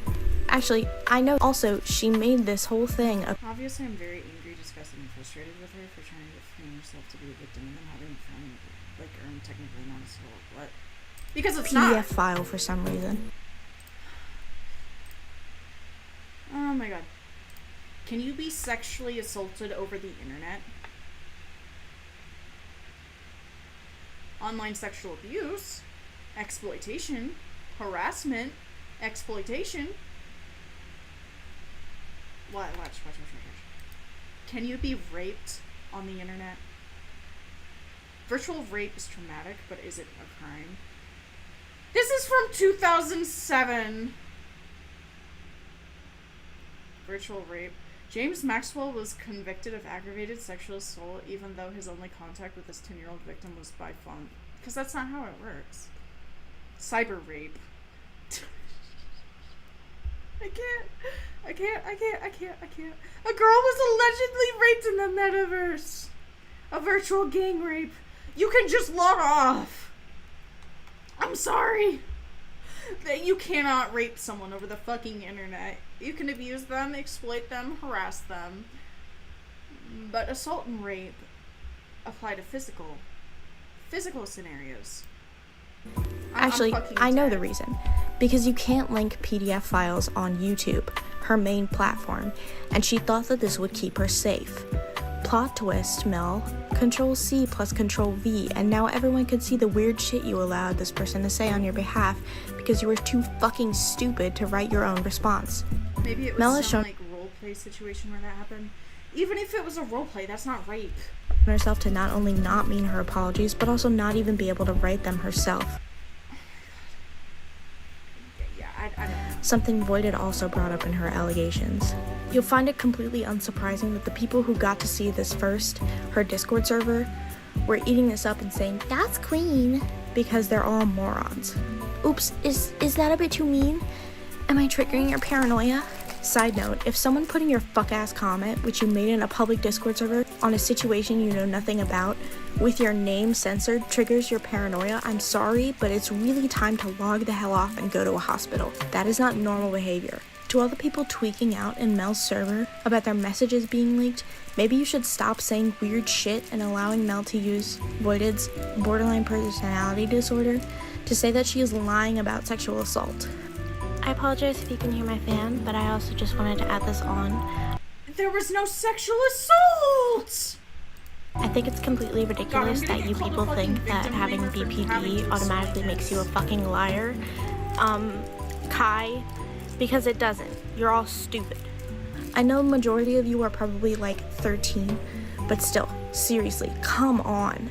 I: Actually, I know also she made this whole thing a...
C: Obviously, I'm very angry, disgusted, and frustrated with her for trying to frame herself to be a victim and then having fun, like, earn technically not assault. What? Because it's
I: PDF
C: not.
I: file for some reason.
C: Oh my god. Can you be sexually assaulted over the internet? Online sexual abuse, exploitation, harassment, exploitation. Watch. Can you be raped on the internet? Virtual rape is traumatic, but is it a crime? This is from 2007. Virtual rape. James Maxwell was convicted of aggravated sexual assault, even though his only contact with his 10-year-old victim was by phone. Because that's not how it works. Cyber rape. I can't. A girl was allegedly raped in the metaverse. A virtual gang rape. You can just log off. I'm sorry. That you cannot rape someone over the fucking internet. You can abuse them, exploit them, harass them. But assault and rape apply to physical scenarios.
I: Actually, I know the reason. Because you can't link PDF files on YouTube, her main platform, and she thought that this would keep her safe. Plot twist, Mel. Control-C plus Control-V, and now everyone could see the weird shit you allowed this person to say on your behalf because you were too fucking stupid to write your own response.
C: Maybe it
I: Mel
C: was
I: has
C: some,
I: shown
C: role-play situation where that happened. Even if it was a role-play, that's not rape.
I: herself to not only not mean her apologies, but also not even be able to write them herself.
C: I don't know.
I: Something Voided also brought up in her allegations. You'll find it completely unsurprising that the people who got to see this first, her Discord server, were eating this up and saying, "That's Queen," because they're all morons. Oops, is that a bit too mean? Am I triggering your paranoia? Side note, if someone putting your fuck-ass comment, which you made in a public Discord server, on a situation you know nothing about, with your name censored, triggers your paranoia, I'm sorry, but it's really time to log the hell off and go to a hospital. That is not normal behavior. To all the people tweaking out in Mel's server about their messages being leaked, maybe you should stop saying weird shit and allowing Mel to use Voided's borderline personality disorder to say that she is lying about sexual assault. I apologize if you can hear my fan, but I also just wanted to add this on.
C: There was no sexual assault!
I: I think it's completely ridiculous that you people think that having BPD automatically makes you a fucking liar. Kai, because it doesn't. You're all stupid. I know the majority of you are probably like 13, but still, seriously, come on.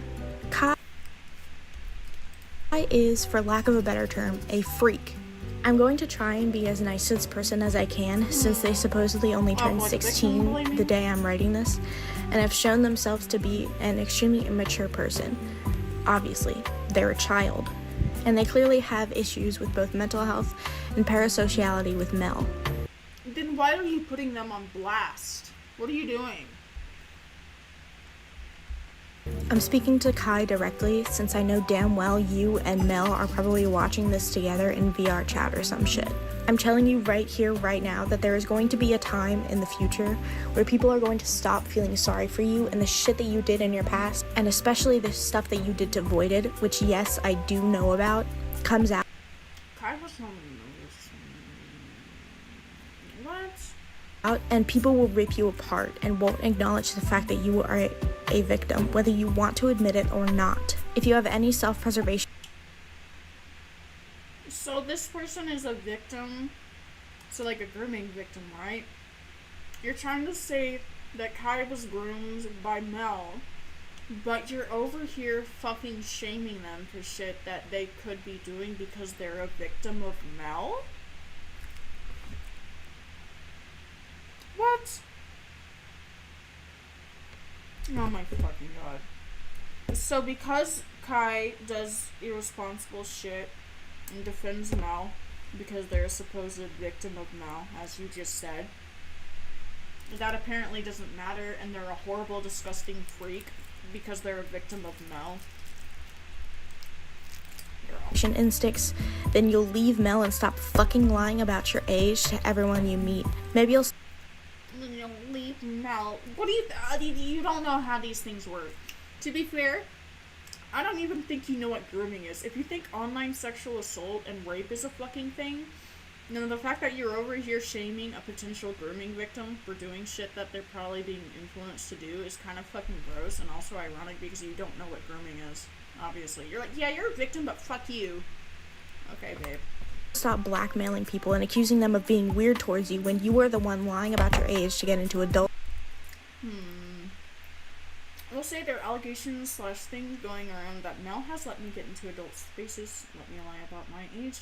I: Kai is, for lack of a better term, a freak. I'm going to try and be as nice to this person as I can, since they supposedly only turned 16 the day I'm writing this, and have shown themselves to be an extremely immature person. Obviously, they're a child, and they clearly have issues with both mental health and parasociality with Mel.
C: Then why are you putting them on blast? What are you doing?
I: I'm speaking to Kai directly, since I know damn well you and Mel are probably watching this together in VR chat or some shit. I'm telling you right here, right now, that there is going to be a time in the future where people are going to stop feeling sorry for you and the shit that you did in your past, and especially the stuff that you did to Voided, which yes, I do know about, comes out.
C: Kai was not noticed. What?
I: And people will rip you apart and won't acknowledge the fact that you are a victim, whether you want to admit it or not. If you have any self-preservation.
C: So this person is a victim, so like a grooming victim, right? You're trying to say that Kai was groomed by Mel, but you're over here fucking shaming them for shit that they could be doing because they're a victim of Mel? What? Oh my fucking god. So because Kai does irresponsible shit and defends Mel because they're a supposed victim of Mel, as you just said, that apparently doesn't matter, and they're a horrible, disgusting freak because they're a victim of Mel.
I: Instincts, then you'll leave Mel and stop fucking lying about your age to everyone you meet. Maybe you'll
C: Leave Mel. What do you don't know how these things work. To be fair, I don't even think you know what grooming is. If you think online sexual assault and rape is a fucking thing, then the fact that you're over here shaming a potential grooming victim for doing shit that they're probably being influenced to do is kind of fucking gross and also ironic because you don't know what grooming is. Obviously. You're like, yeah, you're a victim, but fuck you. Okay, babe.
I: Stop blackmailing people and accusing them of being weird towards you when you were the one lying about your age to get into adult.
C: I will say there are allegations / things going around that Mel has let me get into adult spaces, let me lie about my age.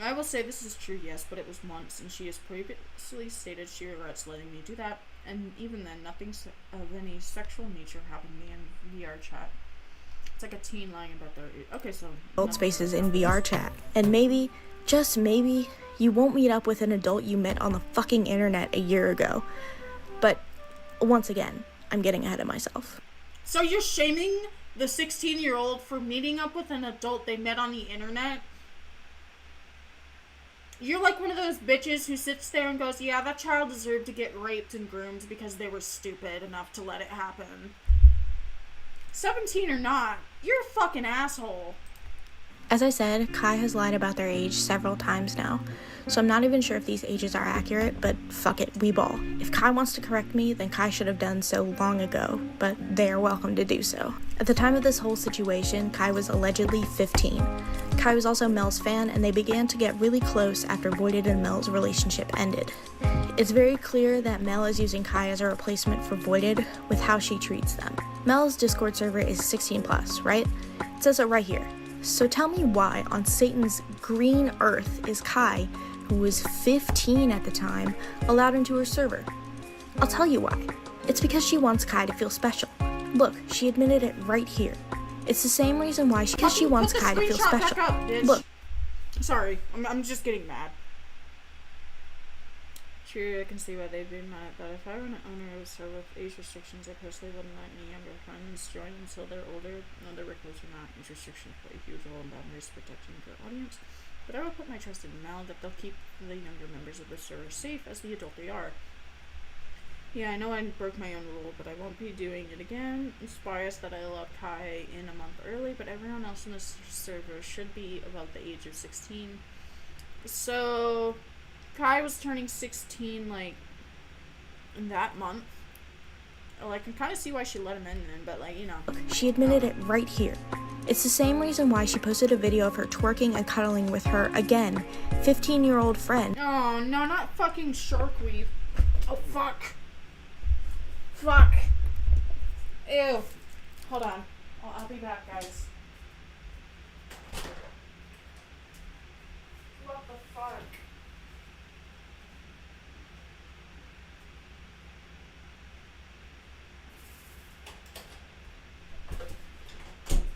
C: I will say this is true, yes, but it was once, and she has previously stated she regrets letting me do that, and even then, nothing of any sexual nature happened to me in VR chat. It's like a teen lying about their age. Okay, so
I: Adult spaces in VR chat. And maybe, just maybe, you won't meet up with an adult you met on the fucking internet a year ago. But, once again, I'm getting ahead of myself.
C: So you're shaming the 16-year-old for meeting up with an adult they met on the internet? You're like one of those bitches who sits there and goes, yeah, that child deserved to get raped and groomed because they were stupid enough to let it happen. 17 or not, you're a fucking asshole.
I: As I said, Kai has lied about their age several times now, so I'm not even sure if these ages are accurate, but fuck it, we ball. If Kai wants to correct me, then Kai should have done so long ago, but they are welcome to do so. At the time of this whole situation, Kai was allegedly 15. Kai was also Mel's fan, and they began to get really close after Voided and Mel's relationship ended. It's very clear that Mel is using Kai as a replacement for Voided with how she treats them. Mel's Discord server is 16+, right? It says it right here. So tell me why on Satan's green earth is Kai, who was 15 at the time, allowed into her server? I'll tell you why. It's because she wants Kai to feel special. Look, she admitted it right here. It's the same reason why she wants Kai to feel special.
C: Back up, bitch.
I: Look.
C: Sorry, I'm just getting mad. Sure, I can see why they'd be mad, but if I were an owner of a server with age restrictions, I personally wouldn't let any younger friends join until they're older. No, the recluse are not. Age restrictions play a huge role in boundaries protecting their audience, but I will put my trust in Mel that they'll keep the younger members of the server safe as the adult they are. Yeah, I know I broke my own rule, but I won't be doing it again. It's biased that I allowed Kai in a month early, but everyone else in this server should be above the age of 16. So Kai was turning 16, like, in that month. Like, I can kind of see why she let him in then, but, like, you know.
I: She admitted it right here. It's the same reason why she posted a video of her twerking and cuddling with her, again, 15-year-old friend.
C: Oh, no, not fucking Sharkweave. Oh, fuck. Fuck. Ew. Hold on. I'll be back, guys. What the fuck?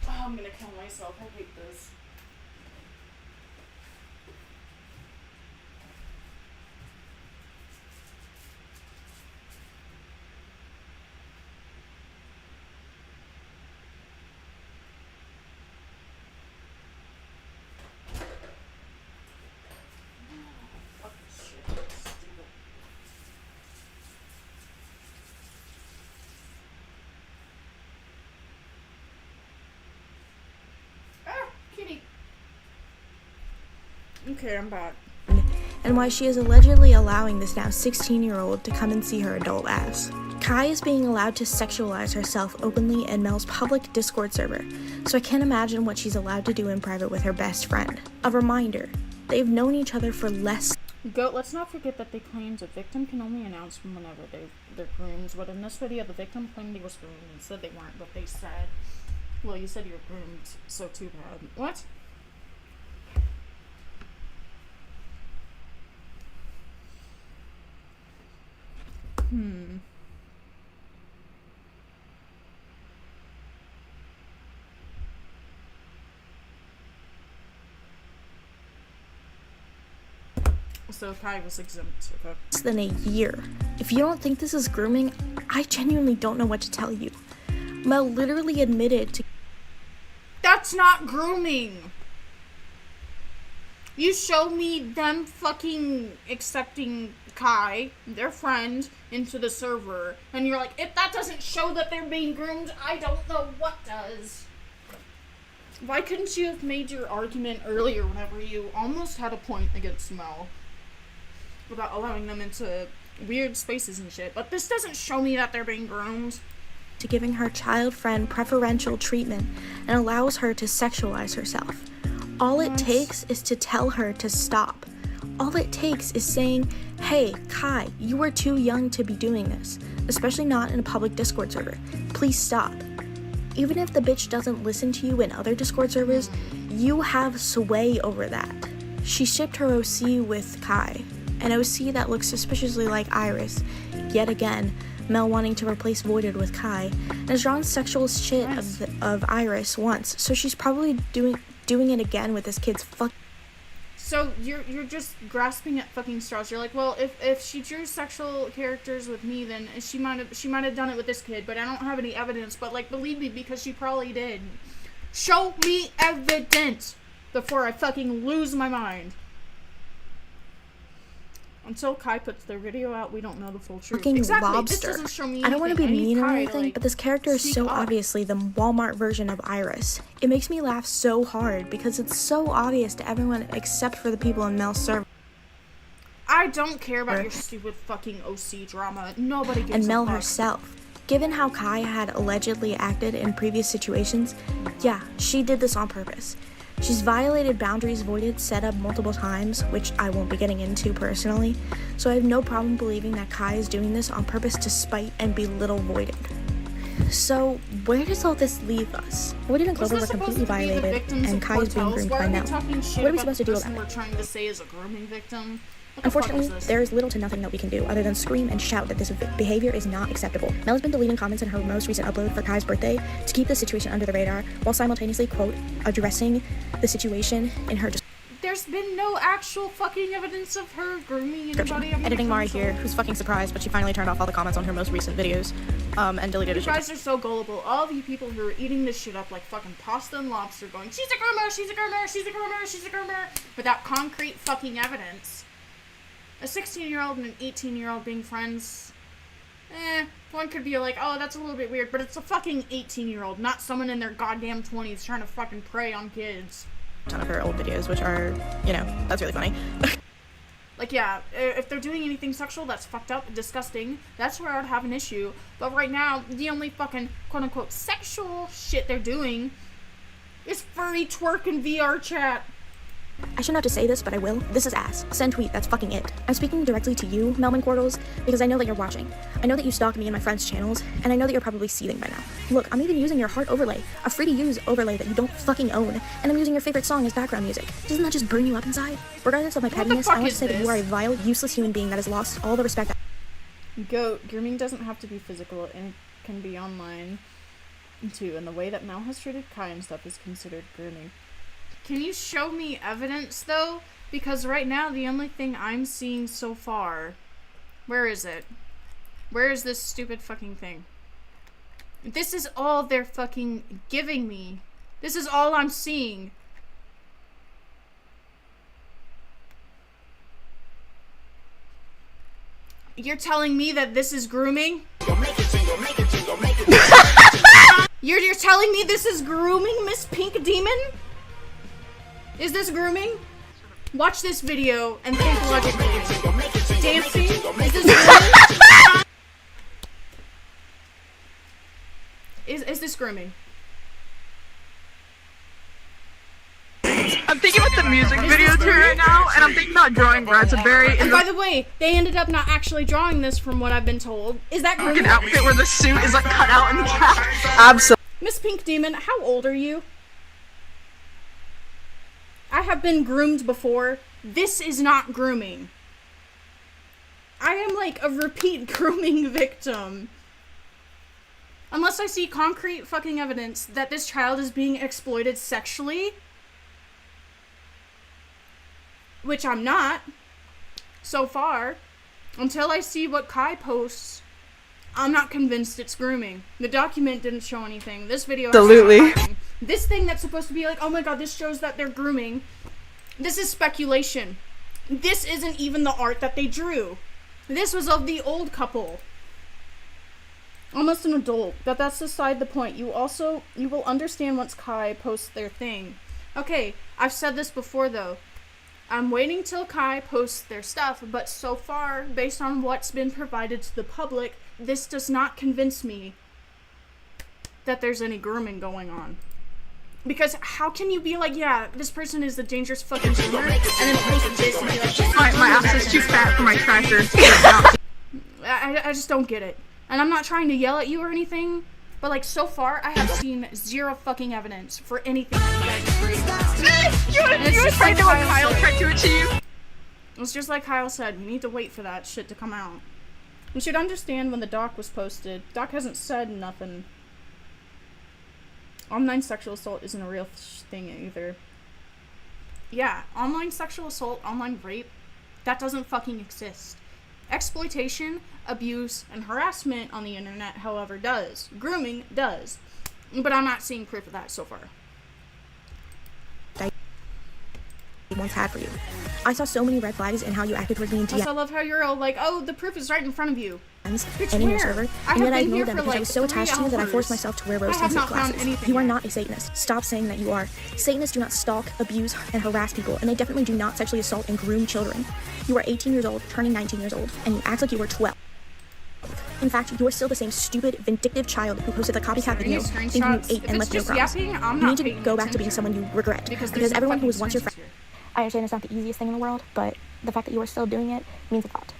C: Oh, I'm gonna kill myself. I hate this. Okay, I'm back.
I: And why she is allegedly allowing this now 16-year-old to come and see her adult ass. Kai is being allowed to sexualize herself openly in Mel's public Discord server, so I can't imagine what she's allowed to do in private with her best friend. A reminder, they've known each other for less.
C: Goat, let's not forget that they claimed a victim can only announce whenever they're groomed, but in this video, the victim claimed he was groomed and said they weren't, but they said, well, you said you were groomed, so too bad. What? So Kai was exempt, okay.
I: Less than a year. If you don't think this is grooming, I genuinely don't know what to tell you. Mel literally admitted to—
C: That's not grooming! You show me them fucking accepting Kai, their friend, into the server, and you're like, if that doesn't show that they're being groomed, I don't know what does. Why couldn't you have made your argument earlier whenever you almost had a point against Mel? Without allowing them into weird spaces and shit. But this doesn't show me that they're being groomed.
I: to giving her child friend preferential treatment and allows her to sexualize herself. All it takes is to tell her to stop. All it takes is saying, hey, Kai, you are too young to be doing this, especially not in a public Discord server. Please stop. Even if the bitch doesn't listen to you in other Discord servers, you have sway over that. She shipped her OC with Kai, an OC that looks suspiciously like Iris. Yet again, Mel wanting to replace Voided with Kai, and has drawn sexual shit of Iris once, so she's probably doing it again with this kid's fuck.
C: So you're just grasping at fucking straws. You're like, well, if she drew sexual characters with me, then she might have done it with this kid, but I don't have any evidence. But like, believe me, because she probably did. Show me evidence before I fucking lose my mind. Until Kai puts their video out, we don't know the full truth.
I: Fucking
C: exactly.
I: lobster.
C: This doesn't show me
I: I don't want to be
C: anything. I need
I: mean or
C: Kai to,
I: anything,
C: like,
I: but this character is
C: speak
I: so
C: up.
I: obviously the Walmart version of Iris. It makes me laugh so hard because it's so obvious to everyone except for the people in Mel's server.
C: I don't care about your stupid fucking OC drama. Nobody gives
I: And
C: a
I: Mel
C: fuck.
I: herself. Given how Kai had allegedly acted in previous situations, yeah, she did this on purpose. She's violated boundaries Voided set up multiple times, which I won't be getting into personally, so I have no problem believing that Kai is doing this on purpose to spite and belittle Voided. So, where does all this leave us? Voided and Clover were completely violated, and Kai is being groomed by Mel. What are we supposed to do about it?
C: We're trying to say is a grooming victim.
I: Unfortunately, there is little to nothing that we can do other than scream and shout that this behavior is not acceptable. Mel has been deleting comments in her most recent upload for Kai's birthday to keep the situation under the radar, while simultaneously, quote, addressing the situation in her
C: There's been no actual fucking evidence of her grooming anybody.
I: Editing Mari here, who's fucking surprised, but she finally turned off all the comments on her most recent videos, and deleted it.
C: You guys are so gullible. All of you people who are eating this shit up like fucking pasta and lobster going, she's a groomer, she's a groomer, she's a groomer, she's a groomer, without concrete fucking evidence. A 16-year-old and an 18-year-old being friends, one could be like, oh, that's a little bit weird, but it's a fucking 18-year-old, not someone in their goddamn 20s trying to fucking prey on kids.
I: A ton of her old videos, which are, you know, that's really funny.
C: Like, yeah, if they're doing anything sexual, that's fucked up and disgusting. That's where I would have an issue. But right now, the only fucking quote-unquote sexual shit they're doing is furry twerk and VR chat.
I: I shouldn't have to say this, but I will. This is ass. Send tweet, that's fucking it. I'm speaking directly to you, Melman Quartelz, because I know that you're watching. I know that you stalk me and my friends' channels, and I know that you're probably seething by now. Look, I'm even using your heart overlay, a free-to-use overlay that you don't fucking own, and I'm using your favorite song as background music. Doesn't that just burn you up inside? Regardless of my pettiness, I want to say that you are a vile, useless human being that has lost all the respect.
C: Goat, grooming doesn't have to be physical, and it can be online, too, and the way that Mel has treated Kai and stuff is considered grooming. Can you show me evidence, though? Because right now, the only thing I'm seeing so far... Where is it? Where is this stupid fucking thing? This is all they're fucking giving me. This is all I'm seeing. You're telling me that this is grooming? You're telling me this is grooming, Miss Pink Demon? Is this grooming? Watch this video and think logically. Dancing? Is this grooming? this grooming?
F: I'm thinking about the music video too right now, and I'm thinking about drawing raspberry in
C: And
F: the
C: by the way, they ended up not actually drawing this from what I've been told. Is that grooming?
F: fucking outfit where the suit is like cut out in half.
E: Absolutely.
C: Miss Pink Demon, how old are you? I have been groomed before. This is not grooming. I am like a repeat grooming victim. Unless I see concrete fucking evidence that this child is being exploited sexually. Which I'm not. So far. Until I see what Kai posts, I'm not convinced it's grooming. The document didn't show anything. This video has
E: Absolutely.
C: nothing. This thing that's supposed to be like, oh my god, this shows that they're grooming. This is speculation. This isn't even the art that they drew. This was of the old couple. Almost an adult. But that's beside the point. You will understand once Kai posts their thing. Okay, I've said this before though. I'm waiting till Kai posts their stuff, but so far, based on what's been provided to the public, this does not convince me that there's any grooming going on. Because how can you be like, yeah, this person is a dangerous fucking groomer, and then post this and be like,
F: My ass is too fat for my tractor.
C: I just don't get it. And I'm not trying to yell at you or anything, but like so far, I have seen zero fucking evidence for anything that you guys agree.
F: You were trying to what Kyle tried to achieve.
C: It's just like Kyle said, we need to wait for that shit to come out. You should understand when the doc was posted. Doc hasn't said nothing. Online sexual assault isn't a real thing either. Yeah, online sexual assault, online rape, that doesn't fucking exist. Exploitation, abuse, and harassment on the internet, however, does. Grooming does. But I'm not seeing proof of that so far.
I: Once had for you. I saw so many red flags in how you acted towards me in
C: I love how you're all like, oh, the proof is right in front of you.
I: DMs and in your server, and yet I ignored them because I was so attached to you that I forced
C: hours.
I: myself to wear rose
C: I have
I: tinted
C: not found
I: glasses.
C: anything
I: You are
C: yet.
I: not a Satanist. Stop saying that you are. Satanists do not stalk, abuse, and harass people, and they definitely do not sexually assault and groom children. You are 18 years old, turning 19 years old, and you act like you were 12. In fact, you are still the same stupid, vindictive child who posted the copycat video thinking you ate and left your crumbs. You need to go back to being someone you regret, because everyone who was once your friend. I understand it's not the easiest thing in the world, but the fact that you are still doing it means a lot.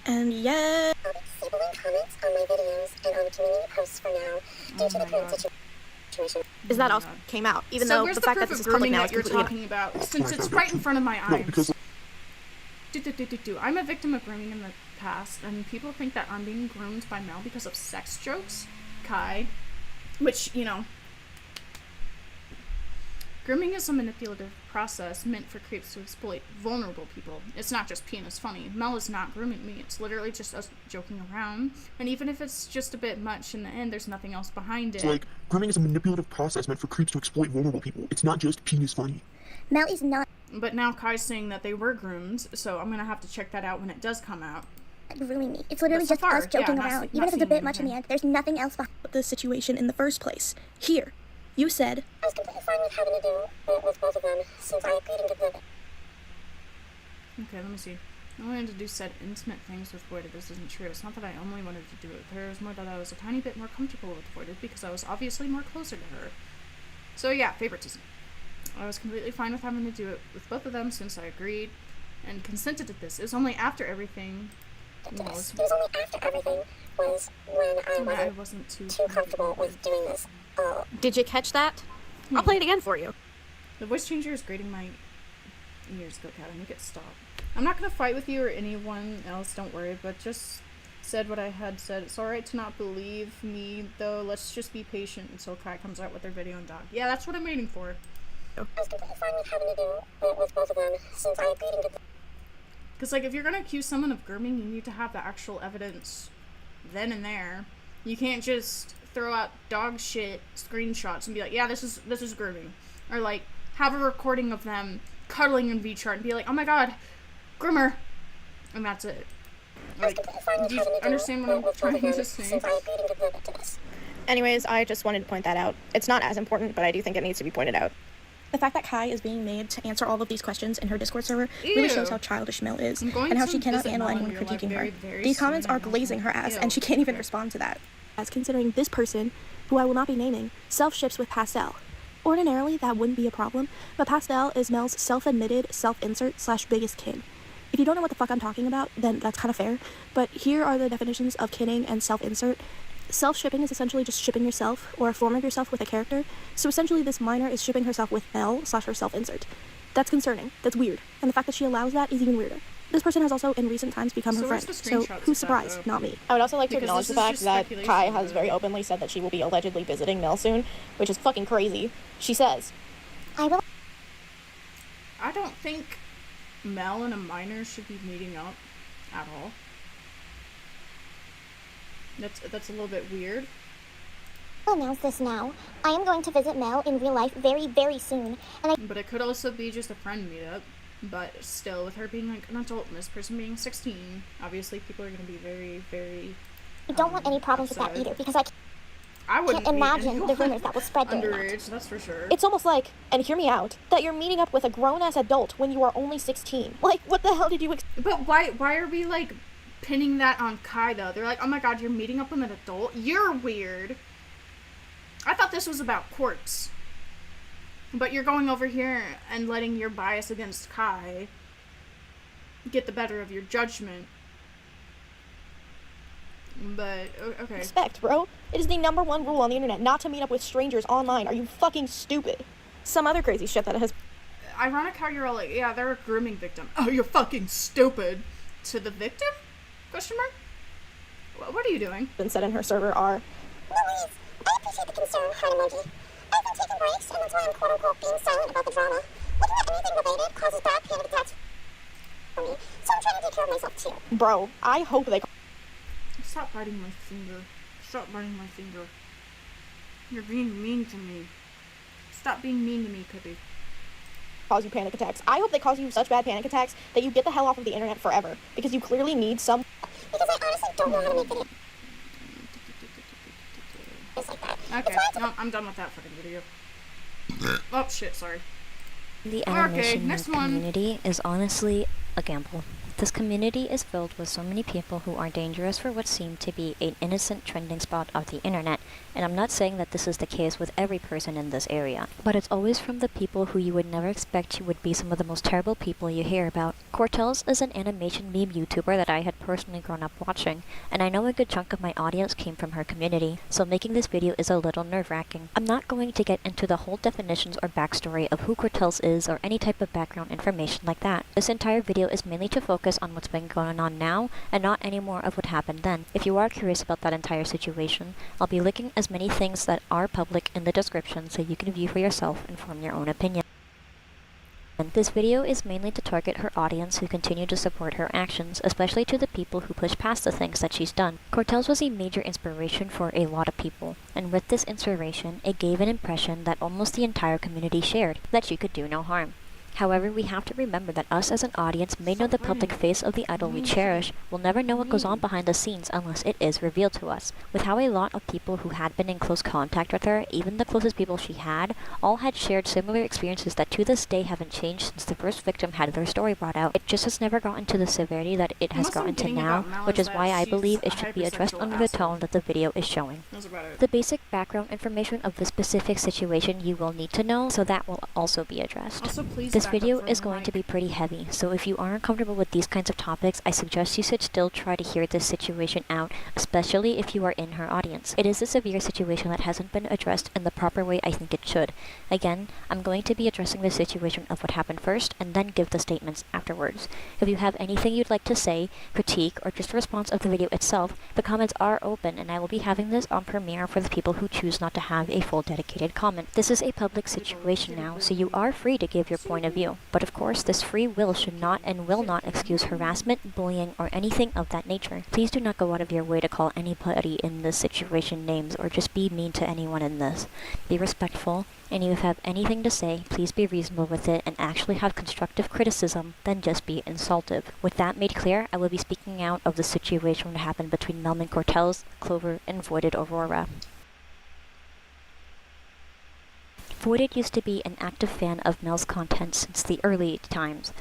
I: And yeah.
J: I'll be disabling comments on my videos and on community posts for now, due to the current situation.
I: Is that all came out? Even
C: so
I: though
C: where's
I: the fact that
C: proof
I: this
C: of
I: is public
C: grooming
I: now
C: that
I: is
C: you're
I: completely
C: talking about? Since it's right in front of my eyes. I'm a victim of grooming in the past, and people think that I'm being groomed by Mel because of sex jokes. Kai. Which, you know. Grooming is a manipulative process meant for creeps to exploit vulnerable people. It's not just penis funny. Mel is not grooming me. It's literally just us joking around. And even if it's just a bit much in the end, there's nothing else behind it.
K: Like, grooming is a manipulative process meant for creeps to exploit vulnerable people. It's not just penis funny.
J: Mel is not
C: But now Kai's saying that they were groomed, so I'm gonna have to check that out when it does come out.
J: grooming me. It's literally
C: But so
J: just
C: far,
J: us joking
C: yeah, not
J: around.
C: se-
J: Even
C: not
J: if it's a bit
C: seeing
J: much in the
C: anything.
J: end, there's nothing else behind
I: the situation in the first place. Here, you said,
J: I was completely fine with having to do it with both of them, since I agreed and did the
C: Okay, let me see. I wanted to do said intimate things with Voided. This isn't true. It's not that I only wanted to do it. There was more that I was a tiny bit more comfortable with Voided because I was obviously more closer to her. So yeah, favoritism. I was completely fine with having to do it with both of them since I agreed and consented to this. It was only after everything
J: It was only after everything was when I wasn't,
C: wasn't too
J: comfortable with doing this.
I: did you catch that? I'll play it again for you.
C: The voice changer is grating my ears, GoatCatto. Make it stop. I'm not gonna fight with you or anyone else, don't worry, but just said what I had said. It's alright to not believe me, though. Let's just be patient until Kai comes out with their video and doc. Yeah, that's what I'm waiting for.
J: I was completely fine with having to do it with both of them, since I agreed and did the
C: Because, like, if you're gonna accuse someone of grooming, you need to have the actual evidence then and there. You can't just throw out dog shit screenshots and be like, yeah, this is grooming. Or, like, have a recording of them cuddling in VChart and be like, oh my god, groomer. And that's it. Like, do you understand what I'm trying to say?
I: Anyways, I just wanted to point that out. It's not as important, but I do think it needs to be pointed out. The fact that Kai is being made to answer all of these questions in her Discord server really
C: Ew.
I: shows how childish Mel is,
C: I'm going
I: and how
C: to
I: she cannot
C: visit
I: handle
C: Mel in
I: anyone
C: real life
I: critiquing her.
C: very
I: These comments
C: soon,
I: are
C: I know.
I: glazing her ass,
C: Ew.
I: and she can't even respond to that. as considering this person, who I will not be naming, self-ships with Pastel. Ordinarily, that wouldn't be a problem, but Pastel is Mel's self-admitted self-insert/biggest kin. If you don't know what the fuck I'm talking about, then that's kind of fair, but here are the definitions of kinning and self-insert. Self-shipping is essentially just shipping yourself, or a form of yourself, with a character, so essentially this minor is shipping herself with Mel/her self-insert. That's concerning, that's weird, and the fact that she allows that is even weirder. This person has also in recent times become her friend, so who's surprised? Not me.
L: I would also like to acknowledge the fact that Kai has very openly said that she will be allegedly visiting Mel soon, which is fucking crazy. She says,
J: I
C: don't think Mel and a minor should be meeting up at all. That's a little bit weird.
J: will announce this now. I am going to visit Mel in real life very, very soon,
C: But it could also be just a friend meetup. But still, with her being like an adult and this person being 16, obviously people are going to be very, very
J: I don't want any problems with that either, because I
C: wouldn't
J: can't
C: meet
J: imagine
C: anyone
J: the rumors that will spread during that.
C: underage, that's for sure.
L: it's almost like, and hear me out, that you're meeting up with a grown-ass adult when you are only 16. Like, what the hell did you
C: But why are we, like, pinning that on Kai, though? They're like, oh my god, you're meeting up with an adult? You're weird. I thought this was about quartz. But you're going over here and letting your bias against Kai get the better of your judgment. But, okay.
L: Respect, bro. It is the #1 rule on the internet not to meet up with strangers online. Are you fucking stupid? Some other crazy shit that has...
C: Ironic how you're all like, yeah, they're a grooming victim. Oh, you're fucking stupid. To the victim? Question mark? What are you doing?
L: ...been said in her server are...
J: No worries. I appreciate the concern, heart emoji. I've been taking breaks, and that's why I'm quote-unquote being silent about the drama. Looking at anything related causes bad panic attacks for me, so I'm trying to take care of myself too.
L: Bro, I hope they...
C: Stop biting my finger. Stop biting my finger. You're being mean to me. Stop being mean to me, Cookie.
L: ...cause you panic attacks. I hope they cause you such bad panic attacks that you get the hell off of the internet forever, because you clearly need some...
J: Because I honestly don't know how to make videos.
C: Okay, no, I'm done with that fucking video. Oh shit, sorry.
M: The
C: Okay,
M: animation
C: next one.
M: community is honestly a gamble. This community is filled with so many people who are dangerous for what seem to be an innocent trending spot of the internet, and I'm not saying that this is the case with every person in this area, but it's always from the people who you would never expect would be some of the most terrible people you hear about. quartelz is an animation meme YouTuber that I had personally grown up watching, and I know a good chunk of my audience came from her community, so making this video is a little nerve-wracking. I'm not going to get into the whole definitions or backstory of who quartelz is or any type of background information like that. This entire video is mainly to focus on what's been going on now and not any more of what happened then. If you are curious about that entire situation, I'll be linking as many things that are public in the description so you can view for yourself and form your own opinion. This video is mainly to target her audience who continue to support her actions, especially to the people who push past the things that she's done. quartelz was a major inspiration for a lot of people, and with this inspiration, it gave an impression that almost the entire community shared, that she could do no harm. However, we have to remember that us as an audience may know the public face of the idol we cherish, will never know what goes on behind the scenes unless it is revealed to us. With how a lot of people who had been in close contact with her, even the closest people she had, all had shared similar experiences that to this day haven't changed since the first victim had their story brought out. It just has never gotten to the severity that it has gotten to now, which is why I believe it should be addressed under the tone that the video is showing. The basic background information of the specific situation you will need to know, so that will also be addressed. This video is going to be pretty heavy, so if you aren't comfortable with these kinds of topics, I suggest you should still try to hear this situation out, especially if you are in her audience. It is a severe situation that hasn't been addressed in the proper way I think it should. Again, I'm going to be addressing the situation of what happened first, and then give the statements afterwards. If you have anything you'd like to say, critique, or just a response of the video itself, the comments are open, and I will be having this on premiere for the people who choose not to have a full dedicated comment. This is a public situation now, so you are free to give your point of view. But of course, this free will should not and will not excuse harassment, bullying, or anything of that nature. Please do not go out of your way to call anybody in this situation names or just be mean to anyone in this. Be respectful, and if you have anything to say, please be reasonable with it and actually have constructive criticism, then just be insultive. With that made clear, I will be speaking out of the situation that happened between Melman quartelz, Clover, and Voided Aurora. Voided used to be an active fan of Mel's content since the early times.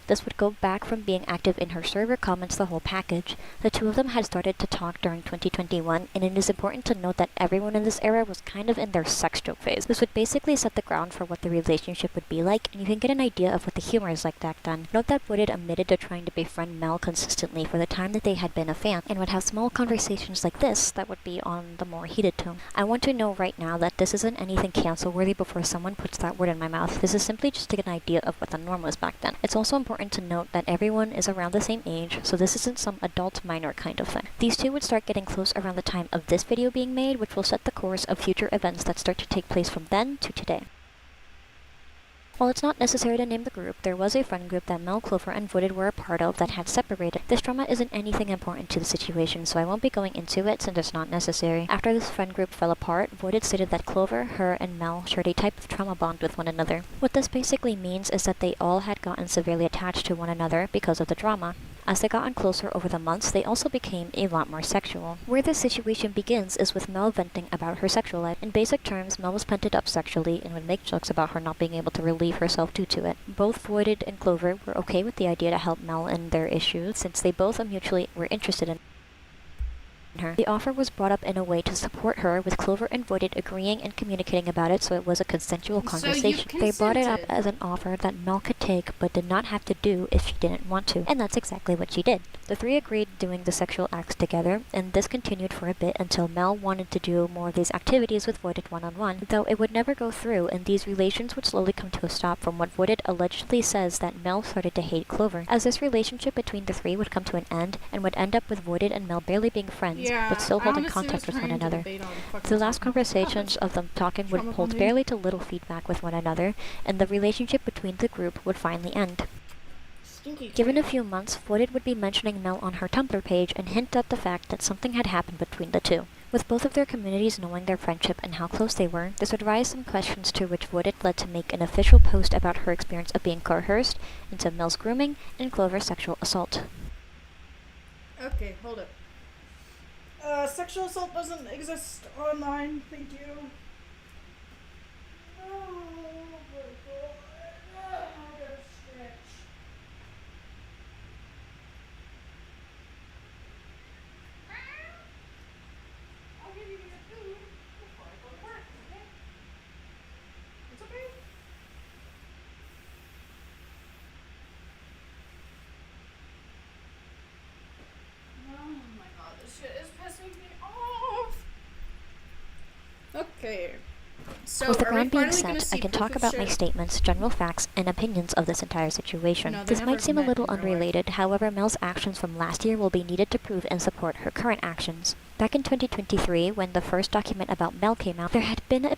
M: This would go back from being active in her server comments the whole package. The two of them had started to talk during 2021, and it is important to note that everyone in this era was kind of in their sex joke phase. This would basically set the ground for what the relationship would be like, and you can get an idea of what the humor is like back then. Note that Wooded admitted to trying to befriend Mel consistently for the time that they had been a fan, and would have small conversations like this that would be on the more heated tone. I want to know right now that this isn't anything cancel-worthy before someone puts that word in my mouth. This is simply just to get an idea of what the norm was back then. It's also important to note that everyone is around the same age, so this isn't some adult minor kind of thing. These two would start getting close around the time of this video being made, which will set the course of future events that start to take place from then to today. While it's not necessary to name the group, there was a friend group that Mel, Clover, and Voided were a part of that had separated. This drama isn't anything important to the situation, so I won't be going into it since it's not necessary. After this friend group fell apart, Voided stated that Clover, her, and Mel shared a type of trauma bond with one another. What this basically means is that they all had gotten severely attached to one another because of the drama. As they gotten closer over the months, they also became a lot more sexual. Where this situation begins is with Mel venting about her sexual life. In basic terms, Mel was pented up sexually and would make jokes about her not being able to relieve herself due to it. Both Voided and Clover were okay with the idea to help Mel in their issues, since they both mutually were interested in her. The offer was brought up in a way to support her, with Clover and Voided agreeing and communicating about it, so it was a consensual conversation. They brought it up as an offer that Mel could take but did not have to do if she didn't want to, and that's exactly what she did. The three agreed doing the sexual acts together, and this continued for a bit until Mel wanted to do more of these activities with Voided one-on-one, though it would never go through, and these relations would slowly come to a stop from what Voided allegedly says that Mel started to hate Clover. As this relationship between the three would come to an end, and would end up with Voided and Mel barely being friends, but still holding contact with one another. The last conversations of them talking would hold barely to little feedback with one another, and the relationship between the group would finally end. Given a few months, Voided would be mentioning Mel on her Tumblr page and hint at the fact that something had happened between the two. With both of their communities knowing their friendship and how close they were, this would raise some questions to which Voided led to make an official post about her experience of being coerced into Mel's grooming and Clover's sexual assault.
C: Okay, hold up. Sexual assault doesn't exist online, thank you. Okay. So
M: with the
C: are we
M: ground being
C: finally gonna
M: set,
C: see
M: I can
C: proof
M: talk
C: of
M: about my
C: shit?
M: statements, general facts, and opinions of this entire situation.
C: No, they
M: This
C: never
M: might seem a
C: met
M: little
C: in real life.
M: unrelated, however, Mel's actions from last year will be needed to prove and support her current actions. Back in 2023, when the first document about Mel came out, there had been a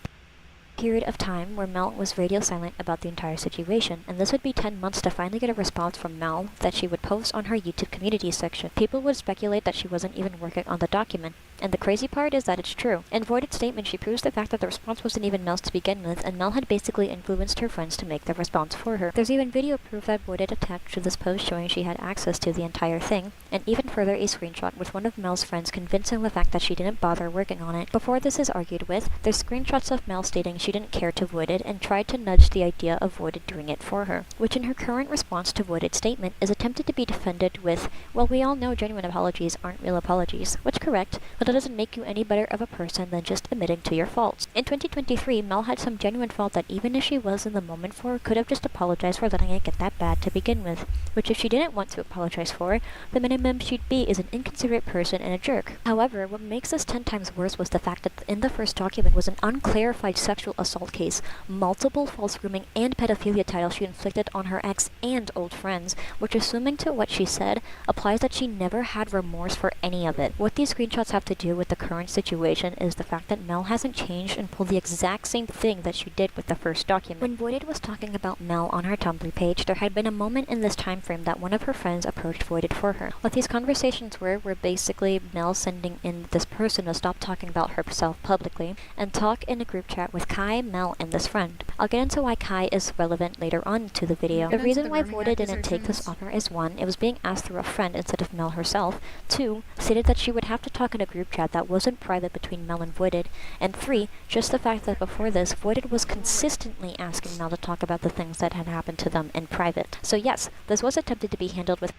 M: period of time where Mel was radio silent about the entire situation, and this would be 10 months to finally get a response from Mel that she would post on her YouTube community section. People would speculate that she wasn't even working on the document, and the crazy part is that it's true. In Voided's statement, she proves the fact that the response wasn't even Mel's to begin with, and Mel had basically influenced her friends to make the response for her. There's even video proof that Voided attached to this post showing she had access to the entire thing, and even further a screenshot with one of Mel's friends convincing the fact that she didn't bother working on it. Before this is argued with, there's screenshots of Mel stating she didn't care to Voided and tried to nudge the idea of Voided doing it for her, which in her current response to Voided's statement is attempted to be defended with, well, we all know genuine apologies aren't real apologies, which correct, but that doesn't make you any better of a person than just admitting to your faults. In 2023, Mel had some genuine fault that even if she was in the moment for, could have just apologized for letting it get that bad to begin with, which if she didn't want to apologize for, the minimum she'd be is an inconsiderate person and a jerk. However, what makes this 10 times worse was the fact that in the first document was an unclarified sexual assault case, multiple false grooming and pedophilia titles she inflicted on her ex and old friends, which, assuming to what she said, applies that she never had remorse for any of it. What these screenshots have to do with the current situation is the fact that Mel hasn't changed and pulled the exact same thing that she did with the first document. When Voided was talking about Mel on her Tumblr page, there had been a moment in this time frame that one of her friends approached Voided for her. What these conversations were basically Mel sending in this person to stop talking about herself publicly and talk in a group chat with Kai, Mel, and this friend. I'll get into why Kai is relevant later on to the video. The reason why Voida didn't take this offer is 1, it was being asked through a friend instead of Mel herself, 2, stated that she would have to talk in a group chat that wasn't private between Mel and Voided, and 3, just the fact that before this, Voided was consistently asking Mel to talk about the things that had happened to them in private. So yes, this was attempted to be handled with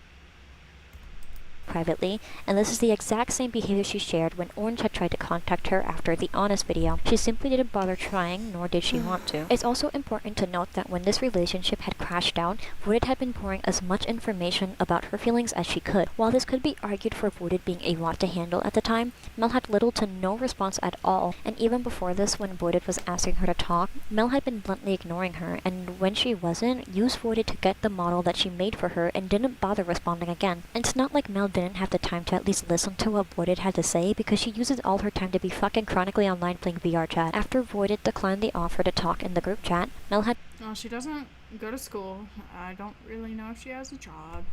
M: privately, and this is the exact same behavior she shared when Orange had tried to contact her after the Honest video. She simply didn't bother trying, nor did she want to. It's also important to note that when this relationship had crashed down, Voided had been pouring as much information about her feelings as she could. While this could be argued for Voided being a lot to handle at the time, Mel had little to no response at all, and even before this, when Voided was asking her to talk, Mel had been bluntly ignoring her, and when she wasn't, used Voided to get the model that she made for her and didn't bother responding again. And it's not like Mel didn't have the time to at least listen to what Voided had to say, because she uses all her time to be fucking chronically online playing VR chat. After Voided declined the offer to talk in the group chat, Mel had
C: she doesn't go to school. I don't really know if she has a job.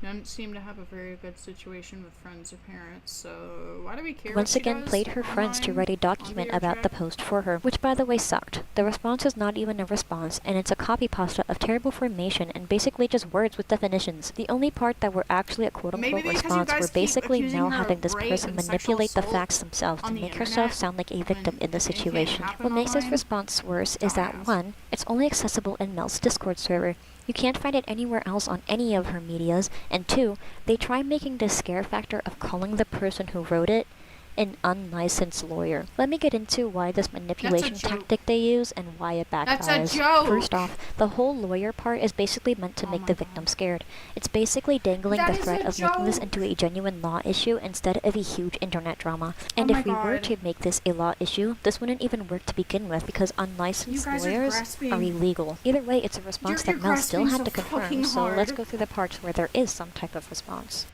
C: Doesn't seem to have a very good situation with friends or parents, so why do we care?
M: once again played her friends to write a document about the post for her, which by the way sucked. The response is not even a response, and it's a copy pasta of terrible formation and basically just words with definitions. The only part that were actually a quote-unquote response were basically Mel having this person manipulate the facts themselves to make herself sound like a victim in the situation. What makes this response worse is that 1, it's only accessible in Mel's Discord server. You can't find it anywhere else on any of her medias, and 2, they try making the scare factor of calling the person who wrote it an unlicensed lawyer. Let me get into why this manipulation tactic they use and why it backfires.
C: That's a joke!
M: First off, the whole lawyer part is basically meant to make the victim scared. It's basically dangling the threat of making this into a genuine law issue instead of a huge internet drama. And if we were to make this a law issue, this wouldn't even work to begin with because unlicensed lawyers are illegal. Either way, it's a response that Mel still had to confirm, so let's go through the parts where there is some type of response.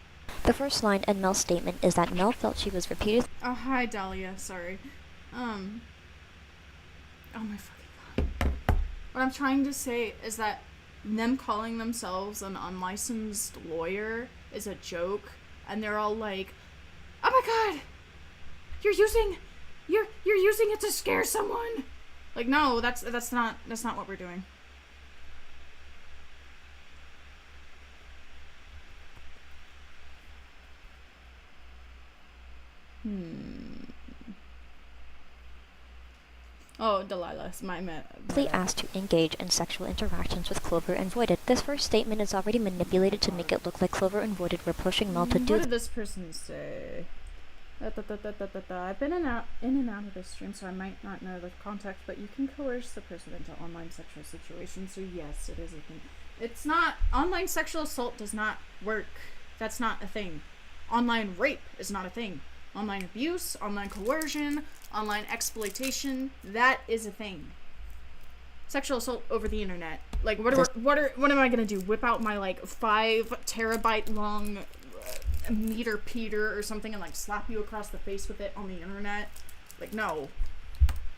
M: The first line in Mel's statement is that Mel felt she was repeatedly
C: Oh, hi, Dahlia. Sorry. Oh my fucking god. What I'm trying to say is that them calling themselves an unlicensed lawyer is a joke, and they're all like, "Oh my god, you're using it to scare someone." Like, no, that's not what we're doing. Oh, Delilah's my
M: asked to engage in sexual interactions with Clover and Voided. This first statement is already manipulated to make it look like Clover and Voided were pushing Mel to do.
C: What did this person say? I've been in and out of this stream, so I might not know the context, but you can coerce the person into online sexual situations, so yes, it is a thing. It's not, online sexual assault does not work. That's not a thing. Online rape is not a thing. Online abuse, online coercion, online exploitation, that is a thing. Sexual assault over the internet. Like, what am I gonna do? Whip out my, like, 5 terabyte long meter Peter or something and, like, slap you across the face with it on the internet? Like, no.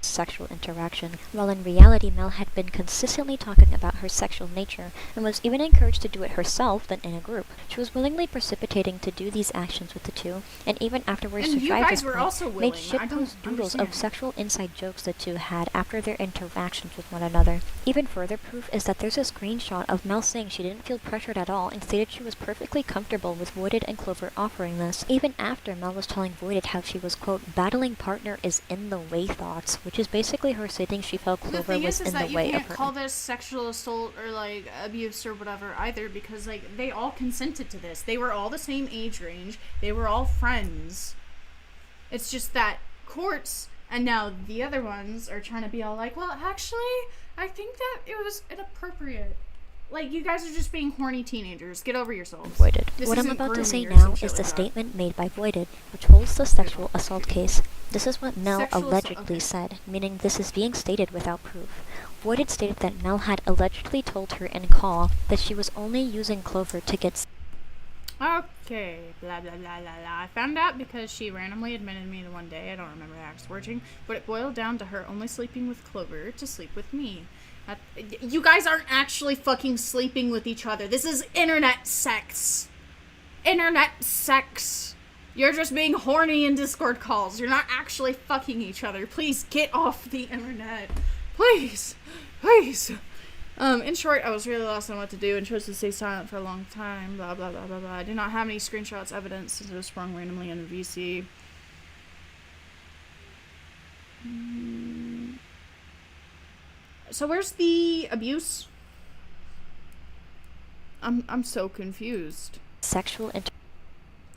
M: Sexual interaction, while in reality Mel had been consistently talking about her sexual nature and was even encouraged to do it herself than in a group. She was willingly precipitating to do these actions with the two, and even afterwards
C: and
M: to try this
C: point,
M: made shitpost doodles of sexual inside jokes the two had after their interactions with one another. Even further proof is that there's a screenshot of Mel saying she didn't feel pressured at all and stated she was perfectly comfortable with Voided and Clover offering this, even after Mel was telling Voided how she was, quote, battling partner is in the way thoughts, which is basically her stating she felt Clover was in the way of her.
C: You can't call this sexual assault or, like, abuse or whatever either, because, like, they all consented to this. They were all the same age range. They were all friends. It's just that courts and now the other ones are trying to be all like, well, actually, I think that it was inappropriate. Like, you guys are just being horny teenagers. Get over yourselves.
M: Voided. What I'm about to say now is the statement made by Voided, which holds the sexual assault case. This is what Mel allegedly said, meaning this is being stated without proof. Voided stated that Mel had allegedly told her in call that she was only using Clover to get
C: Okay, blah, blah, blah, blah, blah. I found out because she randomly admitted me the one day. I don't remember the actual wording, but it boiled down to her only sleeping with Clover to sleep with me. You guys aren't actually fucking sleeping with each other. This is internet sex. Internet sex. You're just being horny in Discord calls. You're not actually fucking each other. Please get off the internet. Please. Please. In short, I was really lost on what to do and chose to stay silent for a long time. Blah, blah, blah, blah, blah. I do not have any screenshots, evidence, since it was sprung randomly in a VC. So where's the abuse? I'm so confused.
M: Sexual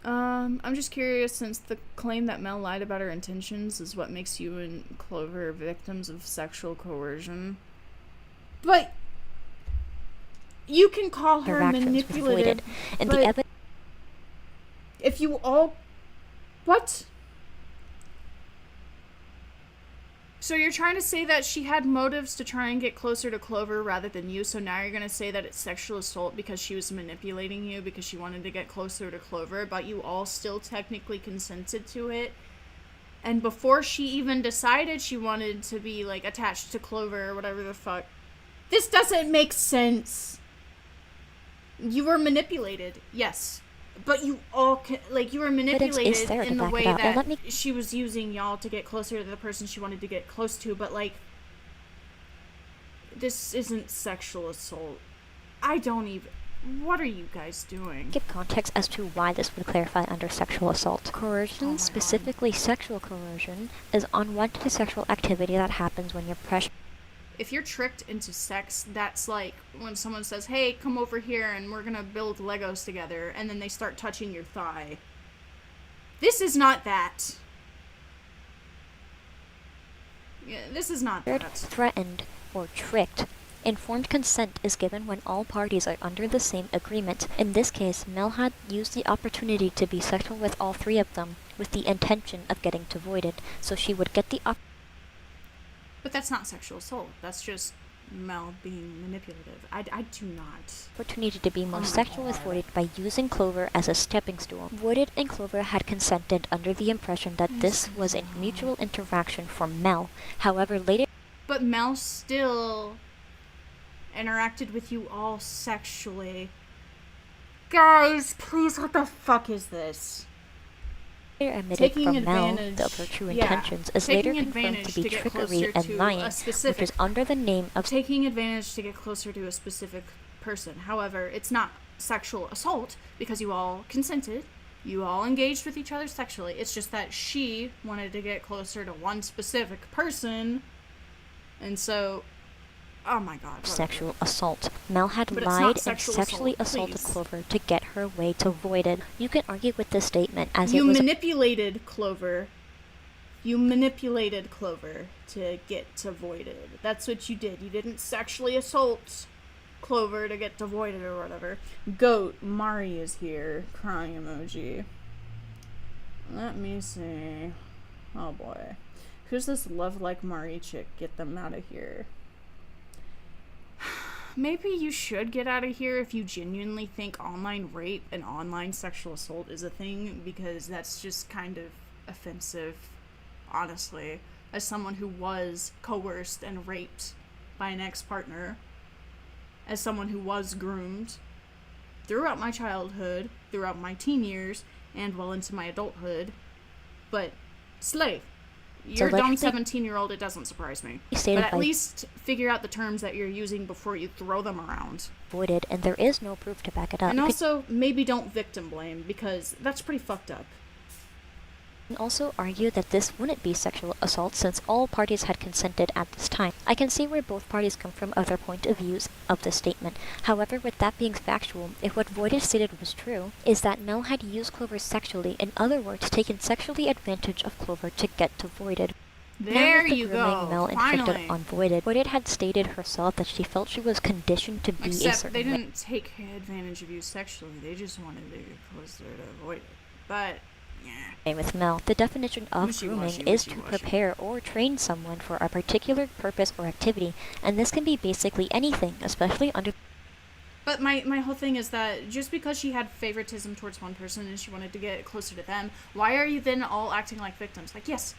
C: I'm just curious, since the claim that Mel lied about her intentions is what makes you and Clover victims of sexual coercion. But you can call her manipulative,
M: and
C: but if you all... What? So you're trying to say that she had motives to try and get closer to Clover rather than you, so now you're going to say that it's sexual assault because she was manipulating you because she wanted to get closer to Clover, but you all still technically consented to it? And before she even decided she wanted to be, like, attached to Clover or whatever the fuck. This doesn't make sense. You were manipulated, yes. But you all, you were manipulated in the way that she was using y'all to get closer to the person she wanted to get close to, but, like, this isn't sexual assault. I don't even... What are you guys doing?
M: Give context as to why this would clarify under sexual assault. Coercion, specifically sexual coercion, is unwanted sexual activity that happens when you're pressured.
C: If you're tricked into sex, that's like when someone says, hey, come over here and we're gonna build Legos together, and then they start touching your thigh. This is not that. Yeah, this is not that.
M: Threatened, or tricked. Informed consent is given when all parties are under the same agreement. In this case, Mel had used the opportunity to be sexual with all three of them, with the intention of getting to voided, so she would get the
C: But that's not sexual assault. That's just Mel being manipulative. I do not.
M: Opportunity to be more sexual with Voided by using Clover as a stepping stool. Voided and Clover had consented under the impression that this was a mutual interaction for Mel. However, later...
C: But Mel still interacted with you all sexually. Guys, please, what the fuck is this?
M: Admitted from Mel of her true intentions is later confirmed to be trickery and lying, which is under the name of
C: taking advantage to get closer to a specific person. However, it's not sexual assault because you all consented, you all engaged with each other sexually. It's just that she wanted to get closer to one specific person, and so... Oh my god.
M: Sexual assault. Mel had lied and sexually assaulted Clover to get her way to Voided. You can argue with this statement as
C: you manipulated Clover. You manipulated Clover to get to Voided. That's what you did. You didn't sexually assault Clover to get to Voided or whatever. Goat, Mari is here. Crying emoji. Let me see. Oh boy. Who's this love like Mari chick? Get them out of here. Maybe you should get out of here if you genuinely think online rape and online sexual assault is a thing, because that's just kind of offensive, honestly, as someone who was coerced and raped by an ex-partner, as someone who was groomed throughout my childhood, throughout my teen years, and well into my adulthood, but slay. You're a dumb 17-year-old, it doesn't surprise me. But at least figure out the terms that you're using before you throw them around.
M: Voided, and there is no proof to back it up.
C: And also, maybe don't victim blame, because that's pretty fucked up.
M: And also argue that this wouldn't be sexual assault since all parties had consented at this time. I can see where both parties come from of their point of views of this statement. However, with that being factual, if what Voided stated was true, is that Mel had used Clover sexually, in other words, taken sexually advantage of Clover to get to Voided.
C: There you go,
M: Mel
C: finally.
M: On Voided. Voided had stated herself that she felt she was conditioned to be a certain
C: they didn't take advantage of you sexually, they just wanted to get closer to Voided. But... yeah.
M: With Mel, the definition of grooming is to prepare or train someone for a particular purpose or activity, and this can be basically anything, especially under...
C: But my whole thing is that just because she had favoritism towards one person and she wanted to get closer to them, why are you then all acting like victims? Like, yes,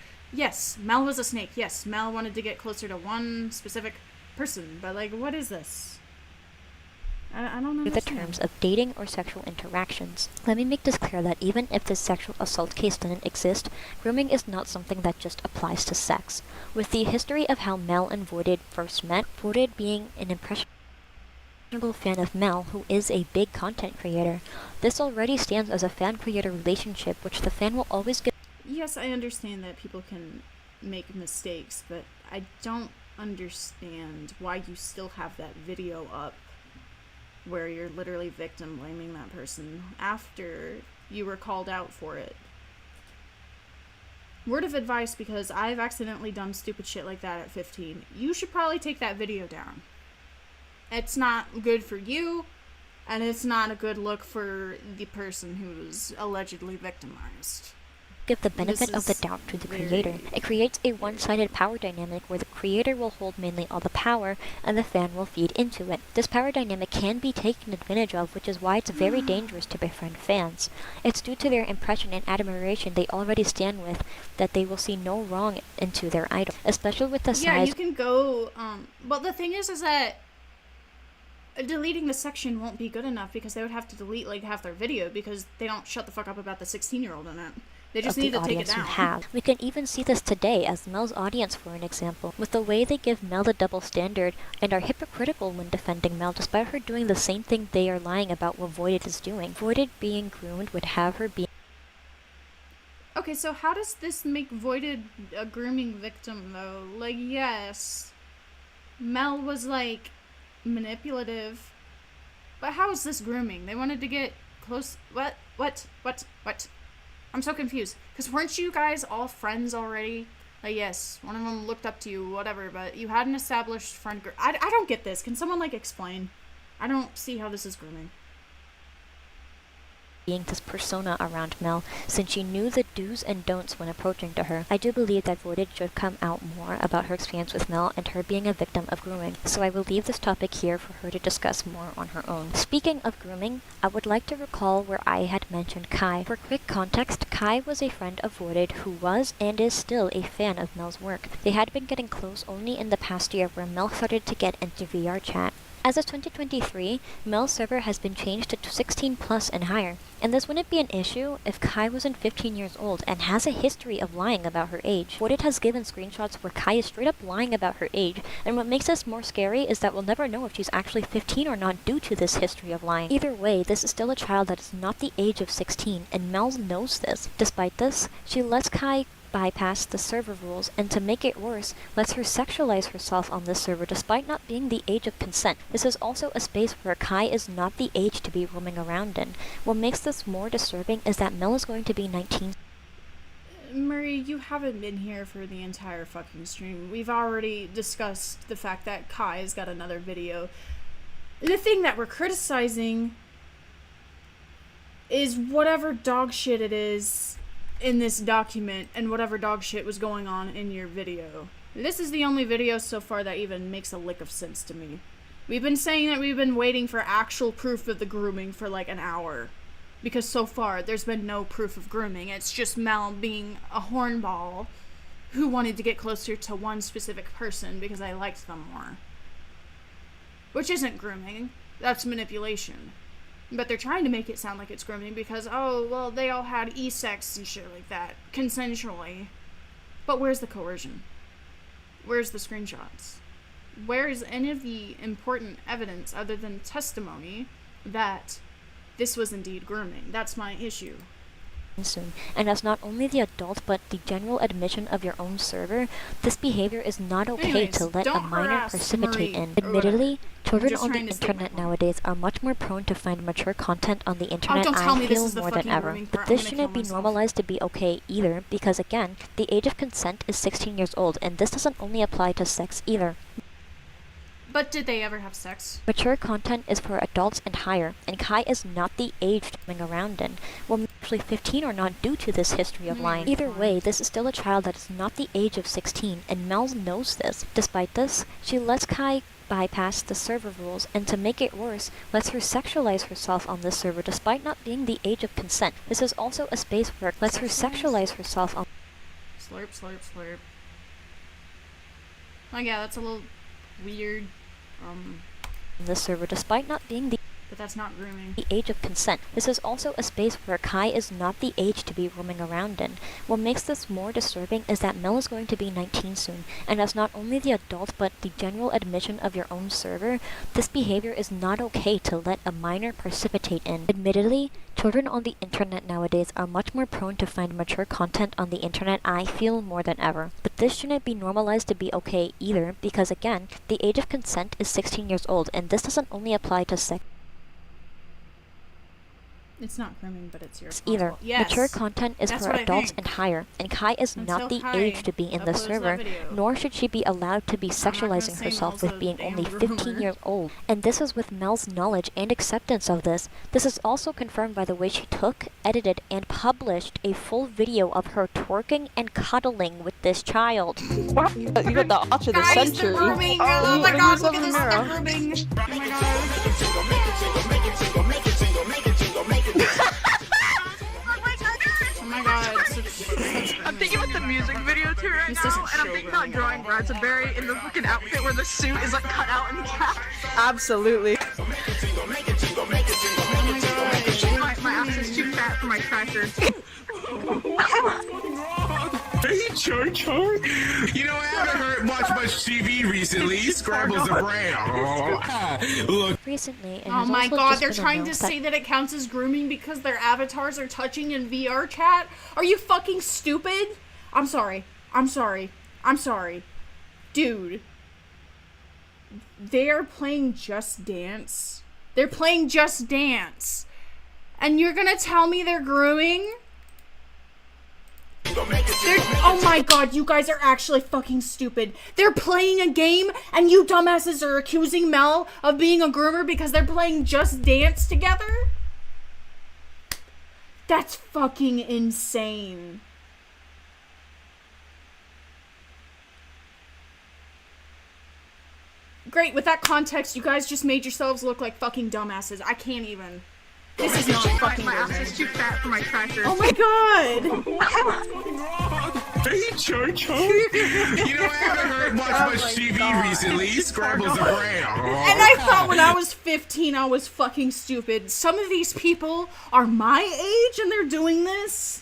C: Mel was a snake. Yes, Mel wanted to get closer to one specific person, but, like, what is this? I don't
M: the
C: understand.
M: terms of dating or sexual interactions. Let me make this clear that even if this sexual assault case didn't exist, grooming is not something that just applies to sex. With the history of how Mel and Voided first met, Voided being an impressionable fan of Mel, who is a big content creator, this already stands as a fan-creator relationship which the fan will always give.
C: Yes, I understand that people can make mistakes, but I don't understand why you still have that video up where you're literally victim blaming that person after you were called out for it. Word of advice, because I've accidentally done stupid shit like that at 15. You should probably take that video down. It's not good for you, and it's not a good look for the person who's allegedly victimized.
M: Give the benefit of the doubt to the creator. It creates a one-sided power dynamic where the creator will hold mainly all the power and the fan will feed into it. This power dynamic can be taken advantage of, which is why it's very dangerous to befriend fans. It's due to their impression and admiration they already stand with that they will see no wrong into their idol, especially with the size.
C: Yeah, you can go, but the thing is that deleting the section won't be good enough because they would have to delete like half their video because they don't shut the fuck up about the 16-year-old in it. They just need to take it down.
M: We can even see this today as Mel's audience, for an example, with the way they give Mel the double standard and are hypocritical when defending Mel despite her doing the same thing they are lying about what Voided is doing. Voided being groomed would have her be.
C: Okay, so how does this make Voided a grooming victim though? Like, yes, Mel was like manipulative, but how is this grooming? They wanted to get close. What? I'm so confused. Because weren't you guys all friends already? Like, yes, one of them looked up to you, whatever, but you had an established friend group. I don't get this. Can someone, like, explain? I don't see how this is grooming.
M: Being this persona around Mel, since she knew the do's and don'ts when approaching to her. I do believe that Voided should come out more about her experience with Mel and her being a victim of grooming, so I will leave this topic here for her to discuss more on her own. Speaking of grooming, I would like to recall where I had mentioned Kai. For quick context, Kai was a friend of Voided who was and is still a fan of Mel's work. They had been getting close only in the past year where Mel started to get into VR chat. As of 2023, Mel's server has been changed to 16 plus and higher, and this wouldn't be an issue if Kai wasn't 15 years old and has a history of lying about her age. Voided has given screenshots where Kai is straight up lying about her age, and what makes this more scary is that we'll never know if she's actually 15 or not due to this history of lying. Either way, this is still a child that is not the age of 16, and Mel knows this. Despite this, she lets Kai bypass the server rules, and to make it worse, lets her sexualize herself on this server despite not being the age of consent. This is also a space where Kai is not the age to be roaming around in. What makes this more disturbing is that Mel is going to be 19.
C: Murray, you haven't been here for the entire fucking stream. We've already discussed the fact that Kai's got another video. The thing that we're criticizing is whatever dog shit it is in this document and whatever dog shit was going on in your video. This is the only video so far that even makes a lick of sense to me. We've been saying that we've been waiting for actual proof of the grooming for like an hour. Because so far, there's been no proof of grooming. It's just Mel being a hornball who wanted to get closer to one specific person because I liked them more. Which isn't grooming. That's manipulation. But they're trying to make it sound like it's grooming because, oh, well, they all had e-sex and shit like that, consensually. But where's the coercion? Where's the screenshots? Where is any of the important evidence other than testimony that this was indeed grooming? That's my issue.
M: Soon. And as not only the adult but the general admission of your own server, this behavior is not okay.
C: Anyways,
M: to let a minor precipitate in. Admittedly, children on the internet nowadays are much more prone to find mature content on the internet, I feel, more than ever. But this shouldn't be normalized to be okay either, because again, the age of consent is 16 years old, and this doesn't only apply to sex either.
C: But did they ever have sex?
M: Mature content is for adults and higher, and Kai is not the age to hang around in. Well, actually 15 or not due to this history of lying. Either way, this is still a child that is not the age of 16, and Mel knows this. Despite this, she lets Kai bypass the server rules, and to make it worse, lets her sexualize herself on this server despite not being the age of consent. This is also a space where it lets her sexualize herself on
C: Slurp, slurp, slurp. Oh yeah, that's a little weird.
M: this server despite not being the
C: But that's not grooming.
M: The age of consent. This is also a space where Kai is not the age to be roaming around in. What makes this more disturbing is that Mel is going to be 19 soon, and as not only the adult but the general admission of your own server, this behavior is not okay to let a minor precipitate in. Admittedly, children on the internet nowadays are much more prone to find mature content on the internet, I feel, more than ever. But this shouldn't be normalized to be okay either, because again, the age of consent is 16 years old, and this doesn't only apply to sex.
C: It's not grooming, but it's your
M: Either.
C: Yes.
M: Mature content is
C: That's
M: for
C: what I
M: adults
C: think.
M: and higher, and Kai is
C: Until
M: not the
C: Kai
M: age to be in the
C: uploads that
M: server,
C: video.
M: nor should she be allowed to be
C: not gonna
M: sexualizing
C: say
M: herself
C: Mel's
M: with
C: a
M: being
C: damn
M: only
C: groomer.
M: 15 years old. And this is with Mel's knowledge and acceptance of this. This is also confirmed by the way she took, edited, and published a full video of her twerking and cuddling with this child.
E: You got the arch of the
C: Guys,
E: century.
C: the grooming!
E: Oh,
C: Oh my
E: look
C: god,
E: yourself
C: look
E: in
C: at
E: the
C: this,
E: mirror.
C: the grooming! Oh my god, such
F: I'm thinking about the music video too right
C: This
F: now,
C: doesn't
F: and I'm
C: show
F: thinking about
C: really
F: drawing
C: well.
F: Raspberry in the fucking outfit where the suit is like cut out in half. Absolutely. My ass is too fat for my cracker.
G: Hey, Char. You know, I haven't watched much TV recently. Scrabbles around. Look.
M: Recently, it
C: Oh
M: has
C: my
M: also
C: god,
M: just
C: they're
M: been
C: trying to
M: announced that
C: say that it counts as grooming because their avatars are touching in VR chat? Are you fucking stupid? I'm sorry. Dude. They're playing Just Dance. And you're gonna tell me they're grooming? Oh my god, you guys are actually fucking stupid. They're playing a game and you dumbasses are accusing Mel of being a groomer because they're playing Just Dance together? That's fucking insane. Great, with that context, you guys just made yourselves look like fucking dumbasses. I can't even. This is not fucking
F: My ass
C: grooming.
F: is too fat for my cracker.
C: Oh my god!
G: Hey, Char. You know, I haven't watched much TV recently. Scrabbles around.
C: And I thought when I was 15 I was fucking stupid. Some of these people are my age and they're doing this?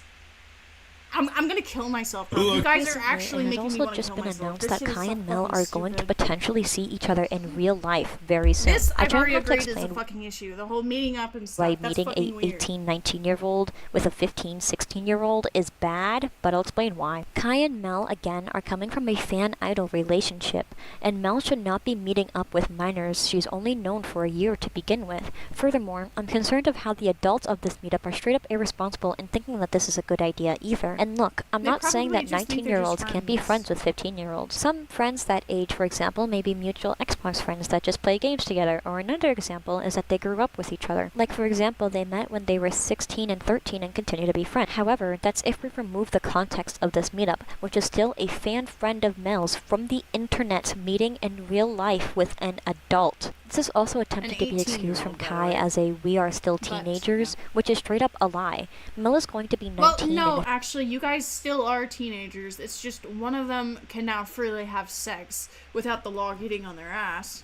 C: I'm gonna kill myself, bro. You guys are
M: Recently,
C: actually
M: it
C: making
M: has
C: me
M: also
C: want to
M: just
C: kill
M: been
C: myself.
M: announced
C: This
M: that
C: shit is
M: Kai
C: so
M: and Mel
C: fucking
M: are going to
C: stupid.
M: potentially see each other in real life very soon.
C: This,
M: I
C: I've
M: don't
C: already
M: have to
C: agreed, is a
M: explain
C: fucking issue. The whole meeting up and
M: why
C: stuff, that's
M: meeting
C: fucking
M: a
C: weird.
M: 18, 19-year-old with a 15, 16-year-old is bad, but I'll explain why. Kai and Mel, again, are coming from a fan-idol relationship, and Mel should not be meeting up with minors she's only known for a year to begin with. Furthermore, I'm concerned of how the adults of this meetup are straight up irresponsible in thinking that this is a good idea either. And look, I'm
C: They
M: not saying
C: probably
M: that
C: just think they're
M: 19-year-olds
C: just
M: can't be friends with 15-year-olds. Some friends that age, for example, may be mutual Xbox friends that just play games together, or another example is that they grew up with each other. Like, for example, they met when they were 16 and 13 and continue to be friends. However, that's if we remove the context of this meetup, which is still a fan friend of Mel's from the internet meeting in real life with an adult. This is also attempted to be excused from
C: 18-year-old, by the
M: Kai
C: way.
M: as a "we are still teenagers," which is straight up a lie. Mel is going to be 19
C: Well, no,
M: and
C: actually, you guys still are teenagers. It's just one of them can now freely have sex without the law getting on their ass.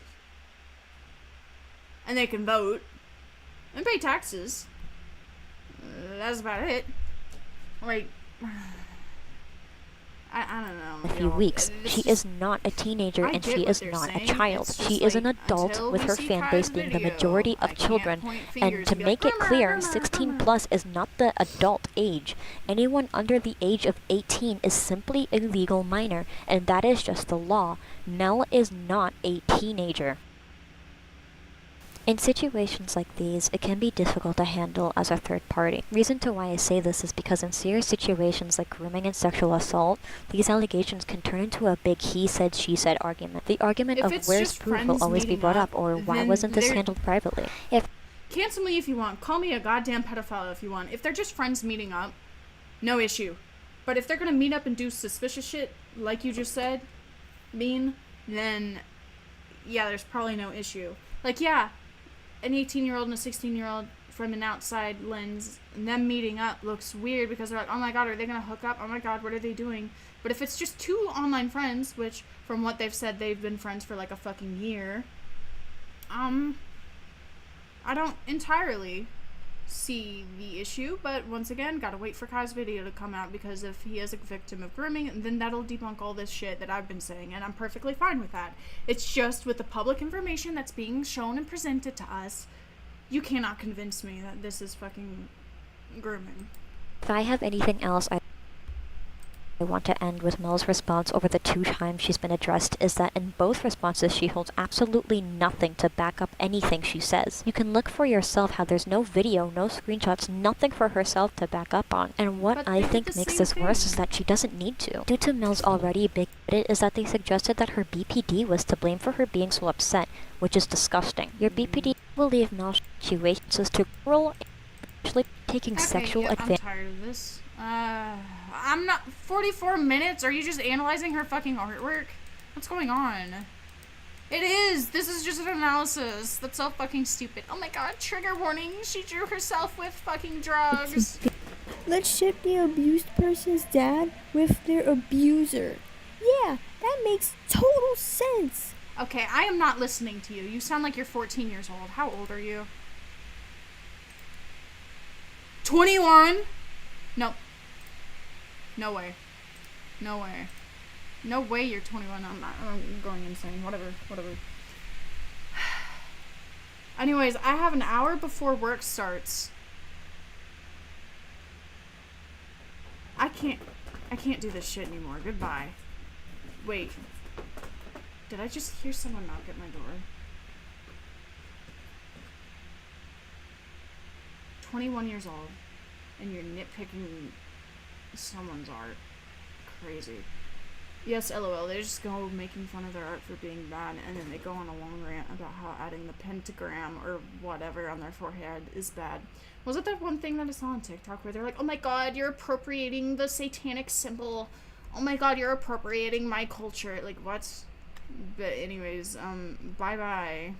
C: And they can vote. And pay taxes. That's about it. Like, I don't know.
M: a few weeks. She is not a teenager
C: I
M: and
C: get
M: she
C: what
M: is
C: they're
M: not a
C: saying.
M: child.
C: It's
M: She
C: just
M: is an
C: like,
M: adult
C: until
M: with
C: we
M: her
C: see
M: fan
C: Kai's
M: base being the
C: video,
M: majority
C: I
M: of
C: can't
M: children.
C: point
M: And
C: fingers
M: to
C: be
M: make
C: like,
M: it clear,
C: "Groomer,
M: 16
C: groomer."
M: plus is not the adult age. Anyone under the age of 18 is simply a legal minor, and that is just the law. Mel is not a teenager. In situations like these, it can be difficult to handle as a third party. Reason to why I say this is because in serious situations like grooming and sexual assault, these allegations can turn into a big he said, she said argument. The argument
C: If
M: of
C: it's
M: where's
C: just
M: proof will
C: friends
M: always be
C: meeting
M: brought
C: up,
M: up, or why
C: then
M: wasn't this
C: they're-
M: handled privately? If
C: Cancel me if you want. Call me a goddamn pedophile if you want. If they're just friends meeting up, no issue. But if they're gonna meet up and do suspicious shit, like you just said, then yeah, there's probably no issue. Like, yeah, an 18-year-old and a 16-year-old from an outside lens, and them meeting up looks weird because they're like, oh my god, are they gonna hook up? Oh my god, what are they doing? But if it's just two online friends, which from what they've said, they've been friends for like a fucking year, I I don't entirely see the issue, but once again, gotta wait for Kai's video to come out, because if he is a victim of grooming, then that'll debunk all this shit that I've been saying, and I'm perfectly fine with that. It's just with the public information that's being shown and presented to us, you cannot convince me that this is fucking grooming.
M: If I have anything else I want to end with Mel's response over the 2 times she's been addressed is that in both responses she holds absolutely nothing to back up anything she says. You can look for yourself how there's no video, no screenshots, nothing for herself to back up on. And what I think makes this worse is that she doesn't need to. Due to Mel's already big edit is that they suggested that her BPD was to blame for her being so upset, which is disgusting. Your BPD will leave Mel's situations to girl actually taking sexual advantage.
C: I'm tired of this. I'm not 44 minutes? Are you just analyzing her fucking artwork? What's going on? It is! This is just an analysis. That's so fucking stupid. Oh my god, trigger warning. She drew herself with fucking drugs.
N: Let's ship the abused person's dad with their abuser. Yeah, that makes total sense.
C: Okay, I am not listening to you. You sound like you're 14 years old. How old are you? 21? Nope. No way. No way. No way you're 21. I'm going insane. Whatever. Anyways, I have an hour before work starts. I can't do this shit anymore. Goodbye. Wait. Did I just hear someone knock at my door? 21 years old, and you're nitpicking someone's art. Crazy. Yes, LOL, they just go making fun of their art for being bad, and then they go on a long rant about how adding the pentagram or whatever on their forehead is bad. Was it that one thing that I saw on TikTok where they're like, oh my god, you're appropriating the satanic symbol. Oh my god, you're appropriating my culture. Like, what? But anyways, bye-bye.